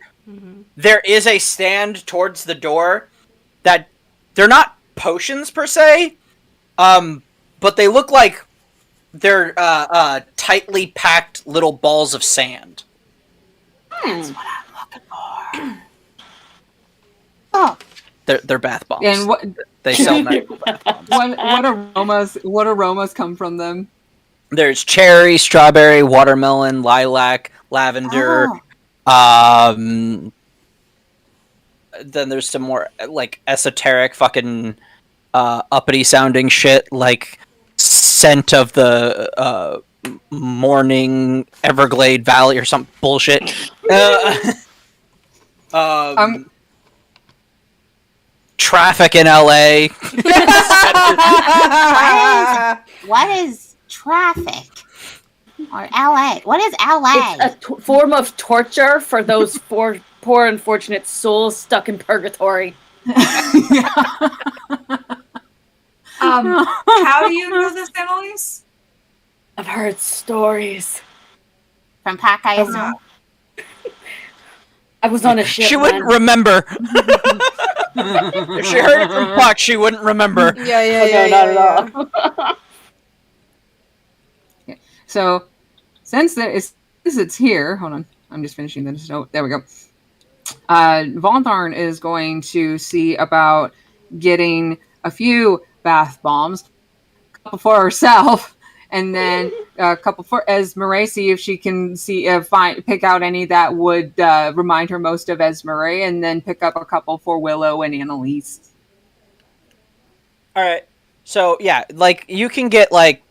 Speaker 2: there is a stand towards the door that they're not potions per se, but they look like they're tightly packed little balls of sand.
Speaker 4: That's what I'm looking for. Oh,
Speaker 2: They're bath bombs.
Speaker 3: And what
Speaker 2: They sell medical bath bombs.
Speaker 3: what aromas come from them?
Speaker 2: There's cherry, strawberry, watermelon, lilac, lavender.
Speaker 4: oh.
Speaker 2: Then there's some more like esoteric fucking uppity sounding shit like scent of the morning Everglade Valley or some bullshit. Traffic in LA.
Speaker 4: What is traffic? Or LA? What is LA?
Speaker 5: It's a form of torture for those poor unfortunate souls stuck in purgatory.
Speaker 6: How do you know this, Annalise?
Speaker 5: I've heard stories.
Speaker 4: From Pac, I assume.
Speaker 5: I was on a ship.
Speaker 2: She wouldn't
Speaker 5: man.
Speaker 2: remember. If she heard it from Puck, she wouldn't remember.
Speaker 1: Yeah.
Speaker 5: Not at all.
Speaker 3: So, since it's here, hold on, I'm just finishing this note. There we go. Von Tharn is going to see about getting a few bath bombs, a couple for herself, and then a couple for Esmeralda, see if she can pick out any that would remind her most of Esmeralda, and then pick up a couple for Willow and Annalise.
Speaker 2: All right. So yeah, like you can get like,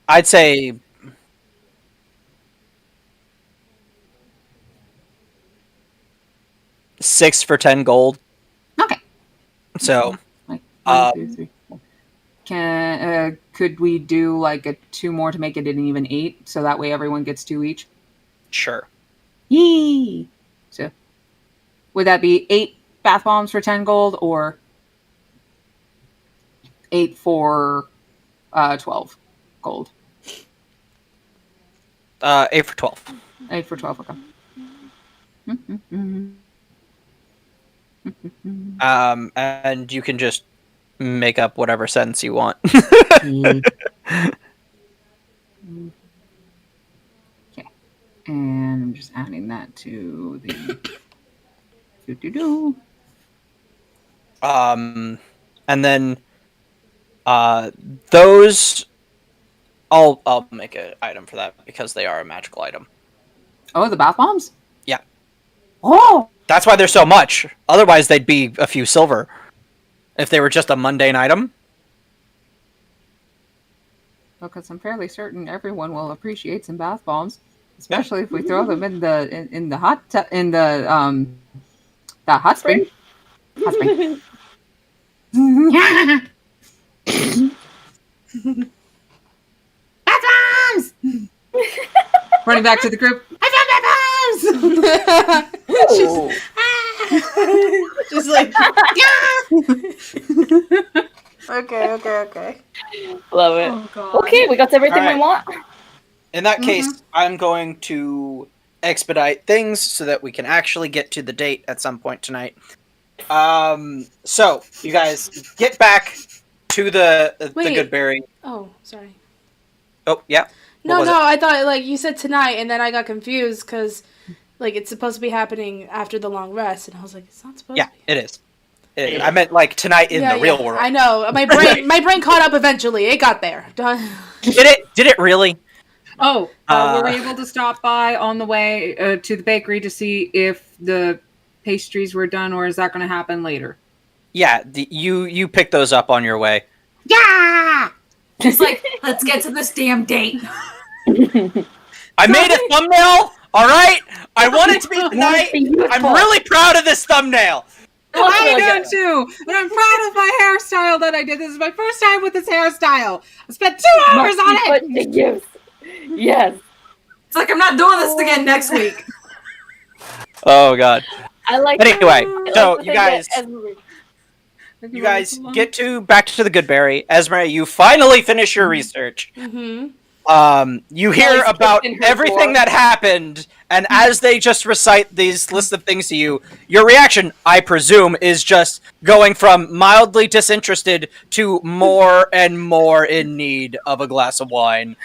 Speaker 2: I'd say 6 for 10 gold.
Speaker 3: Okay.
Speaker 2: So,
Speaker 3: like 1, 2, 3, 4. Could we do like a 2 more to make it an even 8, so that way everyone gets 2 each?
Speaker 2: Sure.
Speaker 3: Yee! So, would that be 8 bath bombs for 10 gold, or 8 for 12 gold?
Speaker 2: 8 for 12.
Speaker 3: 8 for 12, okay.
Speaker 2: And you can just make up whatever sentence you want.
Speaker 3: Okay. And I'm just adding that to the
Speaker 2: And then those I'll make an item for that because they are a magical item.
Speaker 3: Oh, the bath bombs?
Speaker 2: Yeah.
Speaker 3: Oh!
Speaker 2: That's why there's so much. Otherwise they'd be a few silver. If they were just a mundane item.
Speaker 3: Because I'm fairly certain everyone will appreciate some bath bombs, especially if we throw them in the hot spring. Hot spring. Bath bombs! Running back to the group. I found bath bombs!
Speaker 1: Just like Okay.
Speaker 5: Love it.
Speaker 6: Oh, God.
Speaker 5: Okay, we got everything
Speaker 2: All right.
Speaker 5: we want.
Speaker 2: In that case, I'm going to expedite things so that we can actually get to the date at some point tonight. So you guys get back to the
Speaker 1: Wait.
Speaker 2: Goodberry.
Speaker 1: Oh, sorry.
Speaker 2: Oh yeah.
Speaker 1: No,
Speaker 2: was it?
Speaker 1: I thought like you said tonight, and then I got confused because like it's supposed to be happening after the long rest, and I was like, it's not supposed
Speaker 2: Yeah,
Speaker 1: to be.
Speaker 2: it is. I meant like tonight in the real world.
Speaker 1: I know. My brain caught up eventually. It got there. Done.
Speaker 2: Did it really?
Speaker 3: Oh, were we able to stop by on the way to the bakery to see if the pastries were done, or is that going to happen later?
Speaker 2: Yeah, you picked those up on your way.
Speaker 3: Yeah!
Speaker 6: Just like, let's get to this damn date.
Speaker 2: I made a thumbnail. All right, I want it to be tonight. I'm really proud of this thumbnail.
Speaker 3: I do too, but I'm proud of my hairstyle that I did. This is my first time with this hairstyle. I spent 2 hours on it.
Speaker 5: Yes.
Speaker 6: It's like, I'm not doing this again next week.
Speaker 2: Oh God.
Speaker 5: I like.
Speaker 2: Anyway, so
Speaker 5: the
Speaker 2: you
Speaker 5: thing
Speaker 2: guys get back to the Goodberry. Esmeralda, you finally finish your research.
Speaker 1: Mm-hmm.
Speaker 2: You hear about everything that happened, and as they just recite these lists of things to you, your reaction, I presume, is just going from mildly disinterested to more and more in need of a glass of wine.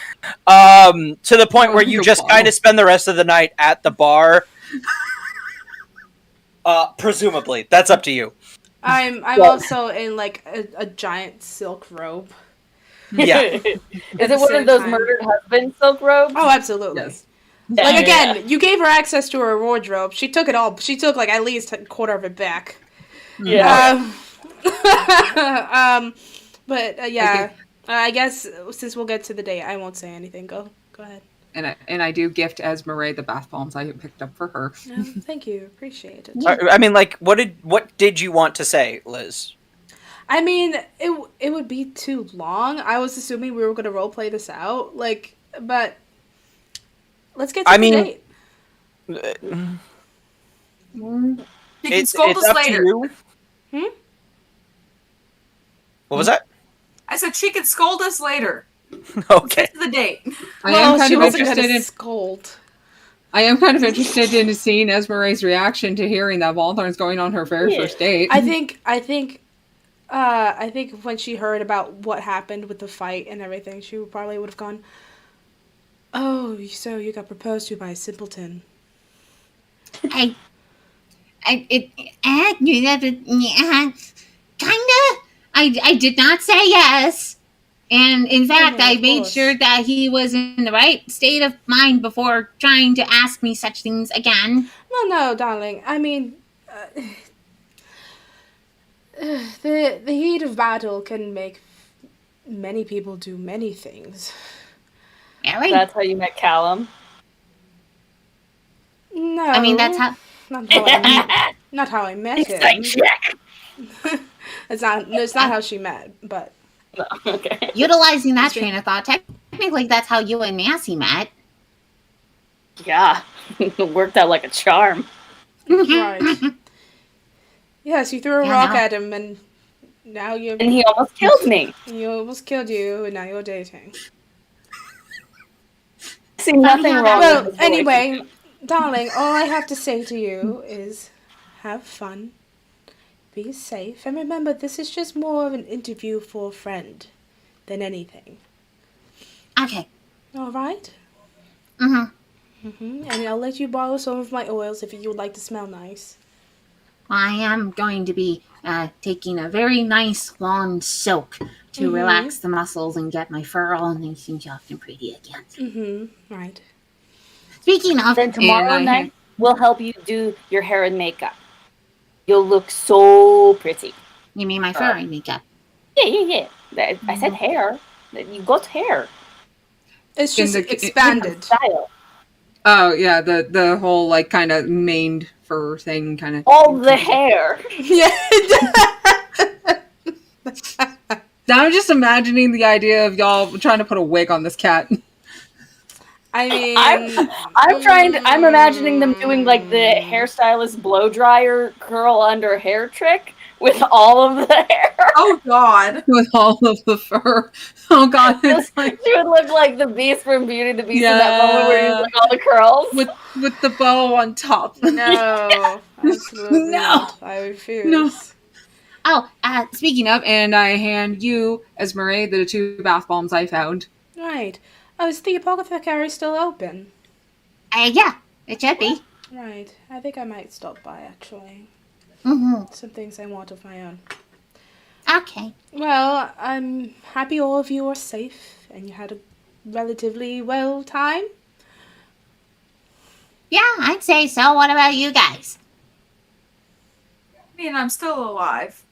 Speaker 2: To the point where you just kind of spend the rest of the night at the bar. Presumably. That's up to you.
Speaker 1: I'm also in like a giant silk robe.
Speaker 2: Yeah.
Speaker 5: Is it one of those murdered husband silk robes?
Speaker 1: Oh, absolutely.
Speaker 3: Yes.
Speaker 1: Like again, you gave her access to her wardrobe. She took it all. She took like at least a quarter of it back.
Speaker 5: Yeah.
Speaker 1: But yeah, I guess since we'll get to the date, I won't say anything. Go ahead.
Speaker 3: And I do gift Esmeralda the bath bombs I picked up for her.
Speaker 1: Thank you, appreciate it.
Speaker 2: I mean, like, what did you want to say, Liz?
Speaker 1: I mean, it would be too long. I was assuming we were going to roleplay this out, like, but let's get to the date.
Speaker 6: You can scold us later.
Speaker 2: What was that?
Speaker 6: I said she could scold us later.
Speaker 2: Okay.
Speaker 6: Let's get to the date.
Speaker 3: I am kind
Speaker 1: she
Speaker 3: of
Speaker 1: wasn't
Speaker 3: interested
Speaker 1: gonna
Speaker 3: in
Speaker 1: scold.
Speaker 3: I am kind of interested in seeing Esmeralda's reaction to hearing that Valthorn's going on her very first date.
Speaker 1: I think when she heard about what happened with the fight and everything, she probably would have gone, "Oh, so you got proposed to by a simpleton."
Speaker 4: Kinda. I did not say yes. And in fact, I made sure that he was in the right state of mind before trying to ask me such things again.
Speaker 1: Well, no, darling. I mean, the heat of battle can make many people do many things.
Speaker 4: Really?
Speaker 5: That's how you met Callum?
Speaker 1: No.
Speaker 4: I mean, that's how...
Speaker 1: Not how I met
Speaker 5: Insight
Speaker 1: him.
Speaker 5: check.
Speaker 1: It's not how she met, but...
Speaker 5: No, okay.
Speaker 4: Utilizing that train of thought, technically that's how you and Massey met.
Speaker 5: Yeah. It worked out like a charm.
Speaker 1: Right. Yes, you threw a rock at him, and now you're...
Speaker 5: And he almost killed me.
Speaker 1: He almost killed you, and now you're dating.
Speaker 5: See nothing wrong
Speaker 1: Well,
Speaker 5: with this
Speaker 1: anyway, darling, all I have to say to you is have fun, be safe, and remember, this is just more of an interview for a friend than anything.
Speaker 4: Okay.
Speaker 1: All right?
Speaker 4: Mm-hmm.
Speaker 1: And I'll let you borrow some of my oils if you would like to smell nice.
Speaker 4: I am going to be taking a very nice long soak to relax the muscles and get my fur all nice and soft and pretty again.
Speaker 1: Right.
Speaker 4: Speaking of...
Speaker 5: Then tomorrow night, we'll help you do your hair and makeup. You'll look so pretty.
Speaker 4: You mean my fur and makeup?
Speaker 5: Yeah. I said hair. You got hair.
Speaker 1: It's just expanded.
Speaker 5: Style.
Speaker 3: Oh yeah, the whole like kind of maned fur thing, kind of.
Speaker 5: All the hair.
Speaker 1: Yeah.
Speaker 3: Now I'm just imagining the idea of y'all trying to put a wig on this cat.
Speaker 1: I mean,
Speaker 5: I'm imagining them doing like the hairstylist blow dryer curl under hair trick with all of the hair.
Speaker 6: Oh God!
Speaker 3: With all of the fur. Oh God! It's like,
Speaker 5: she would look like the Beast from Beauty and the Beast in that moment where he's like all the curls
Speaker 3: with the bow on top.
Speaker 1: no, absolutely
Speaker 3: No.
Speaker 1: not. I refuse.
Speaker 3: No.
Speaker 4: Oh,
Speaker 3: Speaking of, and I hand you, Esmeralda, the 2 bath bombs I found.
Speaker 1: Right. Oh, is the apothecary still open?
Speaker 4: Yeah, it should be.
Speaker 1: Right. I think I might stop by, actually. Some things I want of my own.
Speaker 4: Okay.
Speaker 1: Well, I'm happy all of you are safe and you had a relatively well time.
Speaker 4: Yeah, I'd say so. What about you guys?
Speaker 6: I mean, I'm still alive.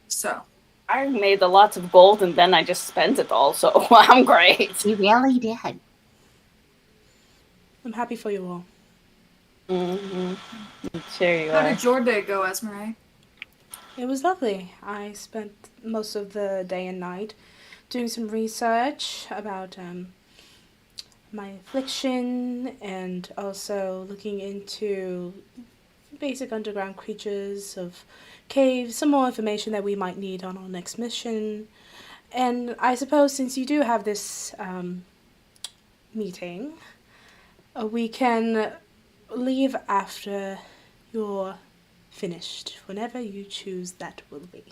Speaker 6: So.
Speaker 5: I made lots of gold and then I just spent it all, so I'm great.
Speaker 4: You really did.
Speaker 1: I'm happy for you all.
Speaker 5: Sure you
Speaker 6: How
Speaker 5: are.
Speaker 6: did your day go, Esmeralda?
Speaker 1: It was lovely. I spent most of the day and night doing some research about my affliction and also looking into basic underground creatures of caves, some more information that we might need on our next mission. And I suppose since you do have this meeting, we can leave after you're finished, whenever you choose that will be.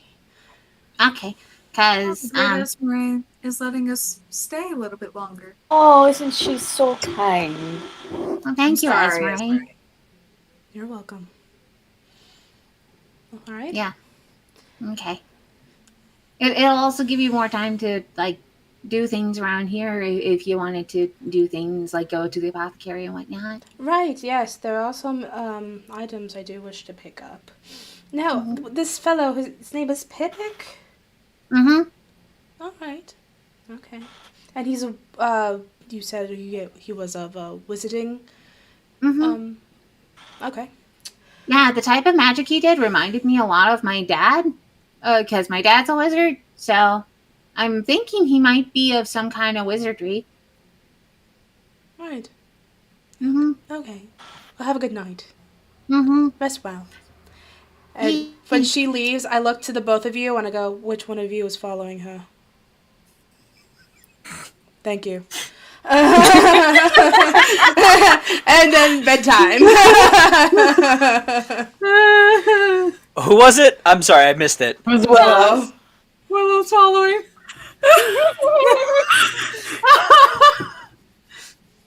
Speaker 4: Okay, because
Speaker 6: Esmeralda is letting us stay a little bit longer.
Speaker 5: Oh, isn't she so kind?
Speaker 4: well, thank you, Esmeralda.
Speaker 1: You're welcome. All right.
Speaker 4: Yeah. Okay. It'll also give you more time to like do things around here if you wanted to do things like go to the apothecary and whatnot.
Speaker 1: Right. Yes, there are some items I do wish to pick up. Now, this fellow, his name is Pippic? All right. Okay. And he's a, you said he was of wizarding? Okay.
Speaker 4: Yeah, the type of magic he did reminded me a lot of my dad, because my dad's a wizard, so I'm thinking he might be of some kind of wizardry.
Speaker 1: Right.
Speaker 4: Mm-hmm.
Speaker 1: Okay. Well, have a good night.
Speaker 4: Mm-hmm.
Speaker 1: Rest well. And when she leaves, I look to the both of you and I go, which one of you is following her? Thank you. And then bedtime.
Speaker 2: Who was it? I'm sorry, I missed it.
Speaker 5: As well.
Speaker 3: Willow's following.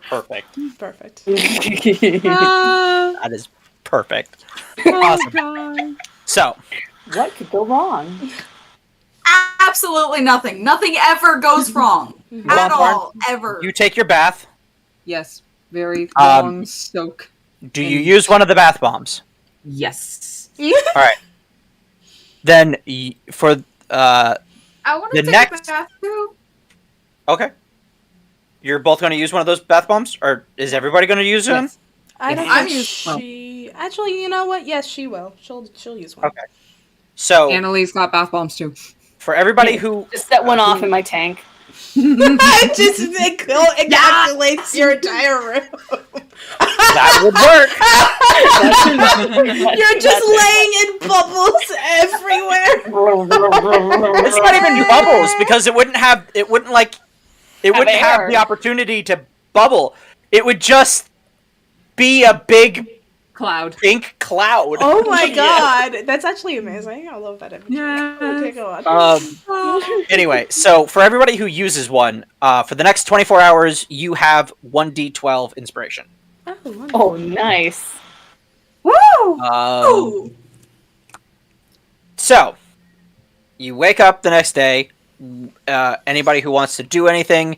Speaker 2: Perfect.
Speaker 1: Perfect.
Speaker 2: That is perfect. Awesome.
Speaker 3: God.
Speaker 2: So,
Speaker 5: What could go wrong?
Speaker 6: Absolutely nothing. Nothing ever goes wrong. At all. Ever.
Speaker 2: you take your bath.
Speaker 3: Yes. Very long soak.
Speaker 2: Do you use one of the bath bombs?
Speaker 3: Yes.
Speaker 2: All right. Then for
Speaker 6: I want
Speaker 2: the
Speaker 6: to take
Speaker 2: next-
Speaker 6: a bath too.
Speaker 2: okay, you're both going to use one of those bath bombs, or is everybody going to use one?
Speaker 3: Yes.
Speaker 1: I don't
Speaker 6: I'm
Speaker 1: think
Speaker 6: used-
Speaker 1: she. Actually, you know what? Yes, she will. She'll use one.
Speaker 2: Okay. So
Speaker 3: Annalise got bath bombs too.
Speaker 2: for everybody who
Speaker 5: Just set one off in my tank.
Speaker 1: It just encapsulates your entire room.
Speaker 2: that would work.
Speaker 1: You're just laying in bubbles everywhere.
Speaker 2: It's not even bubbles because it wouldn't have
Speaker 5: air.
Speaker 2: the opportunity to bubble. It would just be a big
Speaker 3: Cloud.
Speaker 2: pink cloud.
Speaker 1: Oh my god, that's actually amazing. I love that image.
Speaker 3: Yes.
Speaker 1: Okay, go on.
Speaker 2: Anyway, so for everybody who uses one, for the next 24 hours, you have 1d12 inspiration.
Speaker 1: Oh, wonderful.
Speaker 5: Oh, nice.
Speaker 2: Um, so, you wake up the next day. Anybody who wants to do anything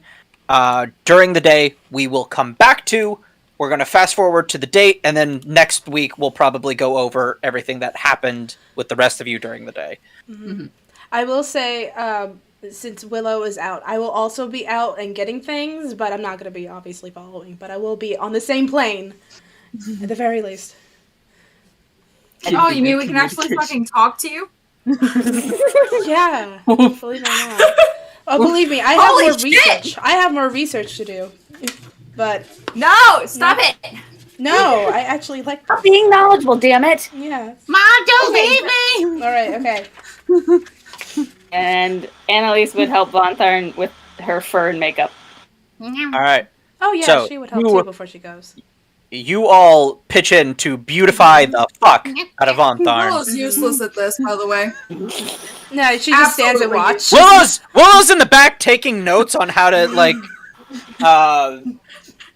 Speaker 2: during the day, we will come back to. We're going to fast forward to the date, and then next week we'll probably go over everything that happened with the rest of you during the day.
Speaker 1: Mm-hmm. I will say, since Willow is out, I will also be out and getting things, but I'm not going to be obviously following. But I will be on the same plane, at the very least.
Speaker 6: Oh, you mean we can actually fucking talk to you?
Speaker 1: Yeah, believe it or not. Oh, believe me, I have
Speaker 6: Holy
Speaker 1: more
Speaker 6: shit!
Speaker 1: research. I have more research to do. But
Speaker 6: No, stop it.
Speaker 1: no, I actually like.
Speaker 5: Stop being knowledgeable, damn it.
Speaker 1: Yeah.
Speaker 4: Mom, don't leave me!
Speaker 1: All right. Okay.
Speaker 5: And Annalise would help Von Tharn with her fur and makeup.
Speaker 2: All right.
Speaker 1: Oh yeah,
Speaker 2: So,
Speaker 1: she would help
Speaker 2: you
Speaker 1: too
Speaker 2: were-
Speaker 1: before she goes.
Speaker 2: You all pitch in to beautify the fuck out of Von Tharn.
Speaker 6: Willow's useless at this, by the way.
Speaker 1: No, she just stands and
Speaker 6: Absolutely.
Speaker 1: watches.
Speaker 2: Willow's in the back taking notes on how to like.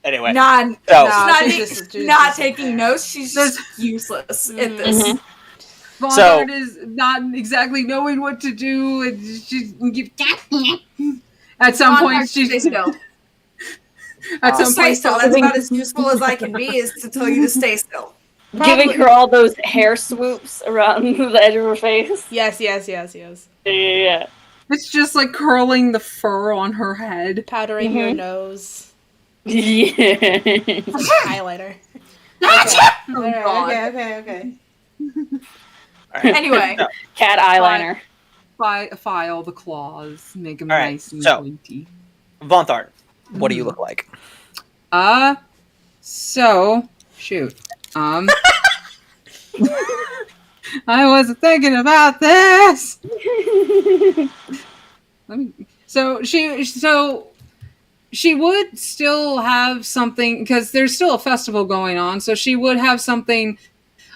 Speaker 2: Anyway,
Speaker 6: Not,
Speaker 2: So-
Speaker 6: not,
Speaker 1: She's
Speaker 6: not taking notes. She's just useless at this.
Speaker 3: Von
Speaker 2: So-
Speaker 3: Tharn is not exactly knowing what to do, and she's at some
Speaker 6: Von
Speaker 3: point
Speaker 6: Tharn,
Speaker 3: she's
Speaker 6: stay still.
Speaker 3: at some
Speaker 6: Stay
Speaker 3: point
Speaker 6: still. That's about as useful as I can be, is to tell you to stay still.
Speaker 5: Giving her all those hair swoops around the edge of her face.
Speaker 1: Yes.
Speaker 5: Yeah.
Speaker 3: it's just like curling the fur on her head.
Speaker 1: Powdering your nose.
Speaker 5: Yeah.
Speaker 1: Highlighter.
Speaker 3: Oh, God.
Speaker 1: Okay.
Speaker 6: Anyway,
Speaker 5: Cat eyeliner.
Speaker 3: File the claws, make them
Speaker 2: All right,
Speaker 3: nice and
Speaker 2: so-
Speaker 3: pointy.
Speaker 2: Von Tharn, what do you look like?
Speaker 3: So shoot. I was thinking about this. So she would still have something because there's still a festival going on. So she would have something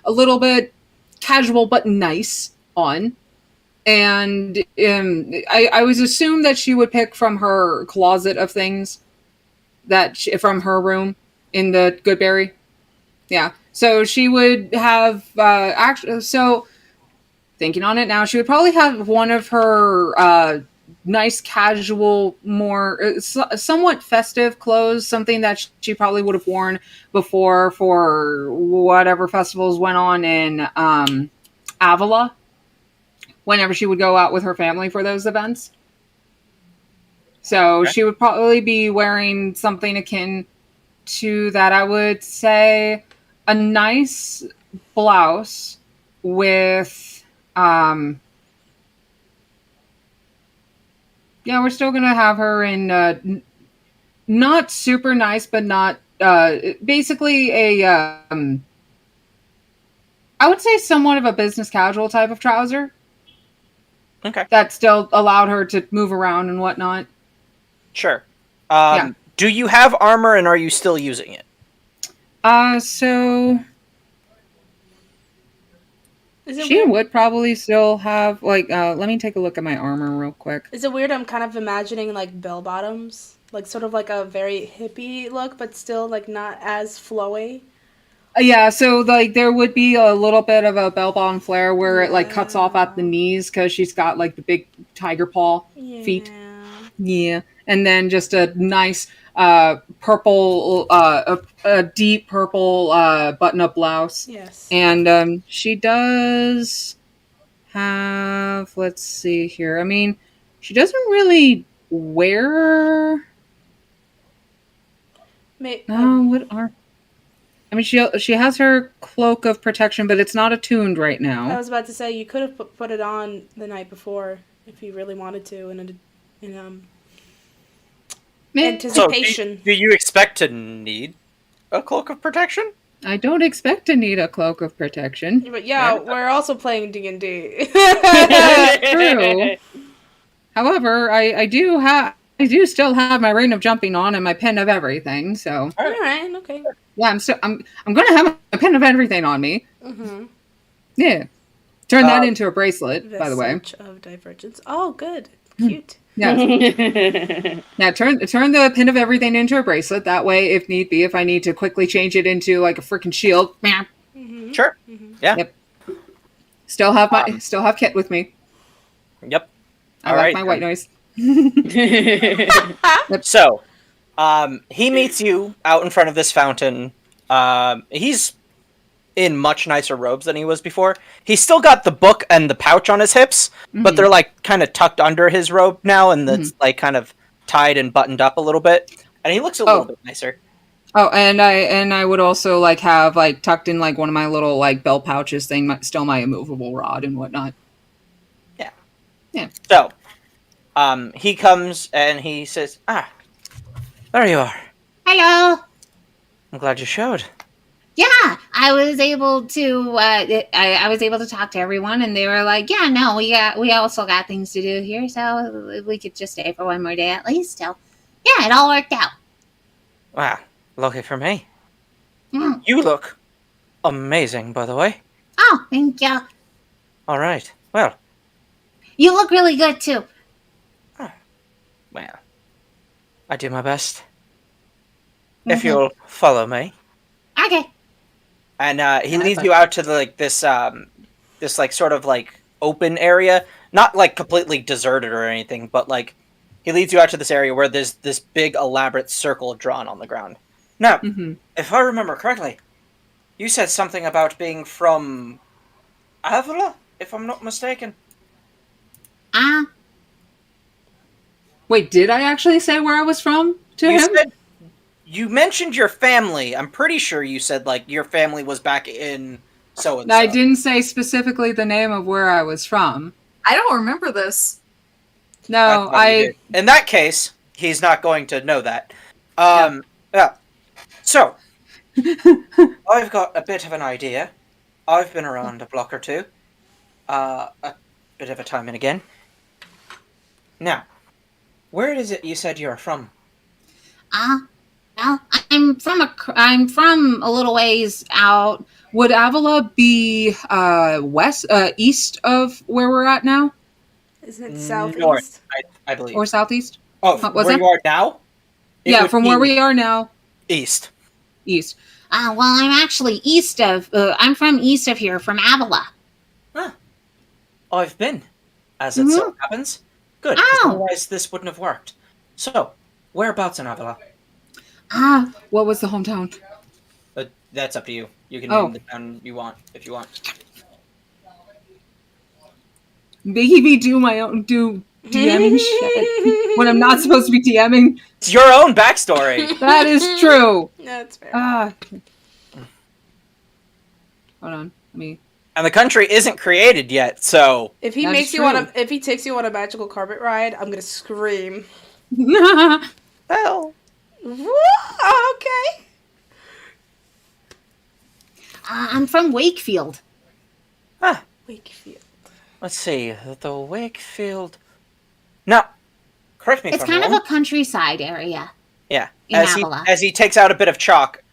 Speaker 3: a little bit casual but nice on. And I was assumed that she would pick from her closet of things from her room in the Goodberry. Yeah. So she would have so thinking on it now, she would probably have one of her nice casual, more somewhat festive clothes, something that she probably would have worn before for whatever festivals went on in Avonlea, whenever she would go out with her family for those events. So she would probably be wearing something akin to that. I would say a nice blouse with we're still gonna have her in not super nice, but not basically a I would say somewhat of a business casual type of trouser.
Speaker 2: Okay.
Speaker 3: That still allowed her to move around and whatnot.
Speaker 2: Sure.
Speaker 3: Yeah.
Speaker 2: Do you have armor, and are you still using it?
Speaker 3: So
Speaker 1: Is it
Speaker 3: she
Speaker 1: weird?
Speaker 3: would probably still have let me take a look at my armor real quick.
Speaker 1: Is it weird? I'm kind of imagining like bell bottoms, like sort of like a very hippie look, but still like not as flowy.
Speaker 3: Yeah, so like there would be a little bit of a bell bottom flare where it like cuts off at the knees because she's got like the big tiger paw feet. Yeah, and then just a nice purple, a deep purple button-up blouse.
Speaker 1: Yes.
Speaker 3: And she does have. Let's see here. I mean, she doesn't really wear. What are? I mean, she has her cloak of protection, but it's not attuned right now.
Speaker 1: I was about to say you could have put it on the night before if you really wanted to, in anticipation.
Speaker 2: So, do you expect to need a cloak of protection?
Speaker 3: I don't expect to need a cloak of protection.
Speaker 1: But yeah, we're also playing D&D.
Speaker 3: True. However, I do still have my ring of jumping on and my pen of everything. So.
Speaker 1: All right. Okay.
Speaker 3: Yeah, I'm gonna have a pen of everything on me.
Speaker 1: Mm-hmm.
Speaker 3: Yeah. Turn that into a bracelet, by the way.
Speaker 1: Of divergence. Oh, good. Cute.
Speaker 3: Yeah. Now turn the pin of everything into a bracelet. That way, if need be, if I need to quickly change it into like a freaking shield.
Speaker 1: Mm-hmm.
Speaker 2: Sure. Mm-hmm. Yeah.
Speaker 3: Yep. Still have Kit with me.
Speaker 2: Yep.
Speaker 3: I like my white noise.
Speaker 2: Yep. So, he meets you out in front of this fountain. He's in much nicer robes than he was before. He's still got the book and the pouch on his hips, but they're like kind of tucked under his robe now, and it's like kind of tied and buttoned up a little bit. And he looks a little bit nicer.
Speaker 3: Oh, and I would also like have like tucked in like one of my little like belt pouches thing, still my immovable rod and whatnot.
Speaker 2: Yeah.
Speaker 3: Yeah.
Speaker 2: So, he comes and he says, there you are.
Speaker 4: Hello.
Speaker 2: I'm glad you showed.
Speaker 4: Yeah, I was able to. I was able to talk to everyone, and they were like, "Yeah, no, we also got things to do here, so we could just stay for one more day at least." So, yeah, it all worked out.
Speaker 2: Wow, lucky for me.
Speaker 4: Mm.
Speaker 2: You look amazing, by the way.
Speaker 4: Oh, thank you.
Speaker 2: All right. Well,
Speaker 4: you look really good too.
Speaker 2: Well, I do my best. If you'll follow me.
Speaker 4: Okay.
Speaker 2: And he leads you out to this like sort of like open area, not like completely deserted or anything, but like he leads you out to this area where there's this big elaborate circle drawn on the ground. Now, if I remember correctly, you said something about being from Avonlea, if I'm not mistaken.
Speaker 3: Wait, did I actually say where I was from to him?
Speaker 2: You mentioned your family. I'm pretty sure you said, like, your family was back in so-and-so.
Speaker 3: I didn't say specifically the name of where I was from.
Speaker 6: I don't remember this.
Speaker 3: No,
Speaker 2: In that case, he's not going to know that. Yeah. So, I've got a bit of an idea. I've been around a block or two. A bit of a time and again. Now, where is it you said you're from?
Speaker 4: Well, I'm from a little ways out.
Speaker 3: Would Avonlea be east of where we're at now?
Speaker 1: Isn't it southeast?
Speaker 2: North, I believe.
Speaker 3: Or southeast?
Speaker 2: Oh, where you are now?
Speaker 3: Yeah, from where we are now.
Speaker 2: East.
Speaker 3: East.
Speaker 4: Well, I'm actually I'm from east of here, from Avonlea.
Speaker 2: Huh. I've been, as it so happens. Good, otherwise this wouldn't have worked. So, whereabouts in Avonlea?
Speaker 3: What was the hometown?
Speaker 2: That's up to you. You can name the town you want, if you want.
Speaker 3: Maybe do DMing shit when I'm not supposed to be DMing.
Speaker 2: It's your own backstory.
Speaker 3: That is true.
Speaker 1: That's fair.
Speaker 3: Hold on,
Speaker 2: And the country isn't created yet, so
Speaker 1: if he takes you on a magical carpet ride, I'm gonna scream.
Speaker 2: Well.
Speaker 1: Okay.
Speaker 4: I'm from Wakefield.
Speaker 1: Wakefield.
Speaker 2: Let's see. The Wakefield. Now, correct me if I'm wrong.
Speaker 4: It's kind of a countryside area.
Speaker 2: Yeah.
Speaker 4: In Avonlea.
Speaker 2: As he takes out a bit of chalk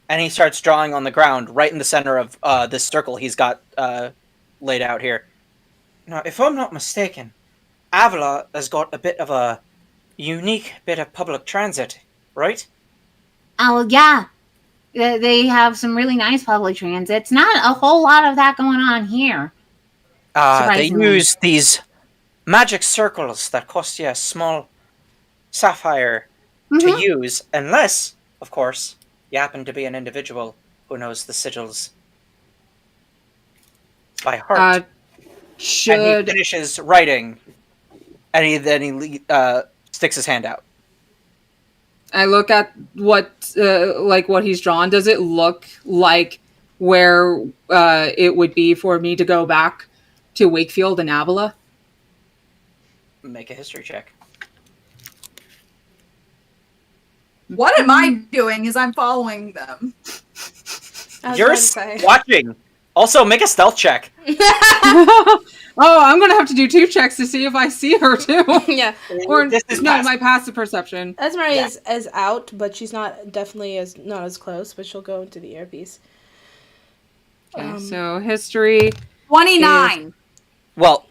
Speaker 2: and he starts drawing on the ground right in the center of this circle he's got laid out here. Now, if I'm not mistaken, Avonlea has got a bit of a unique bit of public transit, right?
Speaker 4: Oh, yeah. They have some really nice public transits. Not a whole lot of that going on here.
Speaker 2: They
Speaker 4: Surprisingly.
Speaker 2: use these magic circles that cost you a small sapphire to use, unless, of course, you happen to be an individual who knows the sigils by heart. And he finishes writing, and then he sticks his hand out.
Speaker 3: I look at what he's drawn. Does it look like where it would be for me to go back to Wakefield and Avonlea?
Speaker 2: Make a history check.
Speaker 6: What am I doing? Is I'm following them.
Speaker 2: You're watching. Also, make a stealth check.
Speaker 3: Oh, I'm gonna have to do 2 checks to see if I see her too.
Speaker 1: Yeah.
Speaker 3: Or my passive perception.
Speaker 1: Esmeralda is out, but she's not as close. But she'll go into the earpiece.
Speaker 3: Okay, so history
Speaker 6: 29.
Speaker 2: Well,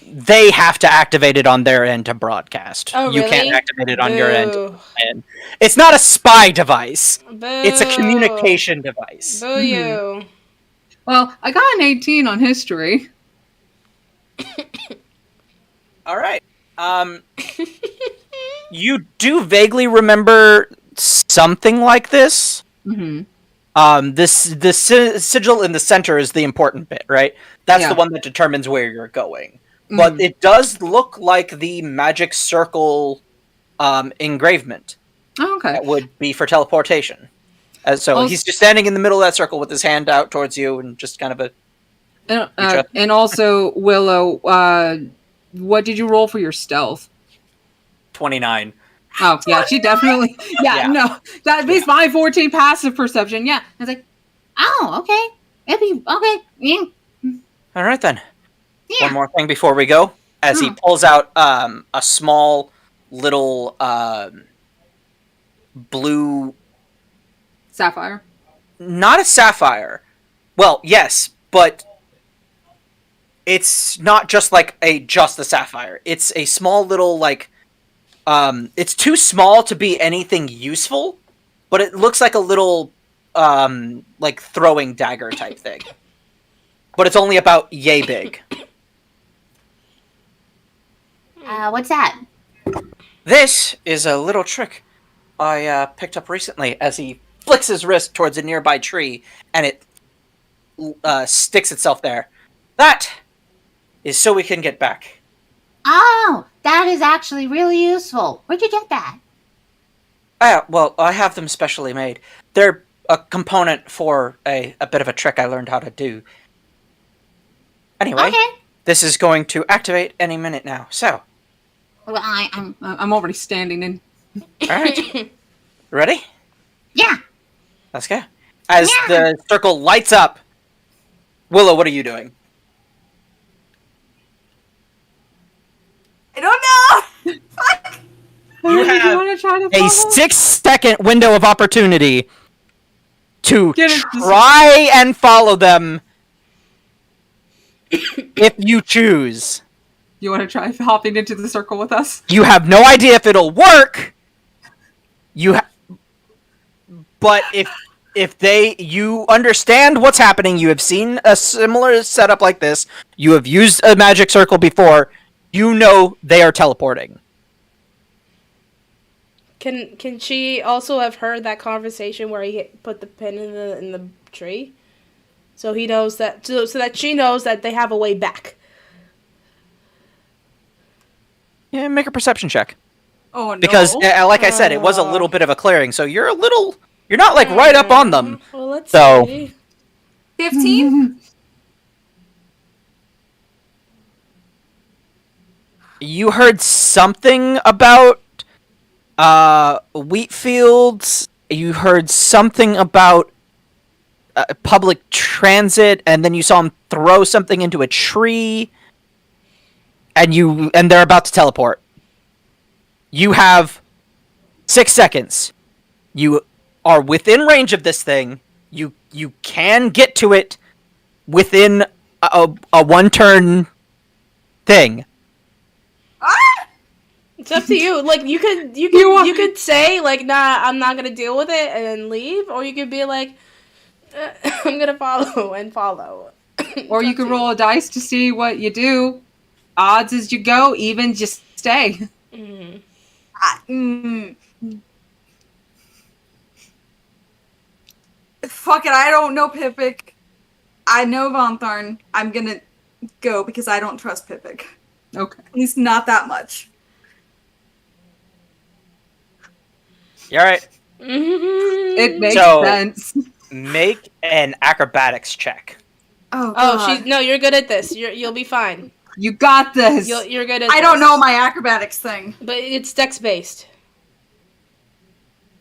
Speaker 2: they have to activate it on their end to broadcast.
Speaker 1: Oh,
Speaker 2: You
Speaker 1: really?
Speaker 2: can't activate it on your end. It's not a spy device.
Speaker 1: Boo.
Speaker 2: It's a communication device.
Speaker 1: Boo you.
Speaker 3: Well, I got an 18 on history.
Speaker 2: All right. You do vaguely remember something like this.
Speaker 3: Mm-hmm.
Speaker 2: The sigil in the center is the important bit, right? That's the one that determines where you're going. Mm-hmm. But it does look like the magic circle engravement.
Speaker 3: Oh, okay.
Speaker 2: That would be for teleportation. He's just standing in the middle of that circle with his hand out towards you and just kind of a...
Speaker 3: And also, Willow, what did you roll for your stealth?
Speaker 2: 29.
Speaker 3: Oh, yeah, she definitely... Yeah, no. That beats my 14 passive perception, yeah. I was like,
Speaker 4: oh, okay. It'd be... Okay. Yeah.
Speaker 2: All right, then.
Speaker 4: Yeah.
Speaker 2: One more thing before we go. As he pulls out a small little blue...
Speaker 3: Sapphire?
Speaker 2: Not a sapphire. Well, yes, but... It's not just like just a sapphire. It's a small little it's too small to be anything useful, but it looks like a little throwing dagger type thing. But it's only about yay big.
Speaker 4: What's that?
Speaker 2: This is a little trick I picked up recently. As he flicks his wrist towards a nearby tree, and it sticks itself there. That is so we can get back.
Speaker 4: Oh, that is actually really useful. Where'd you get that?
Speaker 2: Well, I have them specially made. They're a component for a bit of a trick I learned how to do. Anyway, This is going to activate any minute now, so...
Speaker 4: Well,
Speaker 3: I'm already standing in.
Speaker 2: Alright. Ready?
Speaker 4: Yeah.
Speaker 2: Let's go. As the circle lights up, Willow, what are you doing?
Speaker 6: I don't know! Fuck!
Speaker 2: You have a 6-second window of opportunity to try and follow them if you choose.
Speaker 3: You want to try hopping into the circle with us?
Speaker 2: You have no idea if it'll work. But if you understand what's happening, you have seen a similar setup like this, you have used a magic circle before, you know they are teleporting.
Speaker 1: Can she also have heard that conversation where he put the pin in the tree? So he knows that so that she knows that they have a way back.
Speaker 2: Yeah, make a perception check.
Speaker 6: Oh no.
Speaker 2: Because like I said, it was a little bit of a clearing, so you're not like right up on them.
Speaker 1: Well, let's see.
Speaker 6: 15?
Speaker 2: You heard something about wheat fields. You heard something about public transit, and then you saw him throw something into a tree, and they're about to teleport. You have 6 seconds. You are within range of this thing. You can get to it within a one-turn thing.
Speaker 1: It's up to you. Like you could say like, nah, I'm not gonna deal with it and then leave, or you could be like, I'm gonna follow and follow.
Speaker 3: Or you could roll a dice to see what you do. Odds as you go, even just stay.
Speaker 6: Fuck it, I don't know Pippic. I know Von Tharn. I'm gonna go because I don't trust Pippic.
Speaker 3: Okay.
Speaker 6: At least not that much.
Speaker 2: You alright?
Speaker 3: It makes sense.
Speaker 2: Make an acrobatics check.
Speaker 6: Oh, God.
Speaker 1: You're good at this. You'll be fine.
Speaker 3: You got this.
Speaker 1: You're good at this.
Speaker 6: I don't know my acrobatics thing.
Speaker 1: But it's dex based.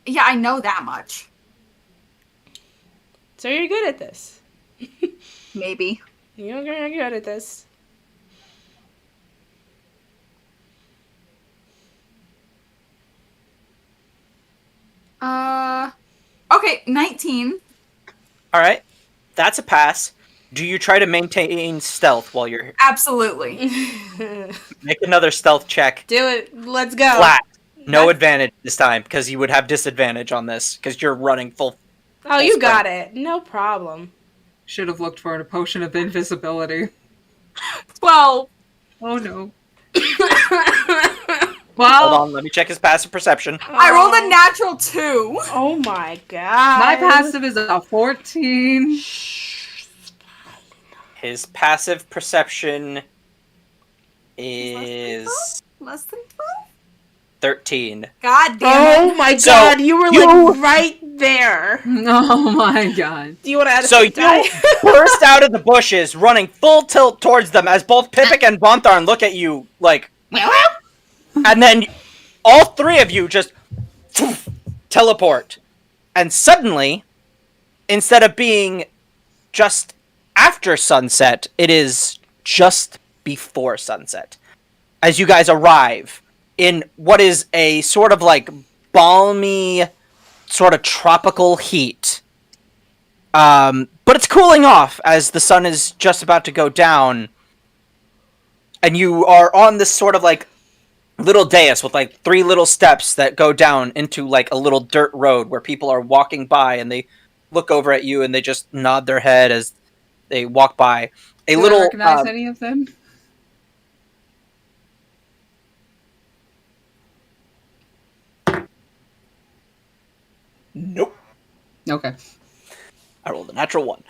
Speaker 6: Yeah, I know that much.
Speaker 1: So you're good at this.
Speaker 6: Maybe.
Speaker 1: You're good at this.
Speaker 6: Okay, 19.
Speaker 2: Alright. That's a pass. Do you try to maintain stealth while you're...
Speaker 6: Absolutely.
Speaker 2: Make another stealth check.
Speaker 1: Do it. Let's go.
Speaker 2: Flat. No advantage this time, because you would have disadvantage on this, because you're running full...
Speaker 1: Oh, you got it. No problem.
Speaker 3: Should have looked for a potion of invisibility.
Speaker 6: 12.
Speaker 3: Oh no.
Speaker 2: Hold on, let me check his passive perception.
Speaker 6: I rolled a natural 2.
Speaker 1: Oh my god.
Speaker 3: My passive is a 14.
Speaker 2: His passive perception is...
Speaker 6: Less than 12?
Speaker 2: 13.
Speaker 6: God damn it.
Speaker 1: Oh my god, you were like right there.
Speaker 3: Oh my god.
Speaker 1: Do you want to add a
Speaker 2: So you burst out of the bushes, running full tilt towards them as both Pippic and Von Tharn look at you like... And then all three of you just teleport. And suddenly, instead of being just after sunset, it is just before sunset. As you guys arrive in what is a sort of like balmy, sort of tropical heat. But it's cooling off as the sun is just about to go down. And you are on this sort of like little dais with like 3 little steps that go down into like a little dirt road where people are walking by and they look over at you and they just nod their head as they walk by.
Speaker 3: Do I recognize any of them?
Speaker 2: Nope.
Speaker 3: Okay.
Speaker 2: I rolled a natural 1.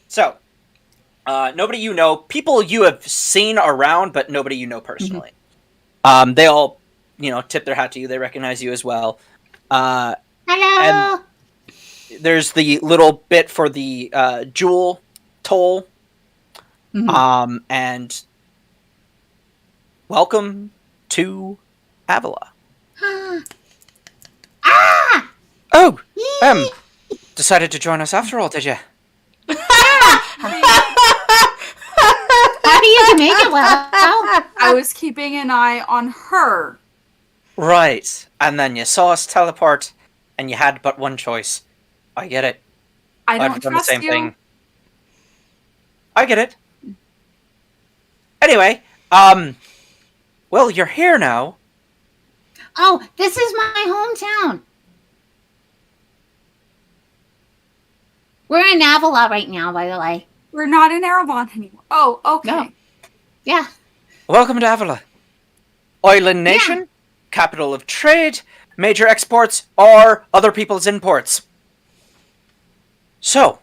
Speaker 2: So, nobody you know, people you have seen around, but nobody you know personally. Mm-hmm. They all, tip their hat to you. They recognize you as well.
Speaker 4: Hello.
Speaker 2: And there's the little bit for the jewel toll. Mm-hmm. And welcome to Avonlea. Oh, decided to join us after all, did you?
Speaker 4: How do you make it well?
Speaker 6: I was keeping an eye on her.
Speaker 2: Right, and then you saw us teleport, and you had but one choice. I get it.
Speaker 6: I've
Speaker 2: done
Speaker 6: trust
Speaker 2: the same
Speaker 6: you.
Speaker 2: thing. I get it. Anyway, well, you're here now.
Speaker 4: Oh, this is my hometown. We're in Avonlea right now, by the way.
Speaker 6: We're not in Erebon anymore. Oh, okay.
Speaker 4: No. Yeah.
Speaker 2: Welcome to Avonlea. Island nation, capital of trade, major exports are other people's imports. So,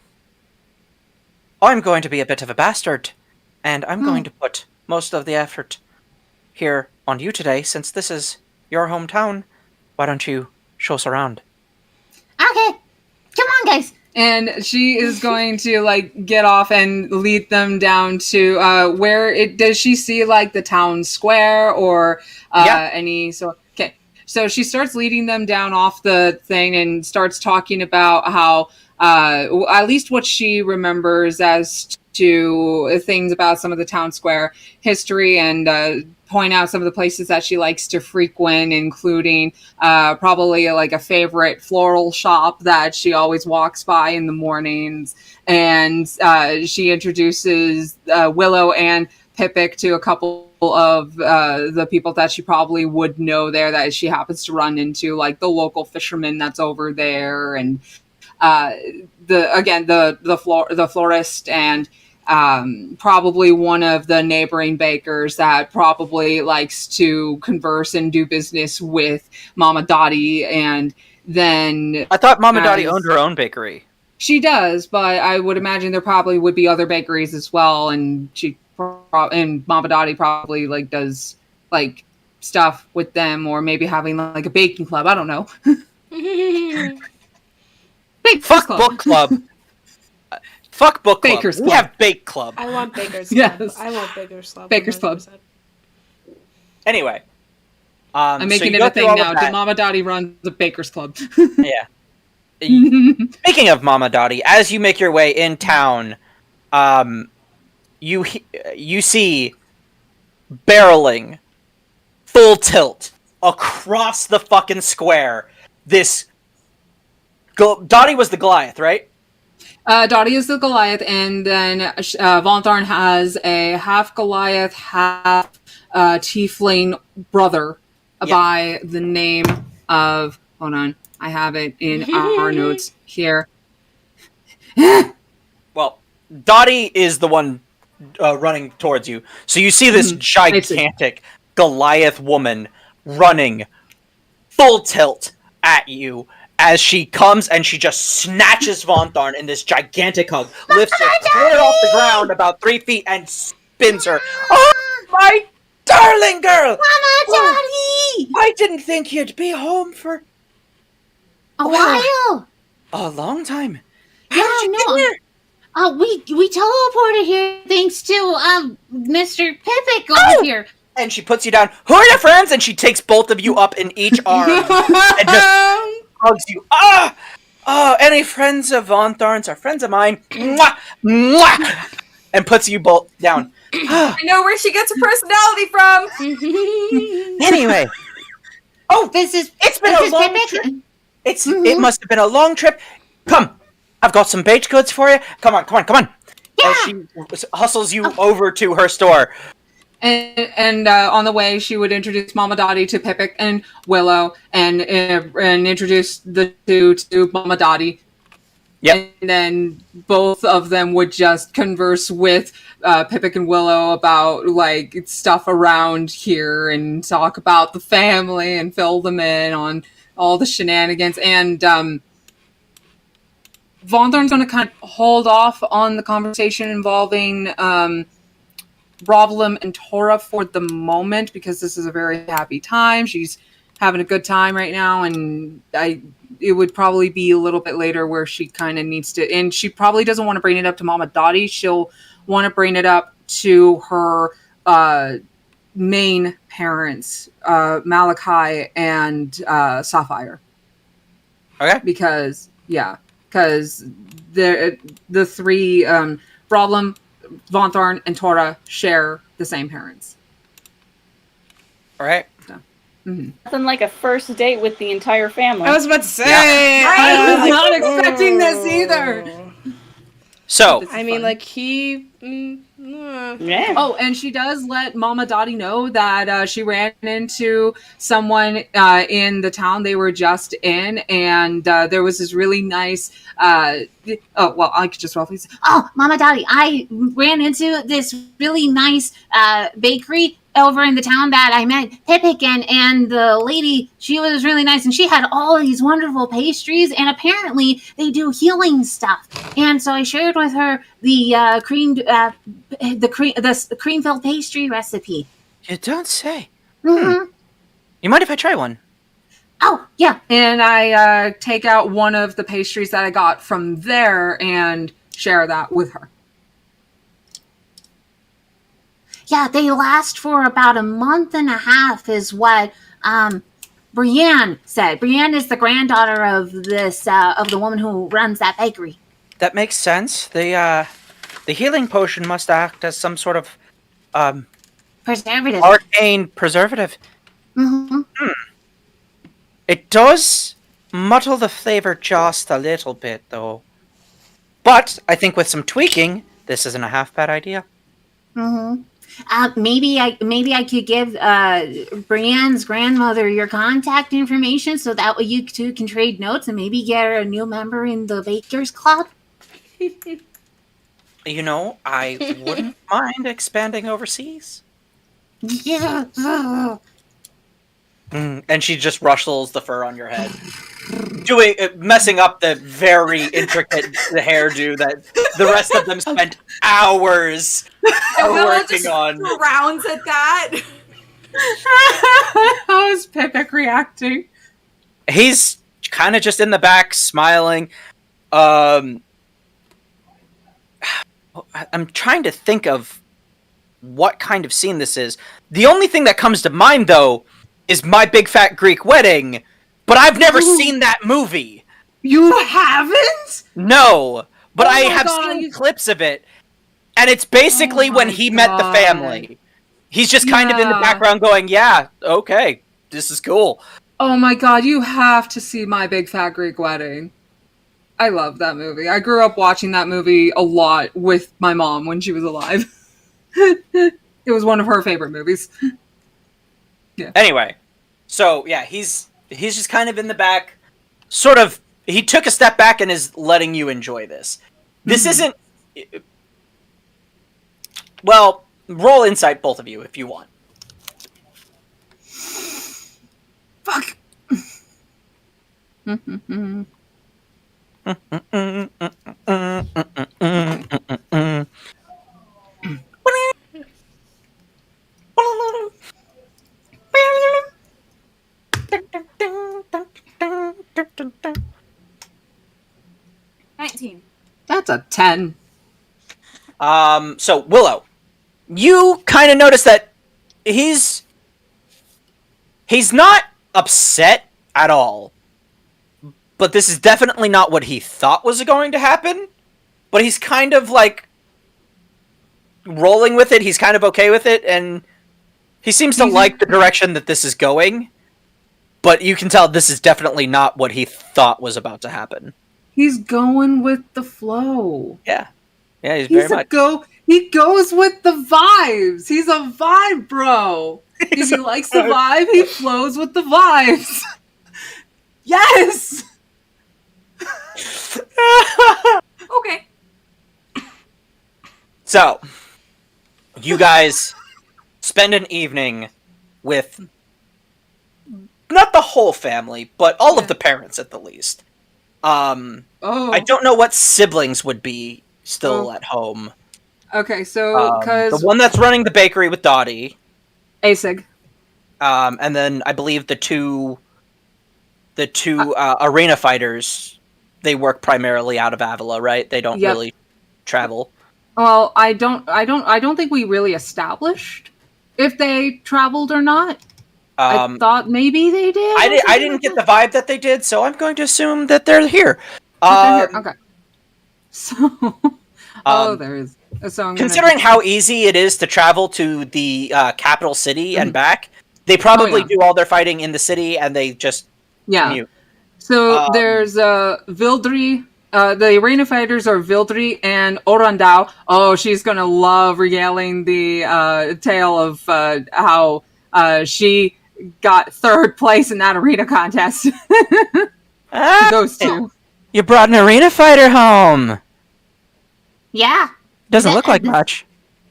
Speaker 2: I'm going to be a bit of a bastard, and I'm going to put most of the effort here on you today, since this is your hometown. Why don't you show us around?
Speaker 4: Okay. Come on, guys.
Speaker 3: And she is going to get off and lead them down to does she see the town square or any okay. So she starts leading them down off the thing and starts talking about how at least what she remembers as to things about some of the town square history, and point out some of the places that she likes to frequent, including probably a favorite floral shop that she always walks by in the mornings. And she introduces Willow and Pippic to a couple of the people that she probably would know there that she happens to run into, like the local fisherman that's over there, and the florist, and probably one of the neighboring bakers that probably likes to converse and do business with Mama Dottie. And then
Speaker 2: I thought Mama Dottie owned her own bakery.
Speaker 3: She does, but I would imagine there probably would be other bakeries as well, and Mama Dottie probably like does like stuff with them, or maybe having like a baking club. I don't know.
Speaker 2: Fuck club. Book club. Fuck book club.
Speaker 3: Bakers
Speaker 2: we
Speaker 3: club.
Speaker 2: Have bake club.
Speaker 1: I want Baker's Club.
Speaker 3: Yes.
Speaker 1: I want Baker's Club.
Speaker 3: Baker's Club.
Speaker 2: Anyway.
Speaker 3: I'm making it a thing now. Mama Dottie runs a Baker's Club.
Speaker 2: Yeah. Speaking of Mama Dottie, as you make your way in town, you see barreling full tilt across the fucking square. This Dottie was the Goliath, right?
Speaker 3: Dottie is the Goliath, and then Von Tharn has a half Goliath, half tiefling brother by the name of. Hold on. I have it in our notes here.
Speaker 2: Well, Dottie is the one running towards you. So you see this gigantic Goliath woman running full tilt at you as she comes, and she just snatches Von Tharn in this gigantic hug, lifts her clear off the ground about 3 feet, and spins her. Oh, my darling girl!
Speaker 4: Mama Dottie!
Speaker 2: I didn't think you'd be home for
Speaker 4: a while.
Speaker 2: A long time.
Speaker 4: Yeah, no. We teleported here thanks to Mr. Pippic over here.
Speaker 2: And she puts you down. Who are your friends? And she takes both of you up in each arm and just hugs you. Any friends of Von Tharn's are friends of mine. Mwah, mwah, and puts you both down.
Speaker 6: I know where she gets her personality from.
Speaker 2: Anyway. Oh, it's been a long trip. It must have been a long trip. Come, I've got some baked goods for you. Come on.
Speaker 4: Yeah.
Speaker 2: As she hustles you over to her store.
Speaker 3: And on the way, she would introduce Mama Dottie to Pippic and Willow, and introduce the two to Mama Dottie.
Speaker 2: Yep.
Speaker 3: And then both of them would just converse with Pippic and Willow about like stuff around here, and talk about the family, and fill them in on all the shenanigans. And Von Tharn's going to kind of hold off on the conversation involving Roblem and Tora for the moment, because this is a very happy time. She's having a good time right now, and it would probably be a little bit later where she kind of needs to, and she probably doesn't want to bring it up to Mama Dottie. She'll want to bring it up to her main parents, Malachi and Sapphire.
Speaker 2: Okay.
Speaker 3: Because the three, Roblem, Von Tharn, and Tora share the same parents.
Speaker 2: All right.
Speaker 3: So,
Speaker 5: Nothing like a first date with the entire family.
Speaker 1: I was about to say.
Speaker 3: Yeah. I was not expecting this either.
Speaker 2: So,
Speaker 1: I mean, like, he...
Speaker 5: Yeah.
Speaker 3: Oh, and she does let Mama Dottie know that she ran into someone in the town they were just in, and there was this really nice... I could just roughly say...
Speaker 4: Oh, Mama Dottie, I ran into this really nice bakery over in the town that I met Pippic in, and the lady, she was really nice, and she had all these wonderful pastries, and apparently they do healing stuff. And so I shared with her the cream-filled pastry recipe.
Speaker 2: you don't say.
Speaker 4: Mm-hmm.
Speaker 2: You mind if I try one?
Speaker 4: Oh, yeah.
Speaker 3: And I take out one of the pastries that I got from there and share that with her.
Speaker 4: Yeah, they last for about a month and a half is what Brienne said. Brienne is the granddaughter of this of the woman who runs that bakery.
Speaker 2: That makes sense. The healing potion must act as some sort of
Speaker 4: Preservative.
Speaker 2: arcane preservative.
Speaker 4: Mm-hmm.
Speaker 2: It does muddle the flavor just a little bit, though. But I think with some tweaking, this isn't a half bad idea.
Speaker 4: Mm-hmm. Maybe I could give Brienne's grandmother your contact information so that way you two can trade notes and maybe get her a new member in the Bakers Club.
Speaker 2: You know, I wouldn't mind expanding overseas.
Speaker 4: Yeah.
Speaker 2: And she just rustles the fur on your head, messing up the very intricate hairdo that the rest of them spent hours working on.
Speaker 6: Rounds at that.
Speaker 3: How is Pipik reacting?
Speaker 2: He's kind of just in the back, smiling. I'm trying to think of what kind of scene this is. The only thing that comes to mind, though, is My Big Fat Greek Wedding, but I've never seen that movie.
Speaker 3: You haven't?
Speaker 2: No, but I have seen clips of it, and it's basically when he met the family. He's just kind of in the background going, yeah, okay, this is cool.
Speaker 3: Oh my god, you have to see My Big Fat Greek Wedding. I love that movie. I grew up watching that movie a lot with my mom when she was alive. It was one of her favorite movies. Yeah.
Speaker 2: Anyway, so yeah, he's just kind of in the back, sort of. He took a step back and is letting you enjoy this. This isn't. Well, roll insight, both of you, if you want.
Speaker 3: Fuck. That's a 10.
Speaker 2: So Willow, you kind of notice that he's not upset at all, but this is definitely not what he thought was going to happen. But he's kind of like rolling with it. He's kind of okay with it, and he seems to like the direction that this is going. But you can tell this is definitely not what he thought was about to happen.
Speaker 3: He's going with the flow.
Speaker 2: Yeah. Yeah, he's very much.
Speaker 3: He goes with the vibes. He's a vibe bro. If he likes the vibe, he flows with the vibes. Yes!
Speaker 6: Okay.
Speaker 2: So, you guys spend an evening with not the whole family, but all of the parents at the least. I don't know what siblings would be still at home.
Speaker 3: Okay, so because
Speaker 2: the one that's running the bakery with Dottie,
Speaker 3: Asig,
Speaker 2: and then I believe the two arena fighters, they work primarily out of Avonlea, right? They don't really travel.
Speaker 3: Well, I don't think we really established if they traveled or not. I thought maybe they did.
Speaker 2: I didn't get the vibe that they did, so I'm going to assume that they're here.
Speaker 3: Okay. So, there is. So
Speaker 2: considering how easy it is to travel to the capital city and back, they probably do all their fighting in the city, and they just commute.
Speaker 3: So there's Vildri. The arena fighters are Vildri and Orandao. Oh, she's gonna love regaling the tale of how she got third place in that arena contest. Those two.
Speaker 7: You brought an arena fighter home.
Speaker 4: Yeah.
Speaker 7: Doesn't look like much.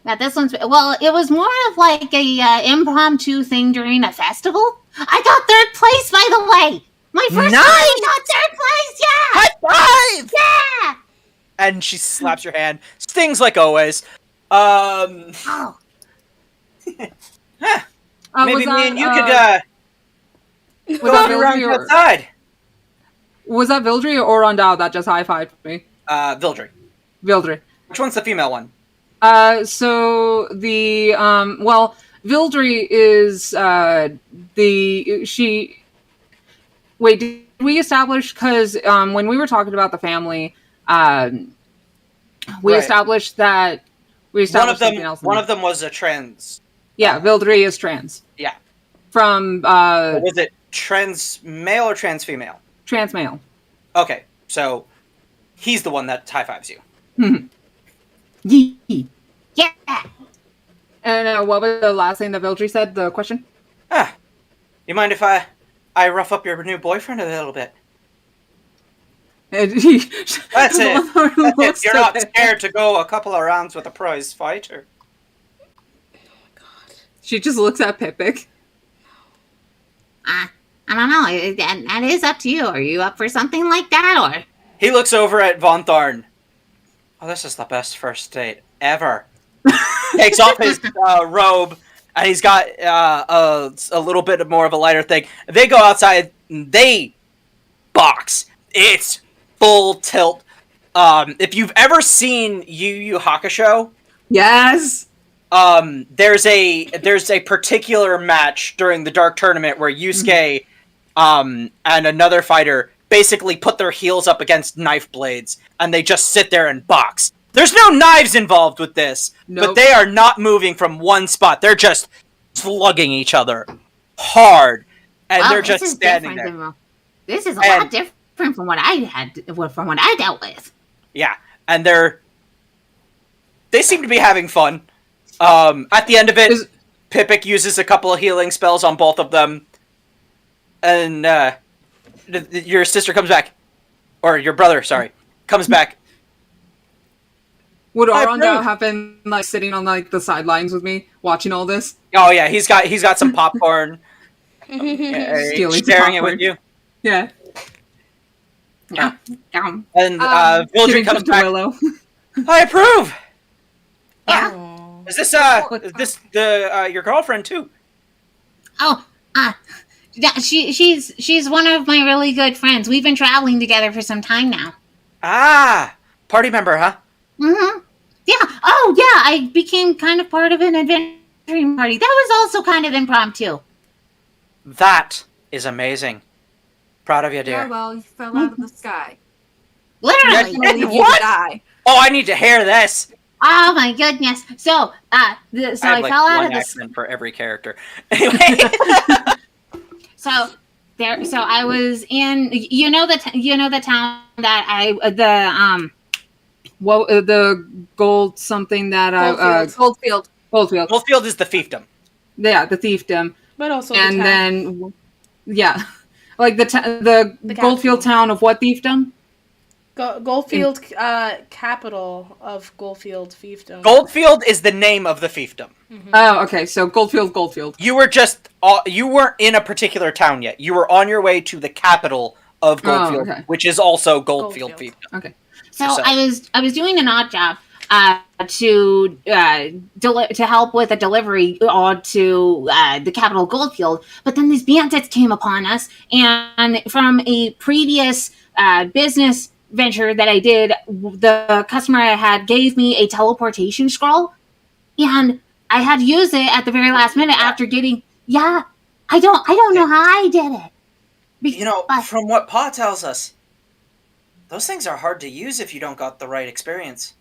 Speaker 4: Yeah, this one's... Well, it was more of like a impromptu thing during a festival. I got third place, by the way. My first time I got third place, yeah!
Speaker 2: High five!
Speaker 4: Yeah!
Speaker 2: And she slaps your hand. Stings like always.
Speaker 4: Oh.
Speaker 2: Maybe me and you could go around outside.
Speaker 3: Was that Vildri or Orandao that just high-fived me?
Speaker 2: Vildri.
Speaker 3: Vildri.
Speaker 2: Which one's the female one?
Speaker 3: So the Vildri is Wait, did we establish? Because when we were talking about the family, we established that something else.
Speaker 2: One of them was a trans.
Speaker 3: Yeah, Vildri is trans.
Speaker 2: Yeah.
Speaker 3: From
Speaker 2: was it trans male or trans female?
Speaker 3: Trans male.
Speaker 2: Okay, so he's the one that high fives you.
Speaker 4: Yeah.
Speaker 3: And what was the last thing that Vildry said? The question?
Speaker 2: You mind if I rough up your new boyfriend a little bit?
Speaker 3: And
Speaker 2: That's it. You're not scared to go a couple of rounds with a prize fighter.
Speaker 3: She just looks at Pipik.
Speaker 4: I don't know. That is up to you. Are you up for something like that, or?
Speaker 2: He looks over at Von Tharn. Oh, this is the best first date ever. Takes off his robe, and he's got a little bit more of a lighter thing. They go outside. They box. It's full tilt. If you've ever seen Yu Yu Hakusho,
Speaker 3: yes.
Speaker 2: There's a particular match during the Dark Tournament where Yusuke and another fighter basically put their heels up against knife blades, and they just sit there and box. There's no knives involved with this, but they are not moving from one spot. They're just slugging each other hard, and they're just standing there.
Speaker 4: This is a lot different from what I dealt with.
Speaker 2: Yeah, and they seem to be having fun. At the end of it, Pipik uses a couple of healing spells on both of them, and your sister comes back, or your brother, sorry, comes back.
Speaker 3: Would Arundel have been like sitting on like the sidelines with me, watching all this?
Speaker 2: Oh yeah, he's got some popcorn, sharing it with you.
Speaker 3: Yeah.
Speaker 2: Yeah. And Vildry comes back.
Speaker 3: Willow.
Speaker 2: I approve.
Speaker 4: Yeah.
Speaker 2: Is this your girlfriend too?
Speaker 4: Oh, yeah, she's one of my really good friends. We've been traveling together for some time now.
Speaker 2: Ah, party member, huh?
Speaker 4: Mm-hmm. Yeah. Oh, yeah. I became kind of part of an adventuring party. That was also kind of impromptu.
Speaker 2: That is amazing. Proud of you, dear.
Speaker 6: Yeah, well, you fell out of the sky.
Speaker 4: Literally.
Speaker 2: What? Oh, I need to hear this.
Speaker 4: Oh my goodness! So, I fell out of the sky
Speaker 2: for every character. Anyway,
Speaker 4: so I was in the town that
Speaker 3: the gold something that
Speaker 6: Goldfield.
Speaker 2: Goldfield is the fiefdom.
Speaker 3: Yeah, the fiefdom.
Speaker 1: But also,
Speaker 3: and then like the Goldfield town of what fiefdom?
Speaker 1: Goldfield, capital of Goldfield fiefdom.
Speaker 2: Goldfield is the name of the fiefdom.
Speaker 1: Mm-hmm.
Speaker 3: Oh, okay. So Goldfield.
Speaker 2: You weren't in a particular town yet. You were on your way to the capital of Goldfield, which is also Goldfield fiefdom.
Speaker 3: Okay.
Speaker 4: So I was doing an odd job to help with a delivery to the capital Goldfield, but then these bandits came upon us, and from a previous business venture that I did, the customer I had gave me a teleportation scroll, and I had to use it at the very last minute after getting. Yeah, I don't know how I did it.
Speaker 2: From what Pa tells us, those things are hard to use if you don't got the right experience.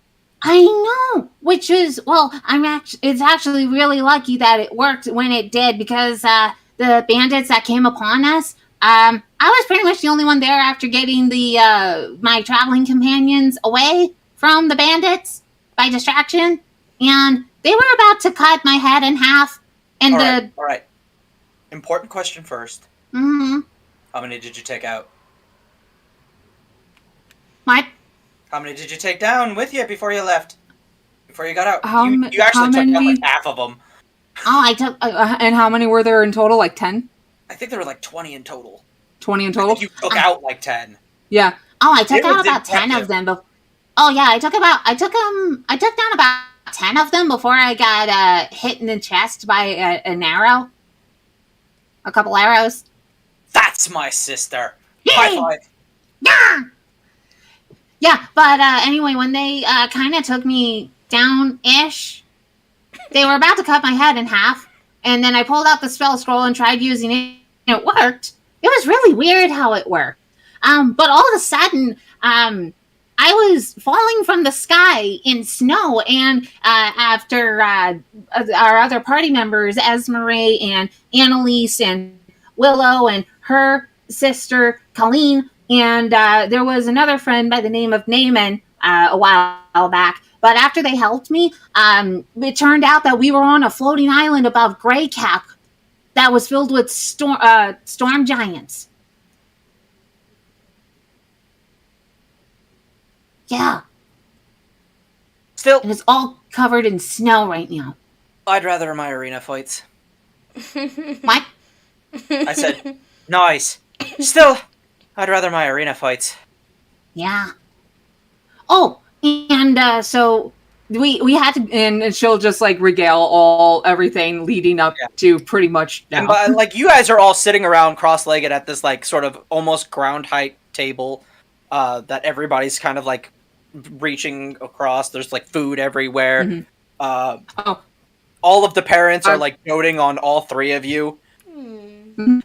Speaker 4: I know, which is it's actually really lucky that it worked when it did, because the bandits that came upon us, I was pretty much the only one there after getting my traveling companions away from the bandits by distraction, and they were about to cut my head in half. And
Speaker 2: all right. Important question first.
Speaker 4: Mm-hmm.
Speaker 2: How many did you take out?
Speaker 4: What?
Speaker 2: How many did you take down with you before you left? Before you got out? You actually took out like half of them.
Speaker 4: Oh, I took.
Speaker 3: And how many were there in total? Like 10?
Speaker 2: I think there were like 20 in total.
Speaker 3: 20 in total?
Speaker 2: I think you took out like 10.
Speaker 3: Yeah.
Speaker 4: Oh, I took out about 10 of them. Oh yeah, I took down about 10 of them before I got hit in the chest by an arrow. A couple arrows.
Speaker 2: That's my sister.
Speaker 4: Yay!
Speaker 2: High five.
Speaker 4: Yeah. Yeah, but anyway, when they kind of took me down-ish, they were about to cut my head in half, and then I pulled out the spell scroll and tried using it, and it worked. It was really weird how it worked. But all of a sudden, I was falling from the sky in snow, and after our other party members, Esmeralda and Annalise and Willow and her sister, Colleen, and there was another friend by the name of Naaman, a while back. But after they helped me, it turned out that we were on a floating island above Grey Cap that was filled with storm giants. Yeah.
Speaker 2: Still,
Speaker 4: and it's all covered in snow right now.
Speaker 2: I'd rather my arena fights.
Speaker 4: What?
Speaker 2: I said, nice. Still, I'd rather my arena fights.
Speaker 4: Yeah. Oh, and so we had to,
Speaker 3: and she'll just like regale everything leading up to pretty much now.
Speaker 2: And but like you guys are all sitting around cross-legged at this like sort of almost ground height table that everybody's kind of like reaching across. There's like food everywhere.
Speaker 3: Mm-hmm.
Speaker 2: All of the parents are like doting on all three of you.
Speaker 3: And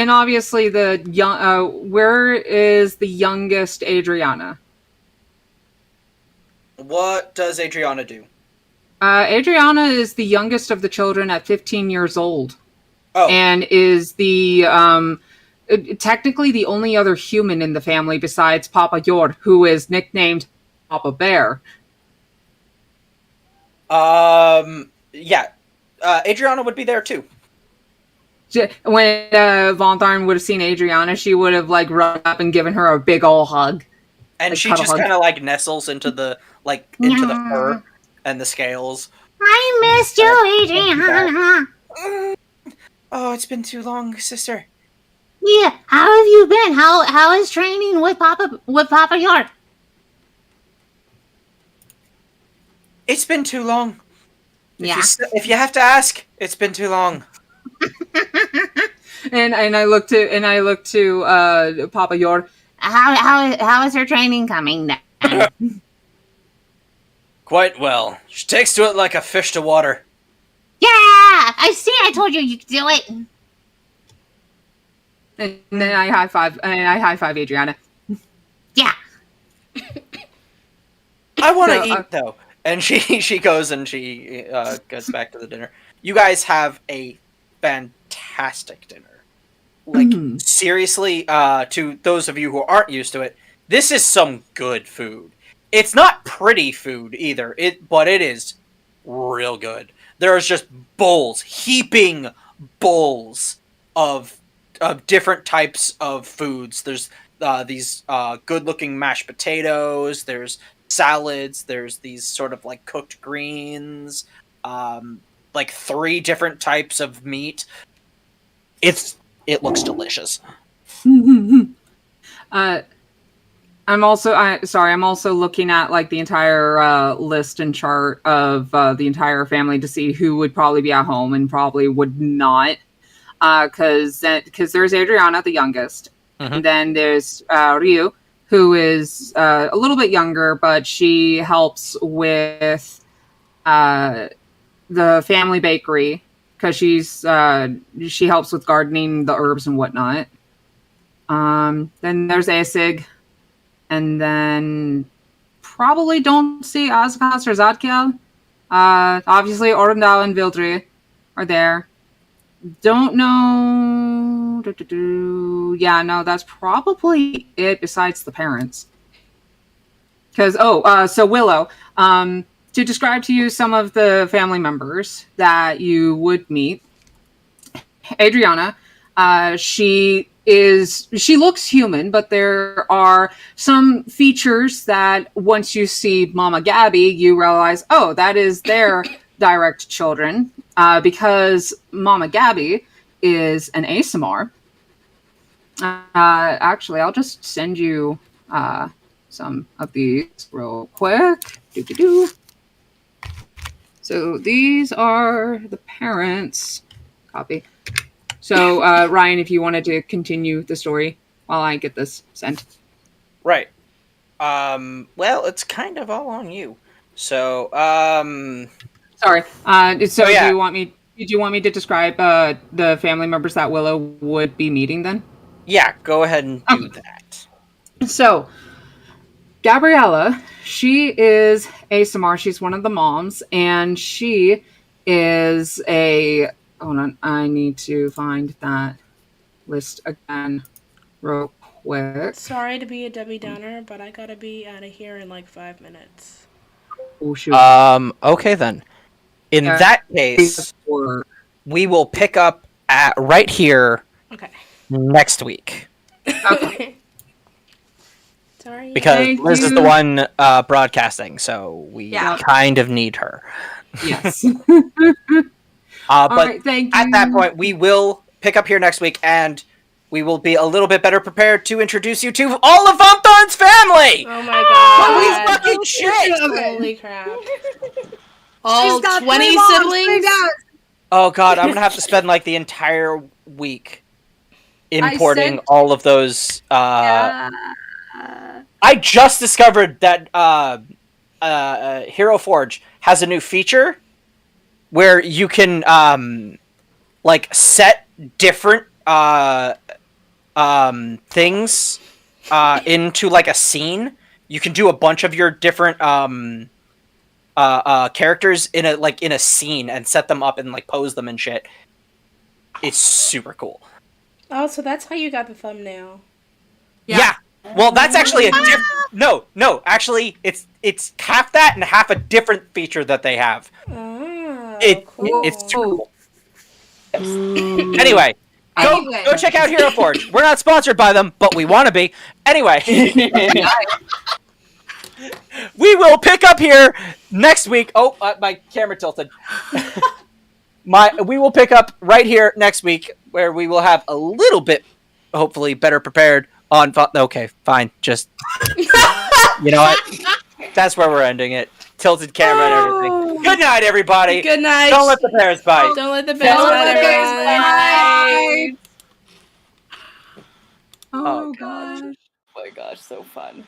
Speaker 3: obviously the young. Where is the youngest Adriana?
Speaker 2: What does Adriana do?
Speaker 3: Adriana is the youngest of the children at 15 years old.
Speaker 2: Oh.
Speaker 3: And is the technically the only other human in the family besides Papa Yor, who is nicknamed Papa Bear.
Speaker 2: Yeah. Adriana would be there too.
Speaker 3: When Von Tharn would have seen Adriana, she would have like run up and given her a big ol' hug.
Speaker 2: And
Speaker 3: like,
Speaker 2: she just kind of like nestles into the into the fur and the scales.
Speaker 4: I missed you, Adriana.
Speaker 2: Oh, it's been too long, sister.
Speaker 4: Yeah, how have you been? How is training with Papa Yor?
Speaker 2: It's been too long.
Speaker 4: Yeah.
Speaker 2: If you have to ask, it's been too long.
Speaker 3: and I look to Papa Yor.
Speaker 4: How is her training coming now?
Speaker 2: Quite well. She takes to it like a fish to water.
Speaker 4: Yeah, I see. I told you could do it.
Speaker 3: And then I high five Adriana.
Speaker 4: Yeah.
Speaker 2: I want to eat though. And she goes and she goes back to the dinner. You guys have a fantastic dinner. Like seriously, to those of you who aren't used to it, this is some good food. It's not pretty food either, but it is real good. There's just bowls, heaping bowls of different types of foods. There's these good-looking mashed potatoes. There's salads. There's these sort of like cooked greens. Like 3 different types of meat. It looks delicious.
Speaker 3: I'm also looking at like the entire list and chart of the entire family to see who would probably be at home and probably would not. Because there's Adriana, the youngest. Mm-hmm. And then there's Ryu, who is a little bit younger, but she helps with the family bakery because she helps with gardening, the herbs and whatnot. Then there's Asig. And then probably don't see Azkas or Zadkiel. Obviously, Orundal and Vildri are there. Don't know. Yeah, no, that's probably it besides the parents. Because, so Willow, to describe to you some of the family members that you would meet. Adriana, she looks human, but there are some features that once you see Mama Gabby, you realize, oh, that is their direct children, because Mama Gabby is an ASMR. Actually, I'll just send you some of these real quick. So these are the parents. Copy. So, Ryan, if you wanted to continue the story while I get this sent.
Speaker 2: Right. Well, it's kind of all on you. So,
Speaker 3: Sorry.
Speaker 2: yeah.
Speaker 3: Do you want me to describe the family members that Willow would be meeting then?
Speaker 2: Yeah, go ahead and do that.
Speaker 3: So, Gabriella, she is ASMR. She's one of the moms, and she is a... Hold on, I need to find that list again real quick.
Speaker 1: Sorry to be a Debbie Downer, but I gotta be out of here in like 5 minutes.
Speaker 3: Oh, shoot.
Speaker 2: Okay then. In
Speaker 3: Yeah.
Speaker 2: that case, we will pick up at right here
Speaker 1: Okay.
Speaker 2: next week.
Speaker 3: Okay.
Speaker 1: Sorry.
Speaker 2: Because
Speaker 3: Thank
Speaker 2: Liz is
Speaker 3: you.
Speaker 2: the one broadcasting, so we kind of need her.
Speaker 3: Yes.
Speaker 2: But
Speaker 3: right, thank
Speaker 2: at that
Speaker 3: you.
Speaker 2: point, we will pick up here next week, and we will be a little bit better prepared to introduce you to all of Von Thorn's family!
Speaker 1: Oh my god.
Speaker 2: Holy fucking shit!
Speaker 1: Holy crap. All
Speaker 3: got
Speaker 1: 20
Speaker 3: 3 moms, 3
Speaker 1: siblings?
Speaker 3: dads.
Speaker 2: Oh god, I'm gonna have to spend like the entire week importing
Speaker 3: sent-
Speaker 2: all of those.
Speaker 3: Yeah.
Speaker 2: I just discovered that Hero Forge has a new feature where you can like set different things into like a scene. You can do a bunch of your different characters in a scene and set them up and like pose them and shit. It's super cool.
Speaker 1: Oh, so that's how you got the thumbnail.
Speaker 2: Yeah. Well, that's actually a different. No. Actually, it's half that and half a different feature that they have.
Speaker 1: Oh,
Speaker 2: It's super cool. Yes. Anyway, go check out Hero Forge. We're not sponsored by them, but we want to be. Anyway, we will pick up here next week. Oh, my camera tilted. We will pick up right here next week, where we will have a little bit, hopefully, better prepared on. Okay, fine. Just you know what? That's where we're ending it. Tilted camera and everything. Good night, everybody.
Speaker 1: Good night.
Speaker 2: Don't let the bears bite.
Speaker 1: Don't let the bears bite, everyone.
Speaker 3: Oh, gosh.
Speaker 5: Oh my gosh, so fun.